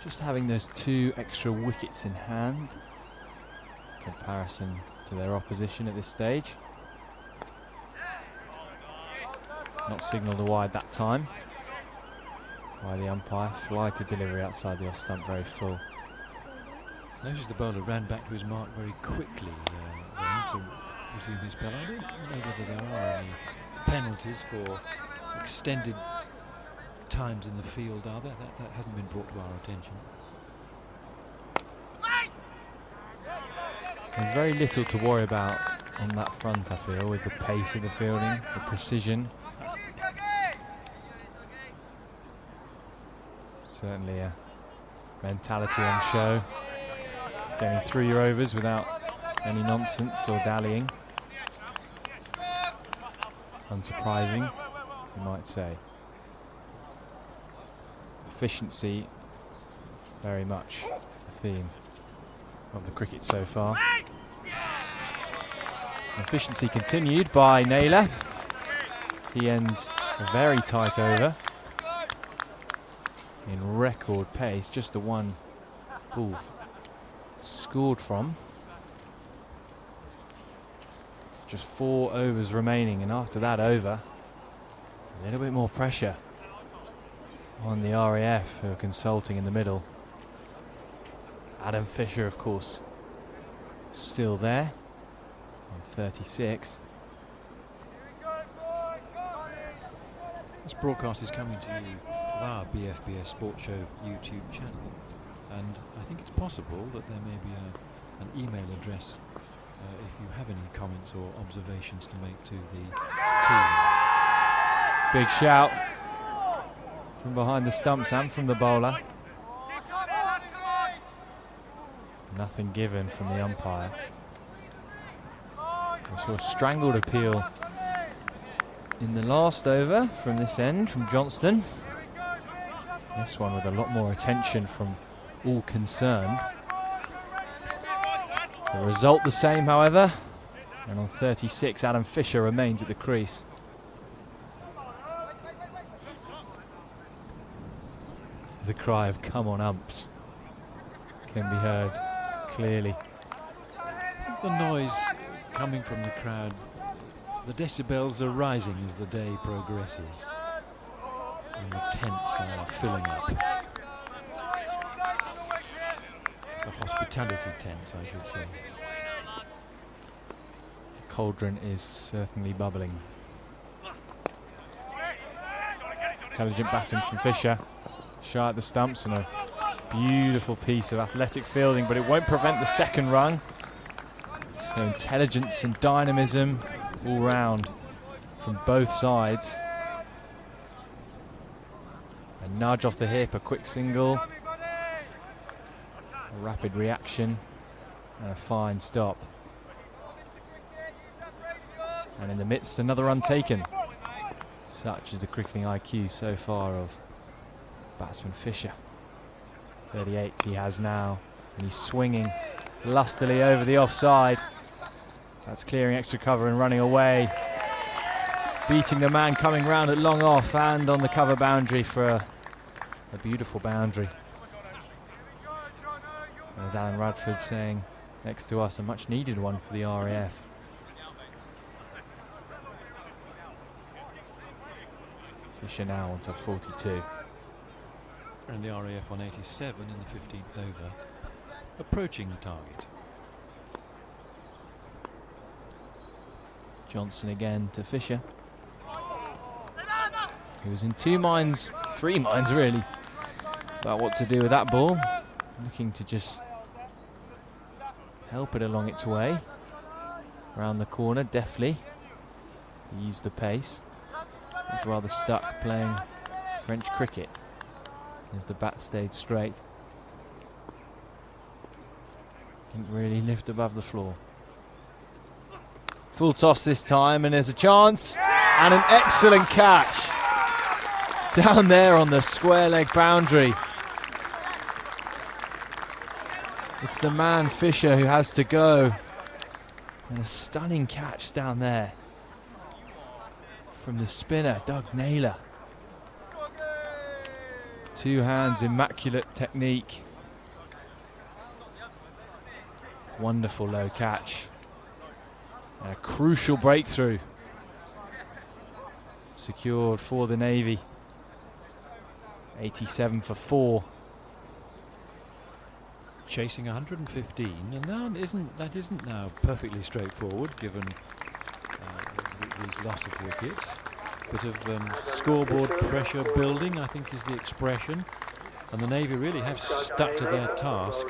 just having those 2 extra wickets in hand in comparison to their opposition at this stage. Not signalled a wide that time by the umpire. Flighted delivery outside the off stump, very full. Notice the bowler ran back to his mark very quickly then to resume his spell. I don't know whether there are any penalties for extended times in the field, are there? That hasn't been brought to our attention. There's very little to worry about on that front, I feel, with the pace of the fielding, the precision. Certainly a mentality on show. Getting through your overs without any nonsense or dallying. Unsurprising, you might say. Efficiency, very much a theme of the cricket so far. Efficiency continued by Naylor. He ends a very tight over in record pace, just the one ball scored from. Just 4 overs remaining, and after that over, a little bit more pressure on the RAF, who are consulting in the middle. Adam Fisher, of course, still there on 36. This broadcast is coming to you via BFBS Sports Show YouTube channel, and I think it's possible that there may be an email address if you have any comments or observations to make to the team. Big shout from behind the stumps and from the bowler. Nothing given from the umpire. We saw a strangled appeal in the last over from this end, from Johnston. This one with a lot more attention from all concerned. The result the same, however, and on 36 Adam Fisher remains at the crease. The cry of "come on umps" can be heard clearly. The noise coming from the crowd, the decibels are rising as the day progresses, and the tents are filling up. The hospitality tents, I should say. The cauldron is certainly bubbling. Intelligent batting from Fisher. Shy at the stumps, and a beautiful piece of athletic fielding, but it won't prevent the second run. So intelligence and dynamism all round from both sides. A nudge off the hip, a quick single, a rapid reaction, and a fine stop. And in the midst, another run taken. Such is the cricketing IQ so far of batsman Fisher. 38 he has now, and he's swinging lustily over the offside. That's clearing extra cover and running away, beating the man coming round at long off and on the cover boundary for a beautiful boundary. As Alan Radford saying next to us, a much needed one for the RAF. Fisher now onto 42. And the RAF on 87 in the 15th over, approaching the target. Johnson again to Fisher. He was in 2 minds, 3 minds really, about what to do with that ball. Looking to just help it along its way. Around the corner, deftly. He used the pace. He was rather stuck playing French cricket as the bat stayed straight. Didn't really lift above the floor. Full toss this time, and there's a chance, and an excellent catch down there on the square leg boundary. It's the man Fisher who has to go, and a stunning catch down there from the spinner Doug Naylor. 2 hands, immaculate technique. Wonderful low catch. And a crucial breakthrough secured for the Navy. 87 for 4. Chasing 115, and that isn't now perfectly straightforward given these loss of wickets. Bit of scoreboard pressure building, I think, is the expression, and the Navy really have stuck to their task,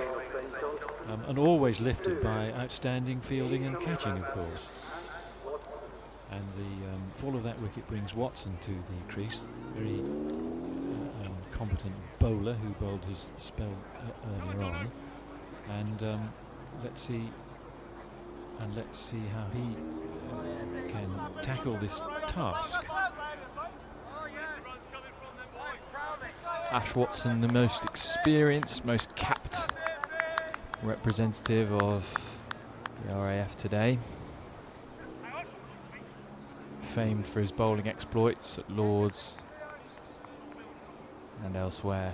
and always lifted by outstanding fielding and catching, of course. And the fall of that wicket brings Watson to the crease, very competent bowler who bowled his spell earlier on, and let's see how he can tackle this task. Ash Watson, the most experienced, most capped representative of the RAF today. Famed for his bowling exploits at Lords and elsewhere.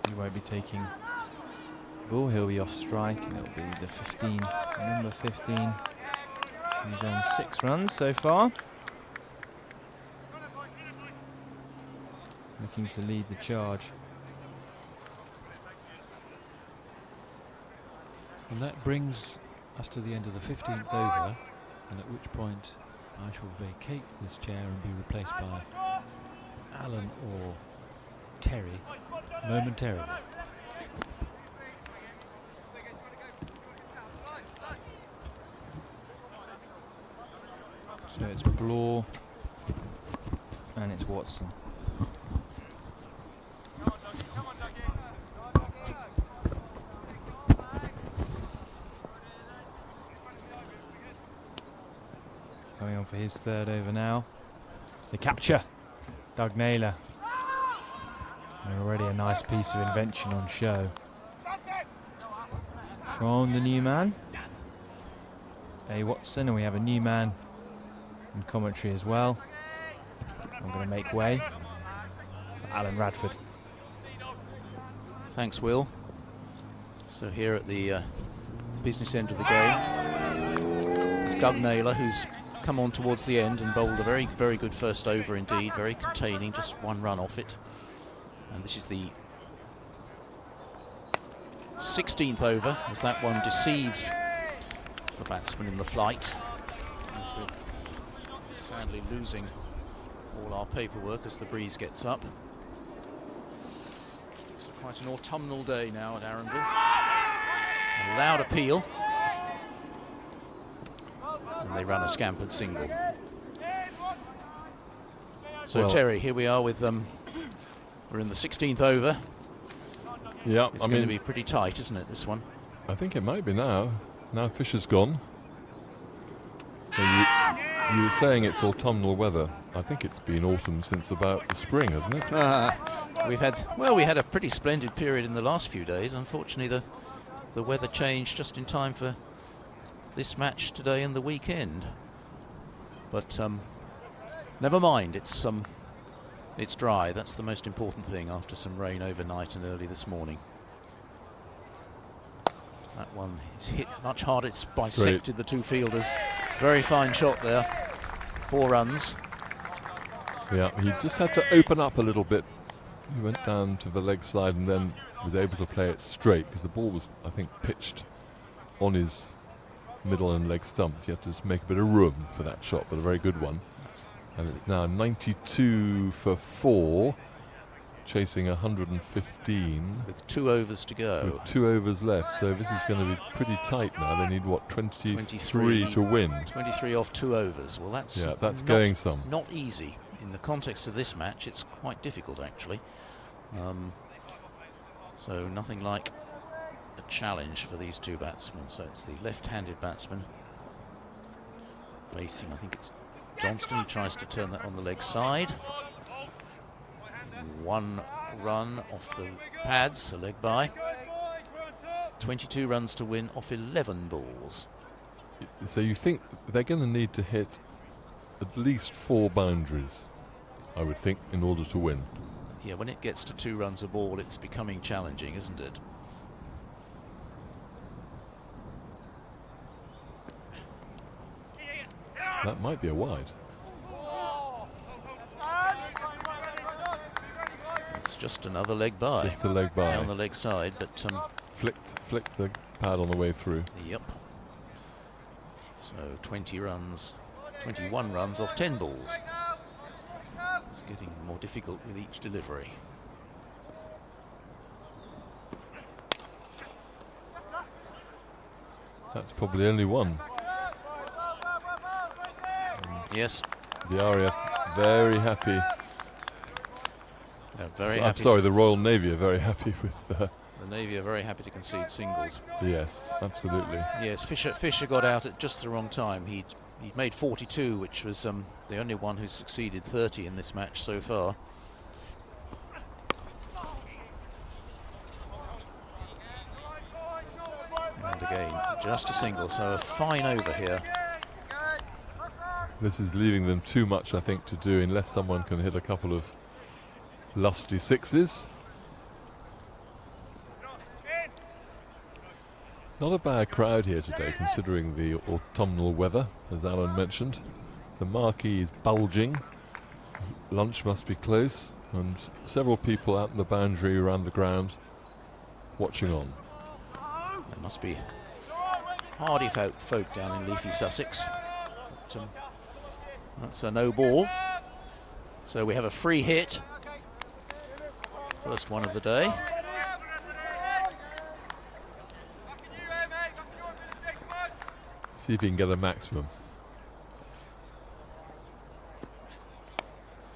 He won't be taking the ball, he'll be off strike, and it'll be the 15, number 15. He's on 6 runs so far. Looking to lead the charge. And that brings us to the end of the 15th over, and at which point I shall vacate this chair and be replaced by Alan or Terry momentarily. So it's Blore and it's Watson. Coming on for his 3rd over now. The catcher, Doug Naylor. And already a nice piece of invention on show from the new man, A. Watson, and we have a new man in commentary as well. I'm going to make way for Alan Radford. Thanks, Will. So here at the business end of the game, it's Doug Naylor who's come on towards the end and bowled a very, very good first over indeed, very containing, just 1 run off it. And this is the 16th over, as that one deceives the batsman in the flight. As we're sadly losing all our paperwork as the breeze gets up. It's quite an autumnal day now at Arundel. A loud appeal. And they run a scampered single. So Well, Terry, here we are with we're in the 16th over. Yeah, It's going to be pretty tight, isn't it, this one? I think it might be now. Now Fisher's gone. So you were saying it's autumnal weather. I think it's been autumn since about the spring, hasn't it? We had a pretty splendid period in the last few days. Unfortunately, the weather changed just in time for this match today and the weekend. But never mind, it's dry. That's the most important thing after some rain overnight and early this morning. That one is hit much harder. It's bisected the two fielders. Very fine shot there. 4 runs. Yeah, he just had to open up a little bit. He went down to the leg side and then was able to play it straight because the ball was, I think, pitched on his middle and leg stumps. He had to just make a bit of room for that shot, but a very good one. And it's now 92 for 4, chasing 115. With 2 overs to go. With 2 overs left, so this is going to be pretty tight now. They need, what, 23 to win? 23 off 2 overs. Well, that's going some. Not easy. In the context of this match, it's quite difficult, actually. So nothing like a challenge for these two batsmen. So it's the left-handed batsman facing, I think it's Johnston, who tries to turn that on the leg side. 1 run off the pads, a leg by. 22 runs to win off 11 balls. So you think they're going to need to hit at least 4 boundaries, I would think, in order to win. Yeah, when it gets to 2 runs a ball, it's becoming challenging, isn't it? That might be a wide. It's just another leg by. Just a leg by. Down the leg side, but flicked the pad on the way through. Yep. So 21 runs off 10 balls. It's getting more difficult with each delivery. That's probably only one. Yes. The RAF very happy. Very happy. I'm sorry, the Royal Navy are very happy with. The Navy are very happy to concede singles. Yes, absolutely. Yes, Fisher got out at just the wrong time. He'd made 42, which was the only one who's succeeded 30 in this match so far. And again, just a single, so a fine over here. This is leaving them too much, I think, to do unless someone can hit a couple of lusty 6s. Not a bad crowd here today, considering the autumnal weather, as Alan mentioned. The marquee is bulging. Lunch must be close, and several people out in the boundary around the ground watching on. There must be hardy folk down in leafy Sussex. But, that's a no ball. So we have a free hit. First one of the day. See if he can get a maximum.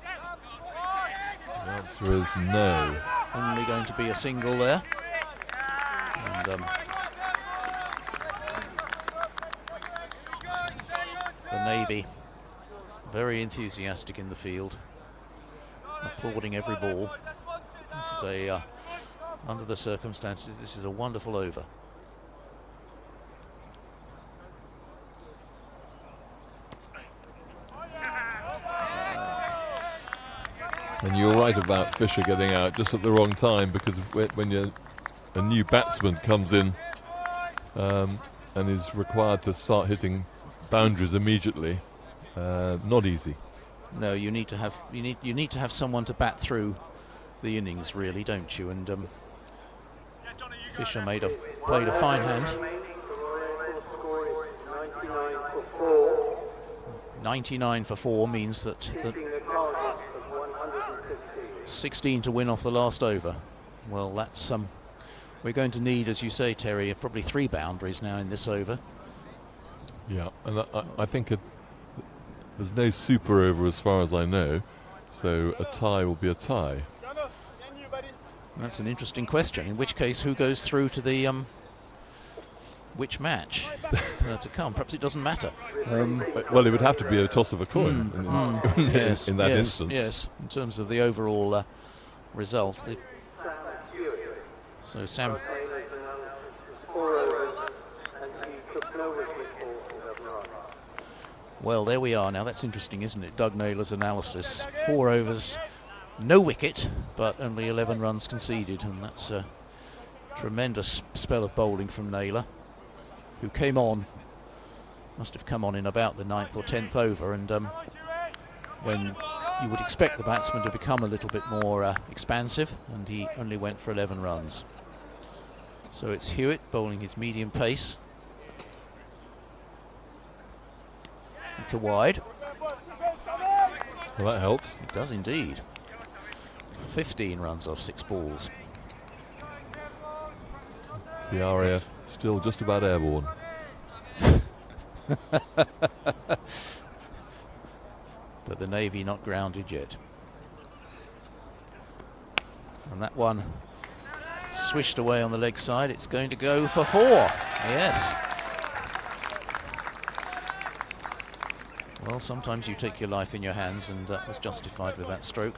The answer is no. Only going to be a single there. And the Navy very enthusiastic in the field, applauding every ball. This is a under the circumstances, this is a wonderful over. And you're right about Fisher getting out just at the wrong time, because when a new batsman comes in and is required to start hitting boundaries immediately, not easy. No, you need to have someone to bat through the innings, really, don't you? And Fisher played a fine hand. 99 for 4 means that 16 to win off the last over. Well, that's we're going to need, as you say, Terry, probably 3 boundaries now in this over. Yeah, and I think there's no super over as far as I know. So a tie will be a tie. That's an interesting question. In which case, who goes through to the which match to come? Perhaps it doesn't matter. Well, it would have to be a toss of a coin Yes, in that yes, instance. Yes, in terms of the overall result. So Sam. Well, there we are now. That's interesting, isn't it? Doug Naylor's analysis. 4 overs, no wicket, but only 11 runs conceded, and that's a tremendous spell of bowling from Naylor, who came on, must have come on in about the 9th or 10th over, and when you would expect the batsman to become a little bit more expansive, and he only went for 11 runs. So it's Hewitt bowling his medium pace. It's a wide. Well, that helps. It does indeed. 15 runs off 6 balls. The RAF still just about airborne. But the Navy not grounded yet. And that one swished away on the leg side. It's going to go for 4. Yes. Well, sometimes you take your life in your hands, and that was justified with that stroke.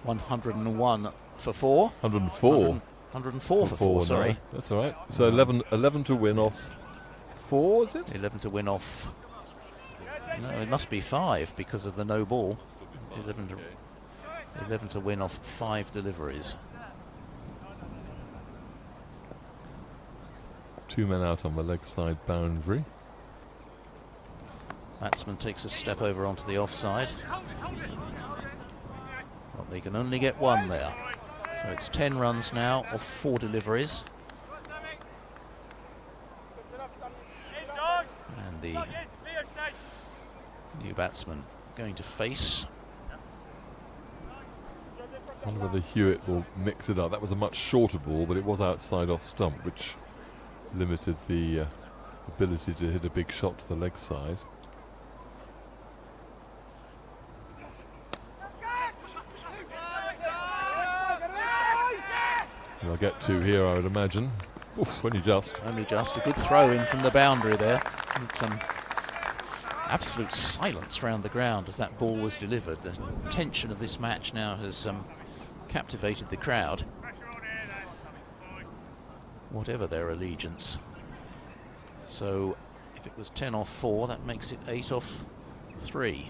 101 for 4. 104. 104 for 4, sorry. No, that's all right. So 11 to win off 4, is it? 11 to win off. No, it must be 5 because of the no ball. 11 to win off 5 deliveries. 2 men out on the leg side boundary. Batsman takes a step over onto the offside. Well, they can only get 1 there. So it's 10 runs now off 4 deliveries. And the new batsman going to face. I wonder whether Hewitt will mix it up. That was a much shorter ball, but it was outside off stump, which limited the ability to hit a big shot to the leg side. I'll get 2 here, I would imagine. Oof, only just. Only just. A good throw in from the boundary there. Some absolute silence round the ground as that ball was delivered. The tension of this match now has captivated the crowd, whatever their allegiance. So if it was 10 off 4, that makes it 8 off 3.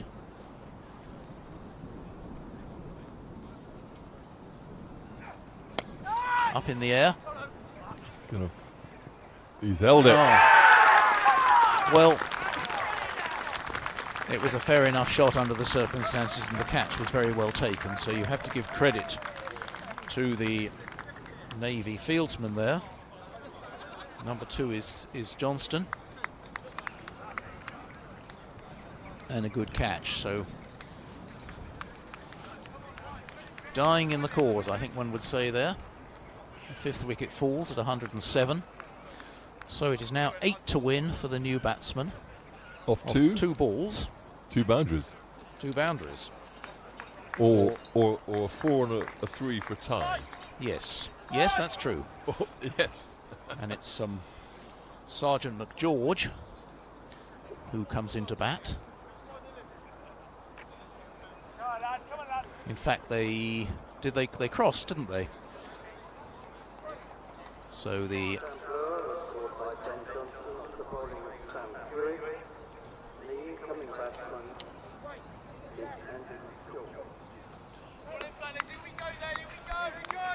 Up in the air. He's held it. Oh. Well, it was a fair enough shot under the circumstances, and the catch was very well taken, so you have to give credit to the Navy fieldsman there. Number 2 is Johnston, and a good catch. So dying in the cause, I think one would say there. The 5th wicket falls at 107. So it is now 8 to win for the new batsman. Off 2? 2 balls. 2 boundaries. 2 boundaries. Or a 4 and a 3 for a tie. Yes. Yes, that's true. Yes. And it's Sergeant McGeorge who comes into bat. In fact, they crossed, didn't they? So the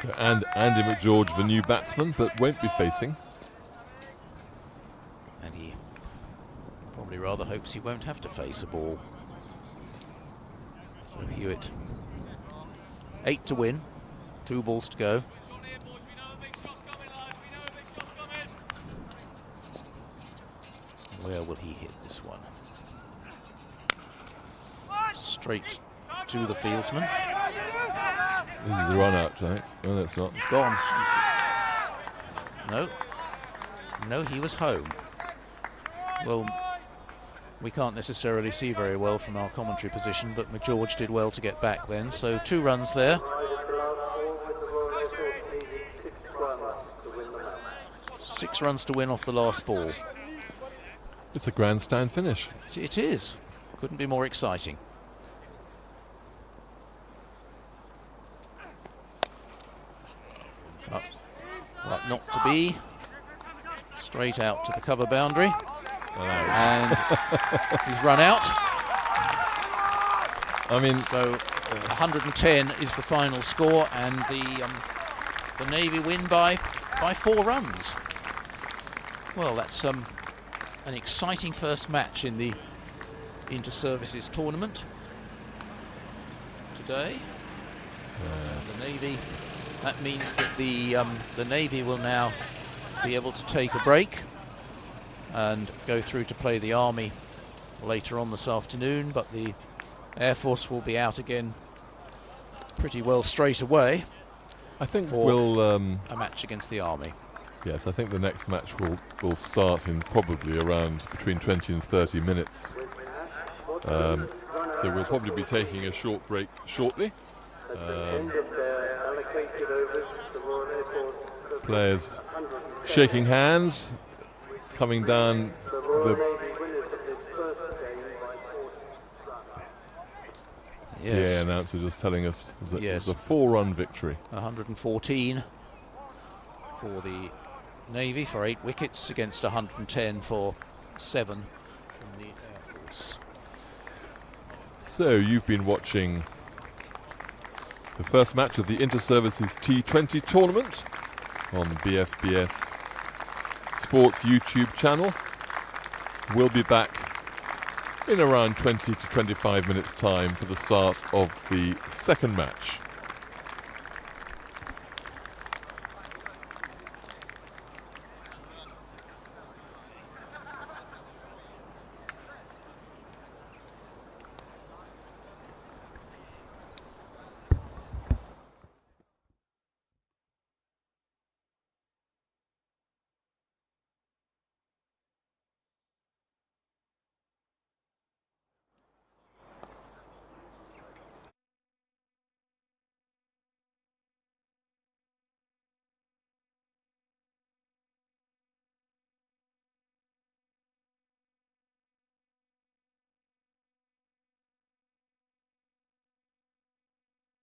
So Andy McGeorge, the new batsman, but won't be facing. And he probably rather hopes he won't have to face a ball. So Hewitt, 8 to win, 2 balls to go. Where will he hit this one? Straight to the fieldsman. This is the run out, I think. No, that's not. He's gone. No, he was home. Well, we can't necessarily see very well from our commentary position, but McGeorge did well to get back then. So 2 runs there. 6 runs to win off the last ball. It's a grandstand finish. It is. Couldn't be more exciting. But not to be. Straight out to the cover boundary. And he's run out. I mean, so 110 is the final score, and the Navy win by 4 runs. Well, that's an exciting first match in the Inter-Services tournament today. The Navy. That means that the Navy will now be able to take a break and go through to play the Army later on this afternoon, but the Air Force will be out again pretty well straight away. I think for we'll a match against the Army. Yes, I think the next match will start in probably around between 20 and 30 minutes. So we'll probably be taking a short break shortly. Players shaking hands, coming down Yes. the announcer just telling us that Yes. it was a 4-run victory. 114 for the Navy for 8 wickets against 110 for 7 from the Air Force. So you've been watching the first match of the Inter-Services T20 tournament on BFBS Sports YouTube channel. We'll be back in around 20 to 25 minutes time for the start of the second match.